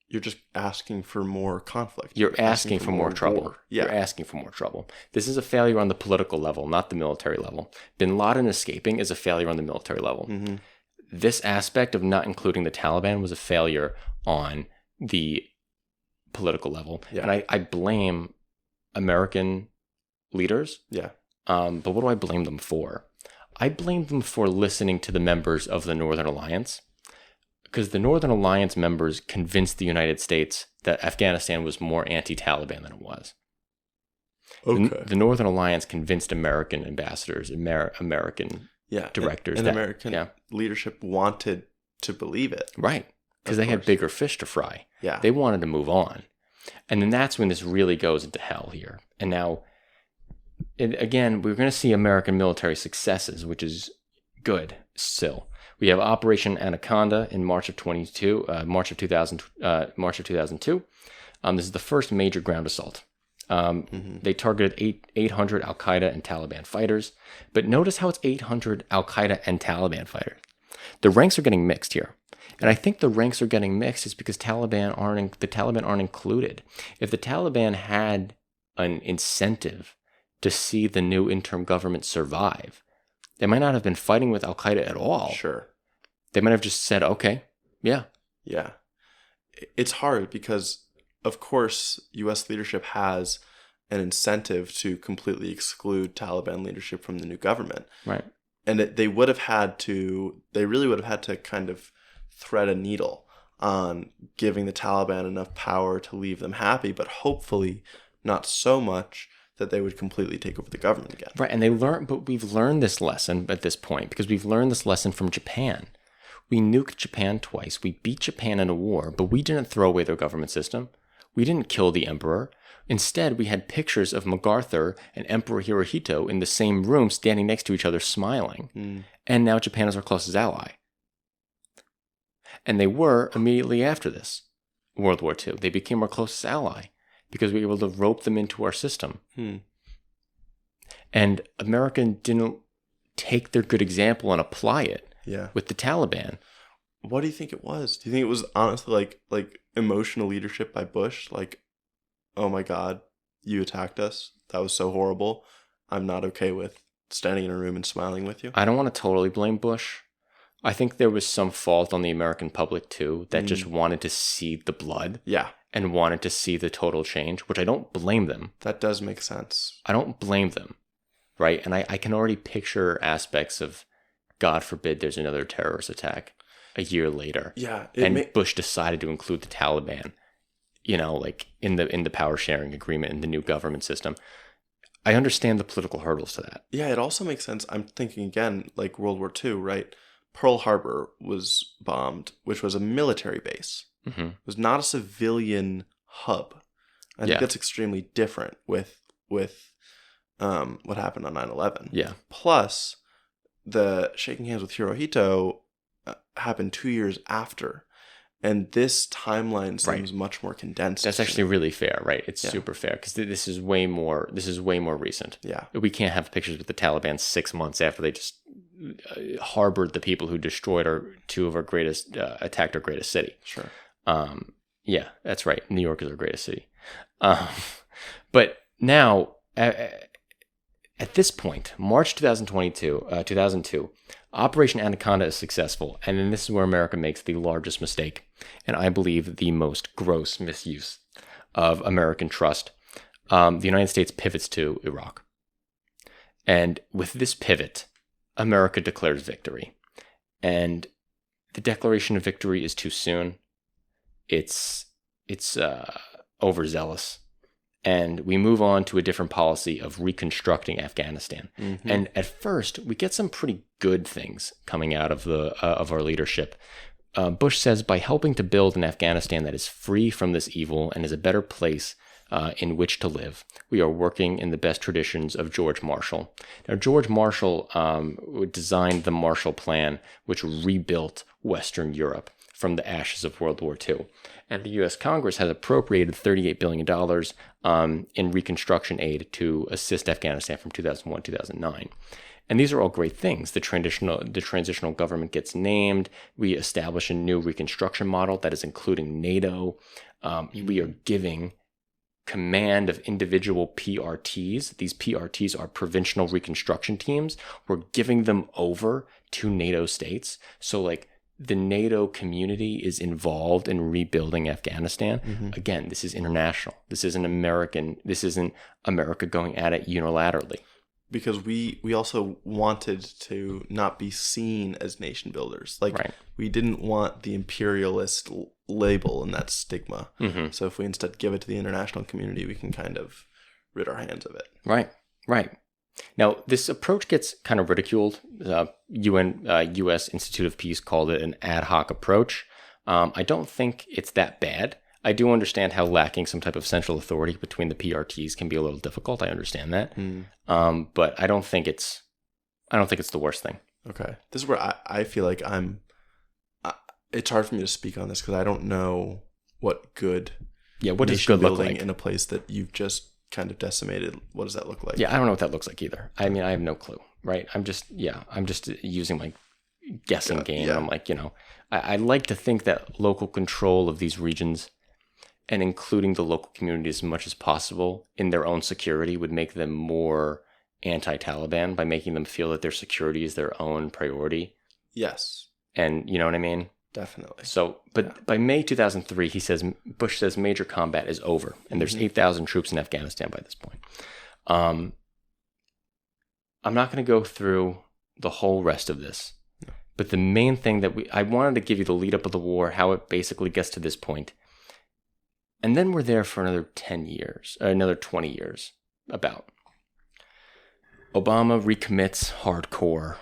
you're just asking for more conflict. You're asking for more trouble. War. Yeah. You're asking for more trouble. This is a failure on the political level, not the military level. Bin Laden escaping is a failure on the military level. Mm-hmm. This aspect of not including the Taliban was a failure on the political level. Yeah. And I blame American leaders. Yeah. But what do I blame them for? I blame them for listening to the members of the Northern Alliance, because the Northern Alliance members convinced the United States that Afghanistan was more anti-Taliban than it was. Okay. The Northern Alliance convinced American ambassadors, American directors. And American leadership wanted to believe it. Right. Because they had bigger fish to fry. Yeah. They wanted to move on. And then that's when this really goes into hell here. And now, again, we're going to see American military successes, which is good still. We have Operation Anaconda in March of 2002. This is the first major ground assault. They targeted 800 Al-Qaeda and Taliban fighters. But notice how it's 800 Al-Qaeda and Taliban fighters. The ranks are getting mixed here. And I think the ranks are getting mixed is because the Taliban aren't included. If the Taliban had an incentive to see the new interim government survive, they might not have been fighting with Al-Qaeda at all. Sure. They might have just said, okay, yeah. Yeah. It's hard because, of course, U.S. leadership has an incentive to completely exclude Taliban leadership from the new government. Right. And they really would have had to kind of thread a needle on giving the Taliban enough power to leave them happy, but hopefully not so much that they would completely take over the government again. Right, and we've learned this lesson at this point because we've learned this lesson from Japan. We nuked Japan twice. We beat Japan in a war, but we didn't throw away their government system. We didn't kill the emperor. Instead, we had pictures of MacArthur and Emperor Hirohito in the same room standing next to each other smiling. And now Japan is our closest ally. And they were immediately after this, World War II. They became our closest ally because we were able to rope them into our system. And America didn't take their good example and apply it with the Taliban. What do you think it was? Do you think it was honestly like emotional leadership by Bush? Like, oh my God, you attacked us. That was so horrible. I'm not okay with standing in a room and smiling with you. I don't want to totally blame Bush. I think there was some fault on the American public too that just wanted to see the blood. Yeah. And wanted to see the total change, which I don't blame them. That does make sense. I don't blame them. Right? And I can already picture aspects of, God forbid, there's another terrorist attack a year later. Yeah. Bush decided to include the Taliban, like in the power sharing agreement in the new government system. I understand the political hurdles to that. Yeah, it also makes sense. I'm thinking again, like World War II, right? Pearl Harbor was bombed, which was a military base. It was not a civilian hub. I think that's extremely different with what happened on 9/11. Yeah. Plus, the shaking hands with Hirohito happened 2 years after. And this timeline seems much more condensed. That's actually really fair, right? It's super fair because this is way more recent. Yeah. We can't have pictures with the Taliban 6 months after they just harbored the people who destroyed attacked our greatest city. Sure. Yeah, that's right. New York is our greatest city. But now, at this point, March 2002, Operation Anaconda is successful, and then this is where America makes the largest mistake, and I believe the most gross misuse of American trust. The United States pivots to Iraq. And with this pivot, America declares victory. And the declaration of victory is too soon. It's overzealous. And we move on to a different policy of reconstructing Afghanistan. And at first, we get some pretty good things coming out of our leadership. Bush says, by helping to build an Afghanistan that is free from this evil and is a better place in which to live. We are working in the best traditions of George Marshall. Now, George Marshall designed the Marshall Plan, which rebuilt Western Europe from the ashes of World War II. And the U.S. Congress has appropriated $38 billion in reconstruction aid to assist Afghanistan from 2001 to 2009. And these are all great things. The transitional government gets named. We establish a new reconstruction model that is including NATO. We are giving command of individual PRTs. These PRTs are provincial reconstruction teams. We're giving them over to NATO states. So like the NATO community is involved in rebuilding Afghanistan. Mm-hmm. Again, this is international. This isn't America going at it unilaterally. Because we also wanted to not be seen as nation builders. Like, right. We didn't want the imperialist label and that stigma. Mm-hmm. So if we instead give it to the international community, we can kind of rid our hands of it. Right. Now, this approach gets kind of ridiculed. U.S. Institute of Peace called it an ad hoc approach. I don't think it's that bad. I do understand how lacking some type of central authority between the PRTs can be a little difficult. I understand that. But I don't think it's the worst thing. Okay. This is where I feel like it's hard for me to speak on this because I don't know what good what does good look like in a place that you've just kind of decimated. What does that look like? Yeah, I don't know what that looks like either. I mean, I have no clue, right? I'm just using my guessing game. Yeah. I'm like, I like to think that local control of these regions and including the local community as much as possible in their own security would make them more anti-Taliban by making them feel that their security is their own priority. Yes. And you know what I mean? Definitely. So, but by May 2003, Bush says major combat is over, and there's 8,000 troops in Afghanistan by this point. I'm not going to go through the whole rest of this, but the main thing that I wanted to give you the lead up of the war, how it basically gets to this point. And then we're there for another 10 years, another 20 years, about. Obama recommits hardcore.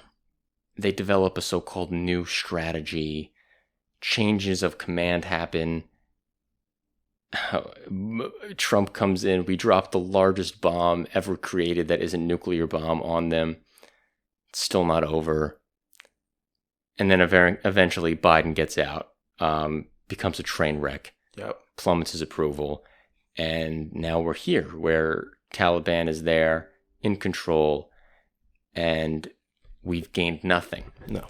They develop a so-called new strategy. Changes of command happen. Trump comes in. We drop the largest bomb ever created that is a nuclear bomb on them. It's still not over. And then eventually Biden gets out, becomes a train wreck. Yep. Plummets his approval, and now we're here where Taliban is there in control, and we've gained nothing. No.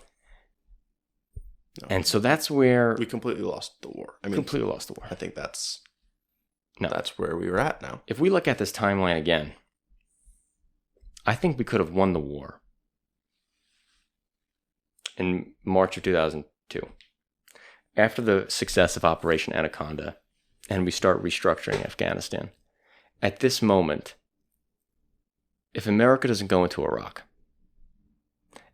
And so that's where we completely lost the war. Completely lost the war. I think that's where we were at now. If we look at this timeline again, I think we could have won the war in March of 2002. After the success of Operation Anaconda, and we start restructuring Afghanistan, at this moment, if America doesn't go into Iraq,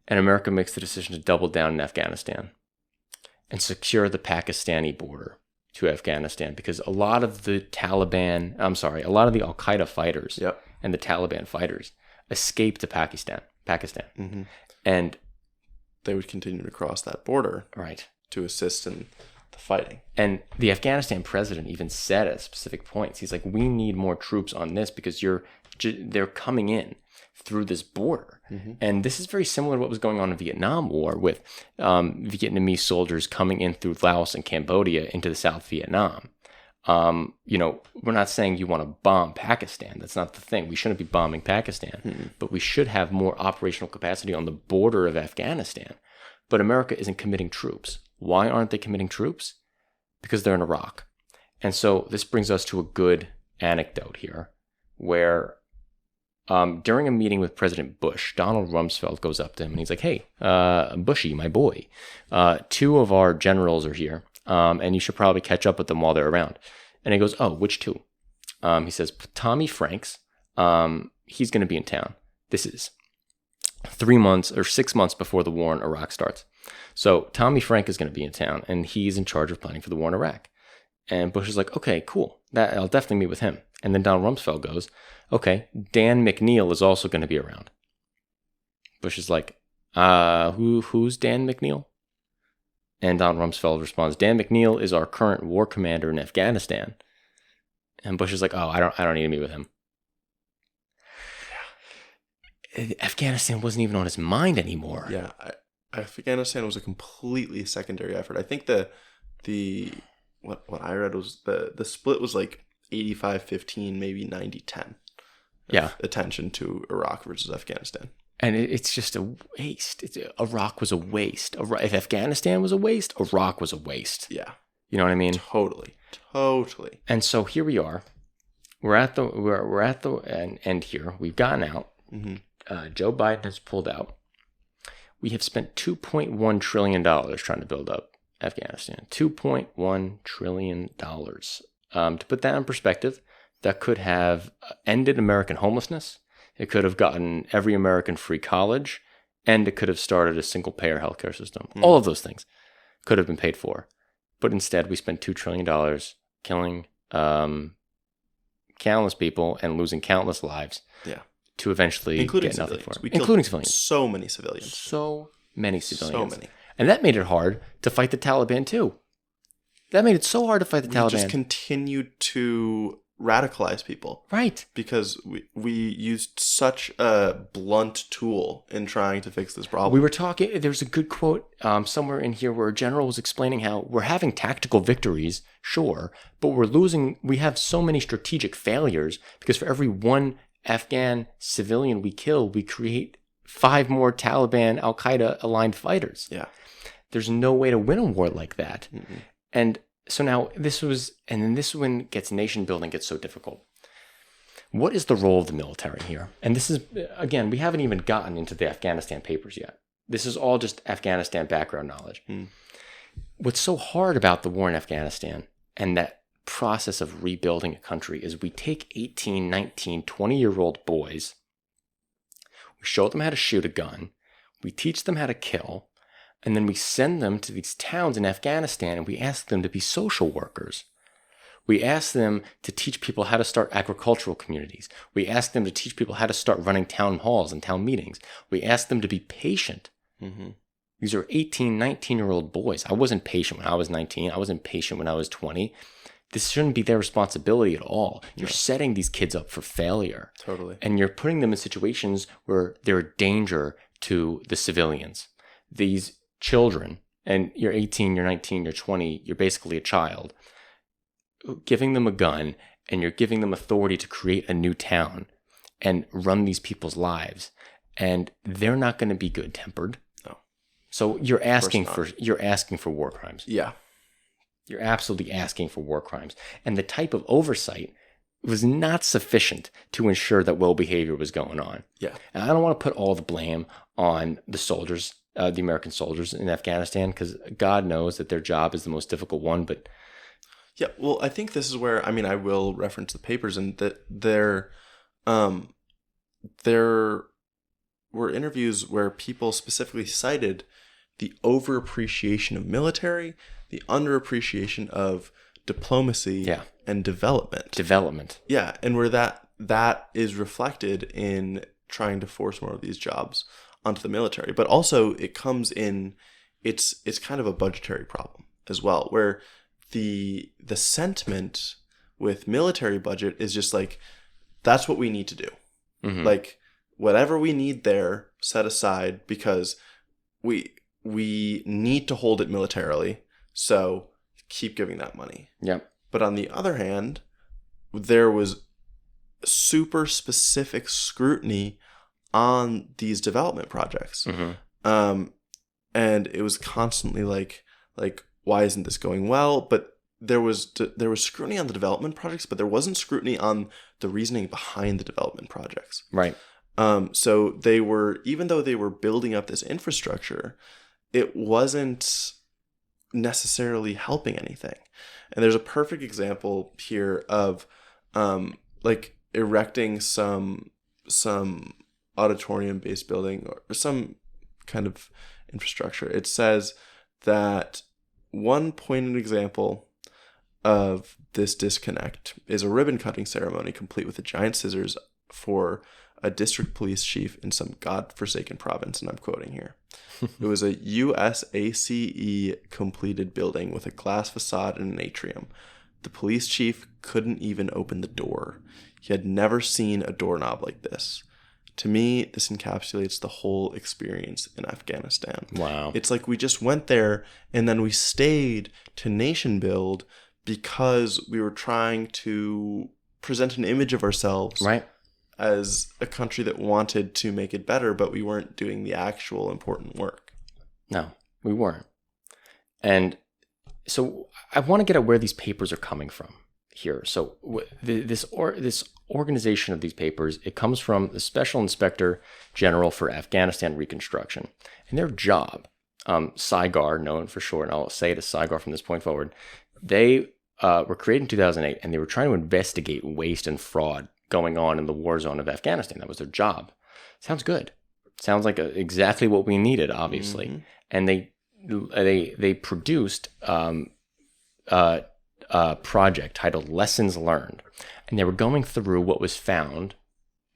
and America makes the decision to double down in Afghanistan and secure the Pakistani border to Afghanistan, because a lot of the Al-Qaeda fighters and the Taliban fighters escaped to Pakistan. Mm-hmm. And they would continue to cross that border. Right. To assist in the fighting. And the Afghanistan president even said at specific points, he's like, we need more troops on this because they're coming in through this border. Mm-hmm. And this is very similar to what was going on in the Vietnam War with Vietnamese soldiers coming in through Laos and Cambodia into the South Vietnam. We're not saying you want to bomb Pakistan. That's not the thing. We shouldn't be bombing Pakistan, but we should have more operational capacity on the border of Afghanistan. But America isn't committing troops. Why aren't they committing troops? Because they're in Iraq. And so this brings us to a good anecdote here, where during a meeting with President Bush, Donald Rumsfeld goes up to him and he's like, hey, Bushy, my boy, 2 of our generals are here, and you should probably catch up with them while they're around. And he goes, oh, which 2? He says, Tommy Franks, he's going to be in town. This is 3 months or 6 months before the war in Iraq starts. So Tommy Frank is going to be in town, and he's in charge of planning for the war in Iraq. And Bush is like, okay, cool. I'll definitely meet with him. And then Donald Rumsfeld goes, okay, Dan McNeil is also going to be around. Bush is like, who's Dan McNeil? And Donald Rumsfeld responds, Dan McNeil is our current war commander in Afghanistan. And Bush is like, oh, I don't need to meet with him. Afghanistan wasn't even on his mind anymore. Yeah, Afghanistan was a completely secondary effort. I think what I read was the split was like 85-15, maybe 90-10. Yeah. Attention to Iraq versus Afghanistan. And it's just a waste. Iraq was a waste. If Afghanistan was a waste, Iraq was a waste. Yeah. You know what I mean? Totally. And so here we are. We're at the end here. We've gotten out. Mm-hmm. Joe Biden has pulled out. We have spent $2.1 trillion trying to build up Afghanistan. $2.1 trillion. To put that in perspective, that could have ended American homelessness. It could have gotten every American free college, and it could have started a single-payer healthcare system. All of those things could have been paid for. But instead, we spent $2 trillion killing countless people and losing countless lives. Yeah. To eventually get nothing for it. Including civilians. So many civilians. So many. And that made it hard to fight the Taliban, too. That made it so hard to fight the Taliban. We just continued to radicalize people. Right. Because we used such a blunt tool in trying to fix this problem. We were talking, there's a good quote somewhere in here where a general was explaining how we're having tactical victories, sure, but we have so many strategic failures because for every one Afghan civilian we kill, we create 5 more Taliban, Al-Qaeda aligned fighters. Yeah. There's no way to win a war like that. Mm-hmm. And so now this one gets nation building gets so difficult. What is the role of the military here? And this is, again, we haven't even gotten into the Afghanistan papers yet. This is all just Afghanistan background knowledge. What's so hard about the war in Afghanistan and that process of rebuilding a country is we take 18, 19, 20-year-old boys, we show them how to shoot a gun, we teach them how to kill, and then we send them to these towns in Afghanistan and we ask them to be social workers. We ask them to teach people how to start agricultural communities. We ask them to teach people how to start running town halls and town meetings. We ask them to be patient. Mm-hmm. These are 18, 19-year-old boys. I wasn't patient when I was 19. I wasn't patient when I was 20. This shouldn't be their responsibility at all. You're setting these kids up for failure. Totally. And you're putting them in situations where they're a danger to the civilians. These children, and you're 18, you're 19, you're 20, you're basically a child, giving them a gun and you're giving them authority to create a new town and run these people's lives. And they're not going to be good-tempered. No. So you're asking for war crimes. Yeah. You're absolutely asking for war crimes. And the type of oversight was not sufficient to ensure that well behavior was going on. Yeah. And I don't want to put all the blame on the soldiers, the American soldiers in Afghanistan, because God knows that their job is the most difficult one. But yeah, well, I think this is where, I will reference the papers, and that there were interviews where people specifically cited the overappreciation of military, the underappreciation of diplomacy and development. Yeah, and where that is reflected in trying to force more of these jobs onto the military. But also it comes in, it's kind of a budgetary problem as well, where the sentiment with military budget is just like, that's what we need to do. Mm-hmm. Like, whatever we need there, set aside, because we need to hold it militarily, so keep giving that money. Yep. But on the other hand, there was super specific scrutiny on these development projects. Mm-hmm. And it was constantly like, why isn't this going well? But there was scrutiny on the development projects, but there wasn't scrutiny on the reasoning behind the development projects. Right. So even though they were building up this infrastructure, it wasn't necessarily helping anything. And there's a perfect example here of erecting some auditorium-based building or some kind of infrastructure. It says that one pointed example of this disconnect is a ribbon-cutting ceremony complete with a giant scissors for a district police chief in some godforsaken province, and I'm quoting here. It was a USACE completed building with a glass facade and an atrium. the police chief couldn't even open the door. He had never seen a doorknob like this. To me, this encapsulates the whole experience in Afghanistan. Wow. It's like we just went there and then we stayed to nation build because we were trying to present an image of ourselves Right. as a country that wanted to make it better, but we weren't doing the actual important work. No, we weren't. And so I want to get at where these papers are coming from here. So this organization of these papers, it comes from the Special Inspector General for Afghanistan Reconstruction. And their job, SIGAR, known for short, and I'll say it as SIGAR from this point forward, they were created in 2008, and they were trying to investigate waste and fraud going on in the war zone of Afghanistan. That was their job. Sounds good. Sounds like exactly what we needed, obviously. Mm-hmm. And they produced a project titled Lessons Learned, and they were going through what was found,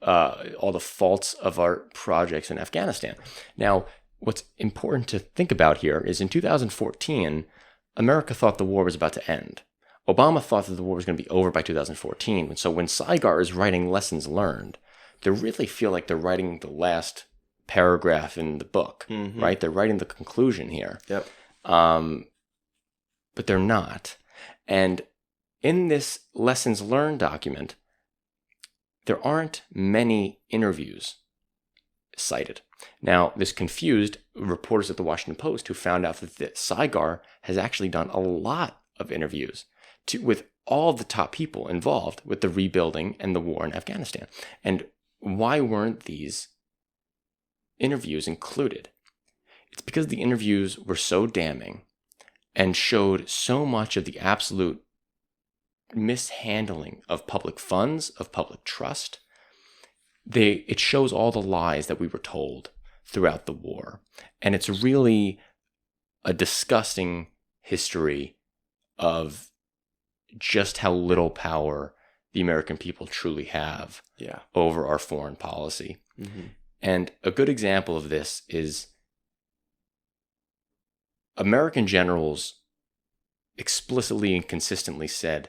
all the faults of our projects in Afghanistan. Now, what's important to think about here is in 2014, America thought the war was about to end. Obama thought that the war was going to be over by 2014. So when SIGAR is writing Lessons Learned, they really feel like they're writing the last paragraph in the book, mm-hmm. right? They're writing the conclusion here. Yep. But they're not. And in this Lessons Learned document, there aren't many interviews cited. Now, this confused reporters at the Washington Post who found out that SIGAR has actually done a lot of interviews with all the top people involved with the rebuilding and the war in Afghanistan. And why weren't these interviews included? It's because the interviews were so damning and showed so much of the absolute mishandling of public funds, of public trust. It shows all the lies that we were told throughout the war. And it's really a disgusting history of just how little power the American people truly have over our foreign policy. Mm-hmm. And a good example of this is American generals explicitly and consistently said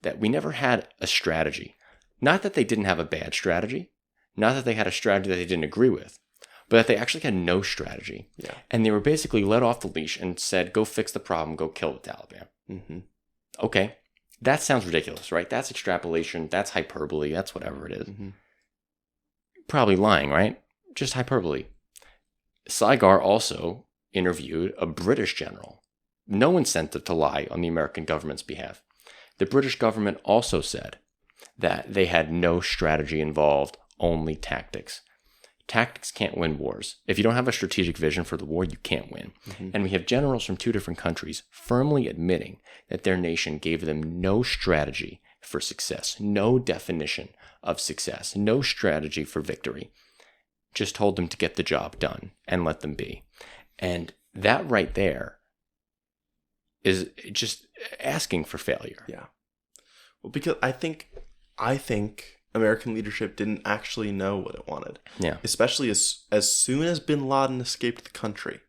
that we never had a strategy. Not that they didn't have a bad strategy, not that they had a strategy that they didn't agree with, but that they actually had no strategy. Yeah. And they were basically let off the leash and said, go fix the problem, go kill the Taliban. Mm-hmm. Okay, that sounds ridiculous, right? That's extrapolation, that's hyperbole, that's whatever it is. Mm-hmm. Probably lying, right? Just hyperbole. SIGAR also interviewed a British general. No incentive to lie on the American government's behalf. The British government also said that they had no strategy involved, only tactics. Tactics can't win wars. If you don't have a strategic vision for the war, you can't win. Mm-hmm. And we have generals from two different countries firmly admitting that their nation gave them no strategy for success, no definition of success, no strategy for victory. Just told them to get the job done and let them be. And that right there is just asking for failure. Yeah. Well, because I think American leadership didn't actually know what it wanted. Yeah. Especially as soon as bin Laden escaped the country,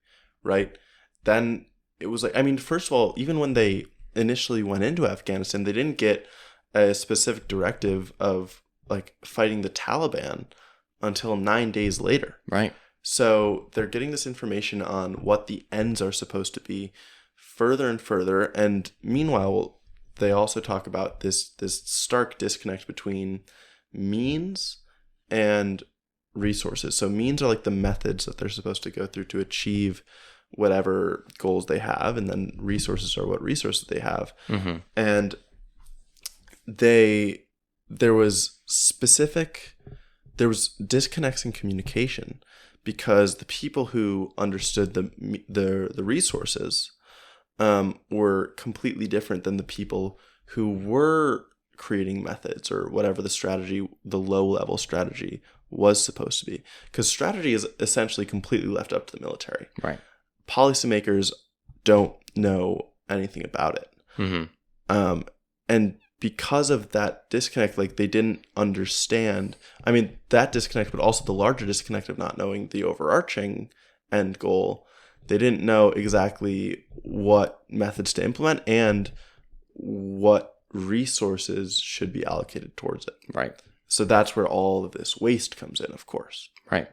right? Then it was like, I mean, first of all, even when they initially went into Afghanistan, they didn't get a specific directive of like fighting the Taliban until 9 days later. Right. So they're getting this information on what the ends are supposed to be further and further. And meanwhile, they also talk about this stark disconnect between means and resources. So means are like the methods that they're supposed to go through to achieve whatever goals they have, and then resources are what resources they have. Mm-hmm. And there was disconnects in communication because the people who understood the resources were completely different than the people who were creating methods or whatever the low-level strategy was supposed to be. Because strategy is essentially completely left up to the military. Right. Policymakers don't know anything about it. Mm-hmm. And because of that disconnect, like they didn't understand, I mean, that disconnect, but also the larger disconnect of not knowing the overarching end goal. They didn't know exactly what methods to implement and what resources should be allocated towards it. Right. So that's where all of this waste comes in, of course. Right.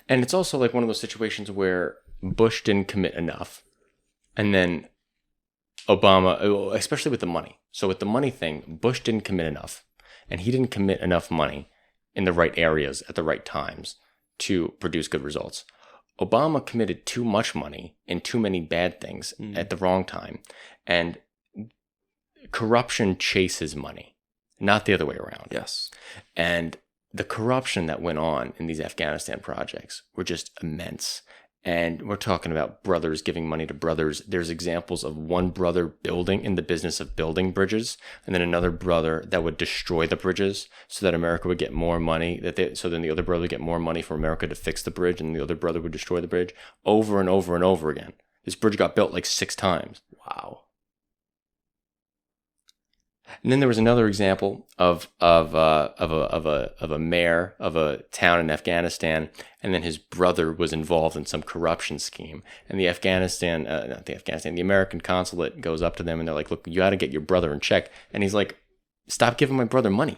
And it's also like one of those situations where Bush didn't commit enough. And then Obama, especially with the money. So with the money thing, Bush didn't commit enough. And he didn't commit enough money in the right areas at the right times to produce good results. Obama committed too much money in too many bad things at the wrong time. And corruption chases money, not the other way around. Yes. And the corruption that went on in these Afghanistan projects were just immense. And we're talking about brothers giving money to brothers. There's examples of one brother building in the business of building bridges, and then another brother that would destroy the bridges so that America would get more money. So then the other brother would get more money for America to fix the bridge, and the other brother would destroy the bridge over and over and over again. This bridge got built like 6 times. Wow. And then there was another example of a mayor of a town in Afghanistan, and then his brother was involved in some corruption scheme. And the American consulate goes up to them and they're like, "Look, you got to get your brother in check." And he's like, "Stop giving my brother money.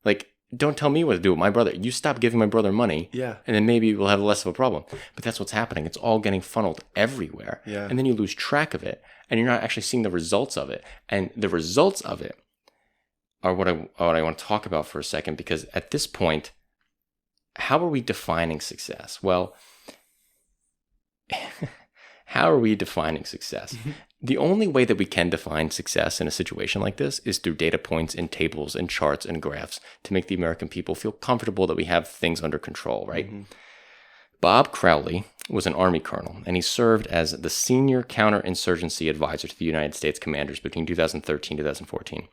Like, don't tell me what to do with my brother. You stop giving my brother money, Yeah. and then maybe we'll have less of a problem." But that's what's happening. It's all getting funneled everywhere. Yeah. And then you lose track of it, and you're not actually seeing the results of it. And the results of it are what I want to talk about for a second, because at this point, how are we defining success? Well, how are we defining success? The only way that we can define success in a situation like this is through data points and tables and charts and graphs to make the American people feel comfortable that we have things under control, right? Mm-hmm. Bob Crowley was an Army colonel, and he served as the senior counterinsurgency advisor to the United States commanders between 2013 and 2014.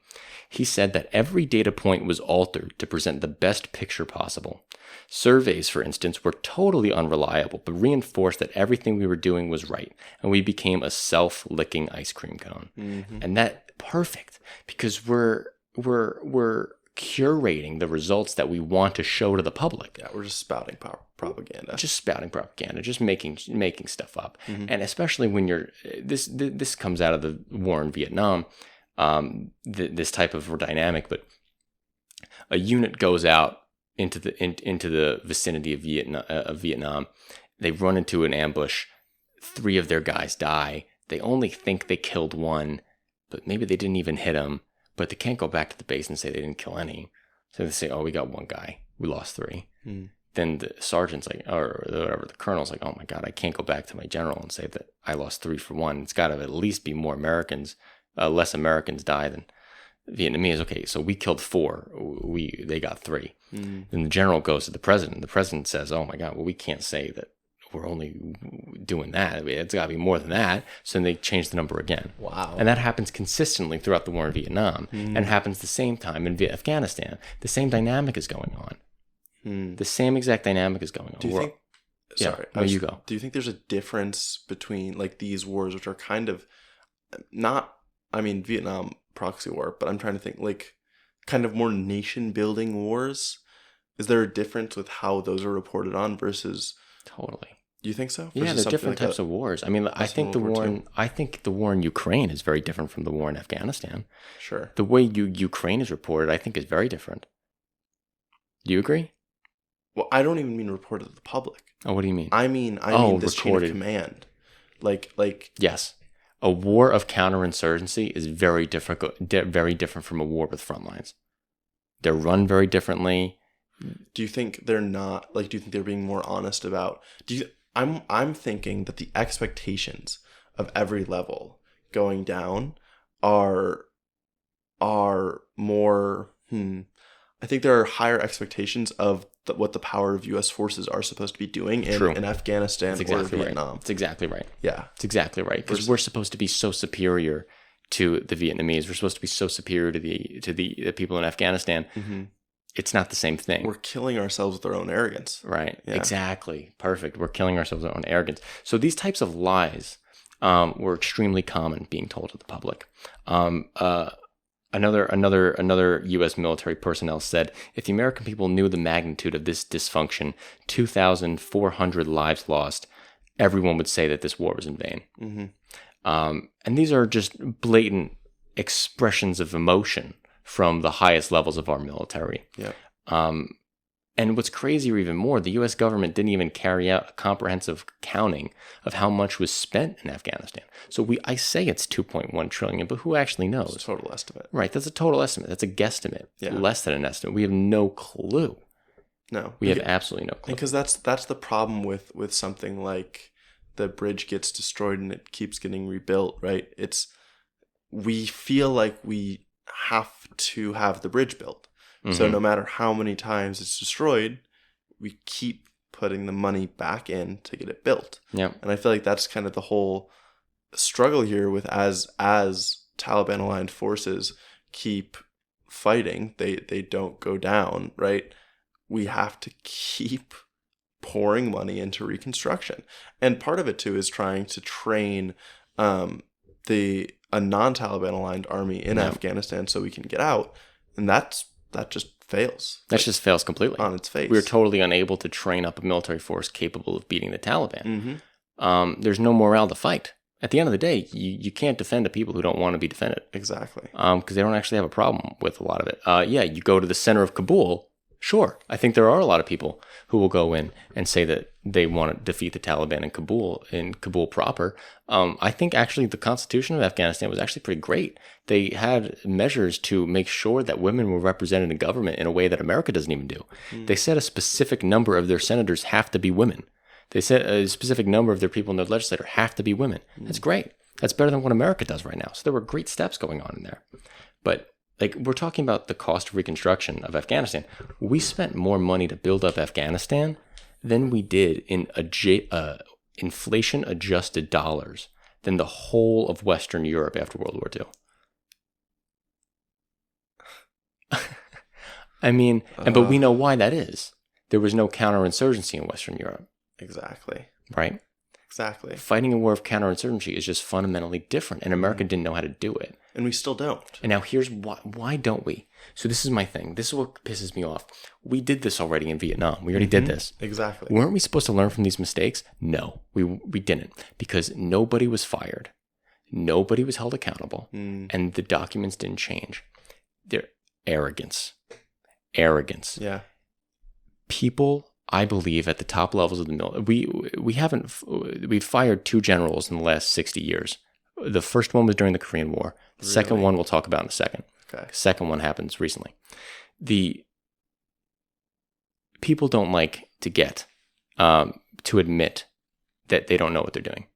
He said that every data point was altered to present the best picture possible. Surveys, for instance, were totally unreliable, but reinforced that everything we were doing was right, and we became a self-licking ice cream cone. Mm-hmm. And that perfect, because we're curating the results that we want to show to the public. Yeah, we're just spouting propaganda. Just making stuff up. Mm-hmm. And especially when you're this comes out of the war in Vietnam, this type of dynamic. But a unit goes out into the vicinity of Vietnam. They run into an ambush. 3 of their guys die. They only think they killed 1, but maybe they didn't even hit him. But they can't go back to the base and say they didn't kill any. So they say, "Oh, we got 1 guy. We lost 3." Mm. Then the sergeant's like, or whatever, the colonel's like, "Oh my God, I can't go back to my general and say that I lost 3 for 1. It's got to at least be more Americans, less Americans die than Vietnamese." Okay, so we killed 4. They got 3. Mm. Then the general goes to the president. The president says, "Oh my God, well, we can't say that we're only doing that. I mean, it's got to be more than that." So then they change the number again. Wow. And that happens consistently throughout the war in Vietnam. Mm. And happens the same time in Afghanistan. The same dynamic is going on. Mm. The same exact dynamic is going on. Do you think... Sorry. Yeah, you go. Do you think there's a difference between like these wars, which are kind of not... I mean, Vietnam proxy war, but I'm trying to think like kind of more nation-building wars? Is there a difference with how those are reported on versus... Totally. Do you think so? Yeah, there's different types of wars. I mean, I think the war in Ukraine is very different from the war in Afghanistan. Sure. The way Ukraine is reported, I think, is very different. Do you agree? Well, I don't even mean reported to the public. Oh, what do you mean? I mean this recorded. Chain of command. Like. Yes. A war of counterinsurgency is very different from a war with front lines. They're run very differently. Do you think they're not like? Do you think they're being more honest about? I'm thinking that the expectations of every level going down are more. I think there are higher expectations of what the power of U.S. forces are supposed to be doing in Afghanistan or Vietnam. Right. That's exactly right. Yeah, it's exactly right, because we're supposed to be so superior to the Vietnamese. We're supposed to be so superior to the people in Afghanistan. Mm-hmm. It's not the same thing. We're killing ourselves with our own arrogance. Right. Yeah. Exactly. Perfect. We're killing ourselves with our own arrogance. So these types of lies were extremely common being told to the public. Another U.S. military personnel said, if the American people knew the magnitude of this dysfunction, 2,400 lives lost, everyone would say that this war was in vain. Mm-hmm. And these are just blatant expressions of emotion from the highest levels of our military. Yeah. And what's crazier even more, the U.S. government didn't even carry out a comprehensive counting of how much was spent in Afghanistan. So I say it's 2.1 trillion, but who actually knows? It's a total estimate. Right, that's a total estimate. That's a guesstimate. Yeah. Less than an estimate. We have no clue. No. We have absolutely no clue. Because that's the problem with something like the bridge gets destroyed and it keeps getting rebuilt, right? We feel like we have to have the bridge built. So no matter how many times it's destroyed, we keep putting the money back in to get it built. Yeah. And I feel like that's kind of the whole struggle here with as Taliban aligned forces keep fighting, they don't go down, right? We have to keep pouring money into reconstruction. And part of it too is trying to train a non-Taliban aligned army in Afghanistan so we can get out. And that just fails. That just fails completely. On its face. We're totally unable to train up a military force capable of beating the Taliban. Mm-hmm. There's no morale to fight. At the end of the day, you can't defend the people who don't want to be defended. Exactly. Because they don't actually have a problem with a lot of it. You go to the center of Kabul. Sure, I think there are a lot of people who will go in and say that they want to defeat the Taliban in Kabul proper. I think actually the constitution of Afghanistan was actually pretty great. They had measures to make sure that women were represented in government in a way that America doesn't even do. They said a specific number of their senators have to be women. They said a specific number of their people in their legislature have to be women. That's great. That's better than what America does right now. So there were great steps going on in there. But we're talking about the cost of reconstruction of Afghanistan. We spent more money to build up Afghanistan than we did in inflation-adjusted dollars than the whole of Western Europe after World War II. I mean, but we know why that is. There was no counterinsurgency in Western Europe. Exactly. Right? Exactly. Fighting a war of counterinsurgency is just fundamentally different, and America didn't know how to do it. And we still don't. And now here's why don't we? So this is my thing. This is what pisses me off. We did this already in Vietnam. We already did this. Exactly. Weren't we supposed to learn from these mistakes? No, we didn't, because nobody was fired. Nobody was held accountable, and the documents didn't change. They're arrogance. Yeah. People, I believe, at the top levels of the military, we've fired 2 generals in the last 60 years. The first one was during the Korean War. The second one we'll talk about in a second. Okay. The second one happens recently. The people don't like to get to admit that they don't know what they're doing.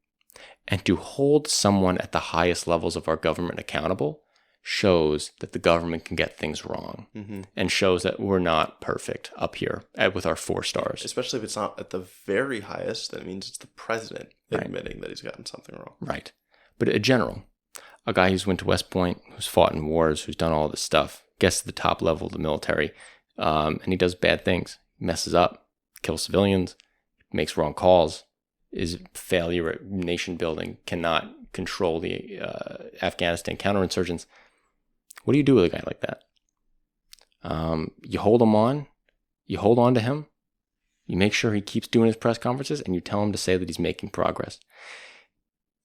And to hold someone at the highest levels of our government accountable shows that the government can get things wrong, and shows that we're not perfect up here with our 4 stars. Especially if it's not at the very highest, that means it's the president admitting that he's gotten something wrong. Right. But a general, a guy who's went to West Point, who's fought in wars, who's done all this stuff, gets to the top level of the military, and he does bad things, messes up, kills civilians, makes wrong calls, is failure at nation building, cannot control the Afghanistan counterinsurgents. What do you do with a guy like that? You hold him on, you hold on to him, you make sure he keeps doing his press conferences, and you tell him to say that he's making progress.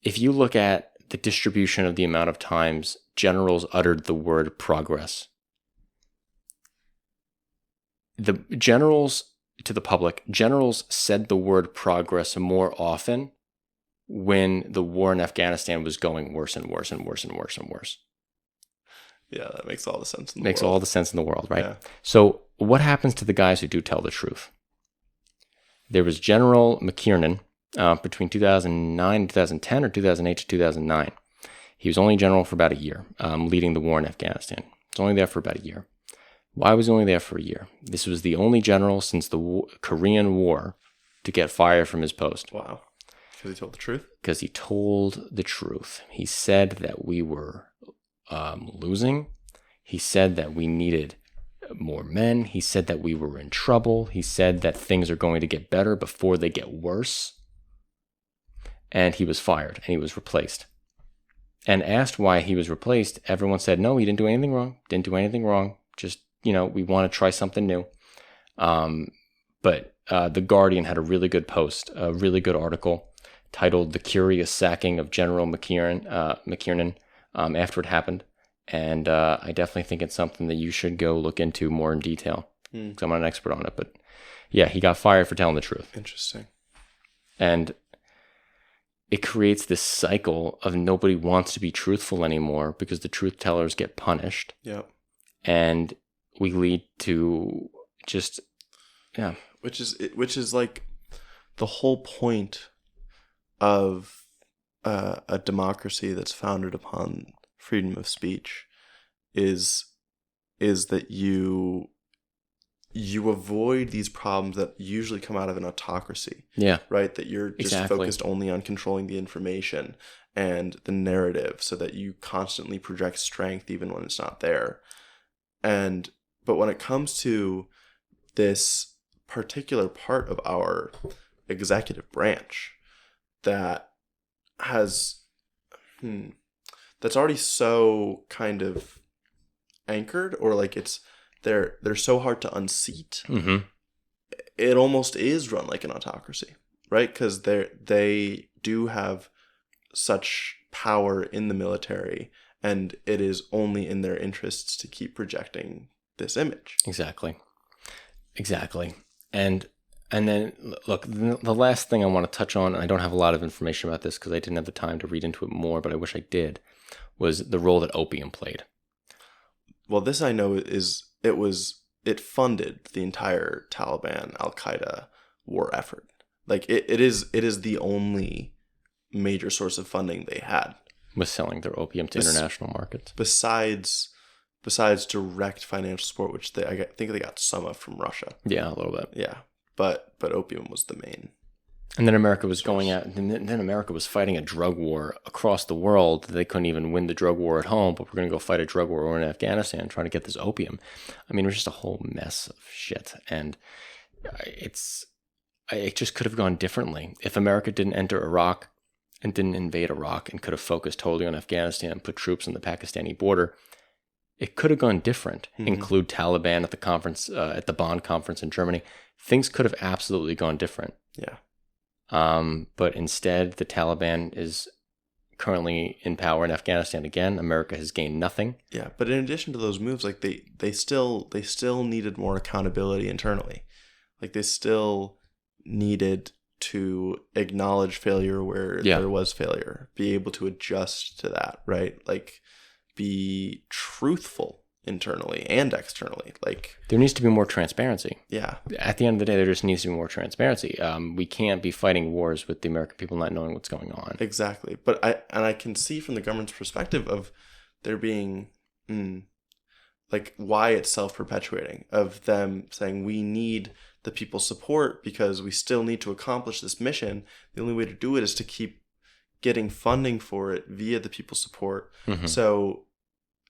If you look at the distribution of the amount of times generals uttered the word progress, the generals, to the public, generals said the word progress more often when the war in Afghanistan was going worse and worse and worse and worse and worse. Yeah, that makes all the sense in the world. Makes all the sense in the world, right? Yeah. So what happens to the guys who do tell the truth? There was General McKiernan between 2009 and 2010, or 2008 to 2009. He was only general for about a year, leading the war in Afghanistan. He was only there for about a year. Why was he only there for a year? This was the only general since the Korean War to get fired from his post. Wow. Because he told the truth? Because he told the truth. He said that we were losing. He said that we needed more men. He said that we were in trouble. He said that things are going to get better before they get worse. And he was fired, and he was replaced. And asked why he was replaced, everyone said, no, he didn't do anything wrong. Didn't do anything wrong. Just, we want to try something new. But The Guardian had a really good post, a really good article titled "The Curious Sacking of General McKiernan," after it happened. And I definitely think it's something that you should go look into more in detail. Because I'm not an expert on it. But yeah, he got fired for telling the truth. Interesting. And it creates this cycle of nobody wants to be truthful anymore because the truth tellers get punished. Yeah. And we lead to just, yeah. Which is like the whole point of a democracy that's founded upon freedom of speech is that you avoid these problems that usually come out of an autocracy. Yeah. Right? That you're just focused only on controlling the information and the narrative so that you constantly project strength even when it's not there. But when it comes to this particular part of our executive branch that has that's already so kind of anchored, or like they're so hard to unseat. Mm-hmm. It almost is run like an autocracy, right? Because they do have such power in the military, and it is only in their interests to keep projecting this image. Exactly. And then, look, the last thing I want to touch on, and I don't have a lot of information about this because I didn't have the time to read into it more, but I wish I did, was the role that opium played. Well, this I know it funded the entire Taliban Al-Qaeda war effort. Like it is the only major source of funding they had. Was selling their opium to international markets. Besides direct financial support, which I think they got some of from Russia. Yeah, a little bit. Yeah, but opium was the main. And then America was then America was fighting a drug war across the world. They couldn't even win the drug war at home, but we're going to go fight a drug war in Afghanistan trying to get this opium. I mean, it was just a whole mess of shit. And it just could have gone differently. If America didn't enter Iraq and didn't invade Iraq and could have focused totally on Afghanistan and put troops on the Pakistani border, it could have gone different. Mm-hmm. Include Taliban at the conference, at the Bonn conference in Germany. Things could have absolutely gone different. Yeah. But instead, the Taliban is currently in power in Afghanistan again. America has gained nothing. Yeah, but in addition to those moves, like they still needed more accountability internally. Like they still needed to acknowledge failure where there was failure, be able to adjust to that, right? Like be truthful internally and externally. Like there needs to be more transparency. Yeah. At the end of the day, there just needs to be more transparency. We can't be fighting wars with the American people not knowing what's going on. Exactly. But I can see from the government's perspective of there being like why it's self-perpetuating, of them saying we need the people's support because we still need to accomplish this mission. The only way to do it is to keep getting funding for it via the people's support. Mm-hmm.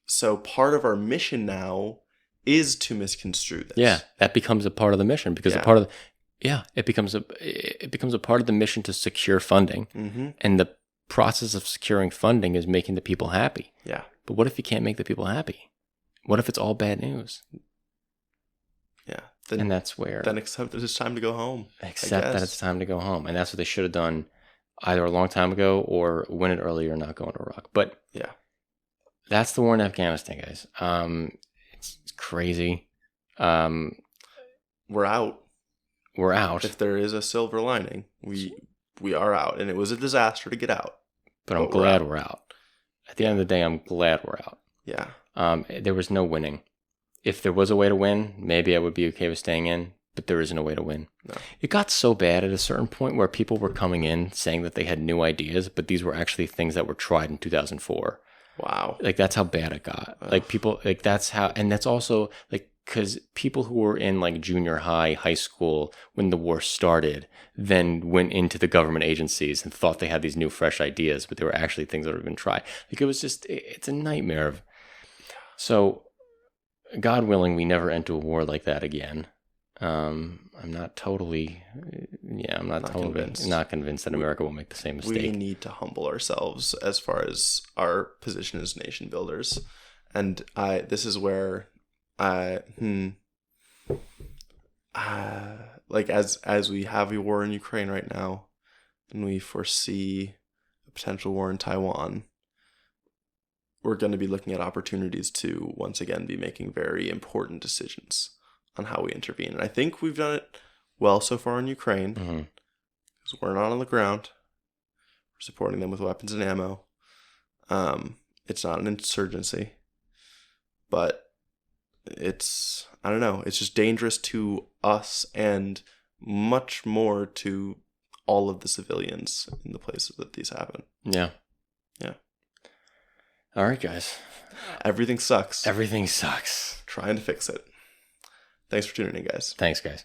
So part of our mission now is to misconstrue this. Yeah, that becomes a part of the mission because it becomes a part of the mission to secure funding. Mm-hmm. And the process of securing funding is making the people happy. Yeah. But what if you can't make the people happy? What if it's all bad news? Yeah. And that's where... Then accept that it's time to go home. Accept that it's time to go home. And that's what they should have done either a long time ago or win it early or not go into Iraq. But yeah. That's the war in Afghanistan, guys. It's crazy. We're out. We're out. If there is a silver lining, we are out. And it was a disaster to get out. But I'm glad we're out. At the end of the day, I'm glad we're out. Yeah. There was no winning. If there was a way to win, maybe I would be okay with staying in. But there isn't a way to win. No. It got so bad at a certain point where people were coming in saying that they had new ideas, but these were actually things that were tried in 2004. Wow. Like that's how bad it got. Like people, like that's how, and that's also like, because people who were in like junior high, high school when the war started, then went into the government agencies and thought they had these new fresh ideas, but they were actually things that had been tried. Like it was just, it's a nightmare. So God willing, we never enter a war like that again. I'm not totally convinced that America will make the same mistake. We need to humble ourselves as far as our position as nation builders. And this is where like as we have a war in Ukraine right now and we foresee a potential war in Taiwan, we're going to be looking at opportunities to once again be making very important decisions on how we intervene. And I think we've done it well so far in Ukraine, because we're not on the ground. We're supporting them with weapons and ammo. It's not an insurgency, but it's, I don't know, it's just dangerous to us and much more to all of the civilians in the places that these happen. Yeah. Yeah. All right, guys. Everything sucks. Everything sucks. Trying to fix it. Thanks for tuning in, guys. Thanks, guys.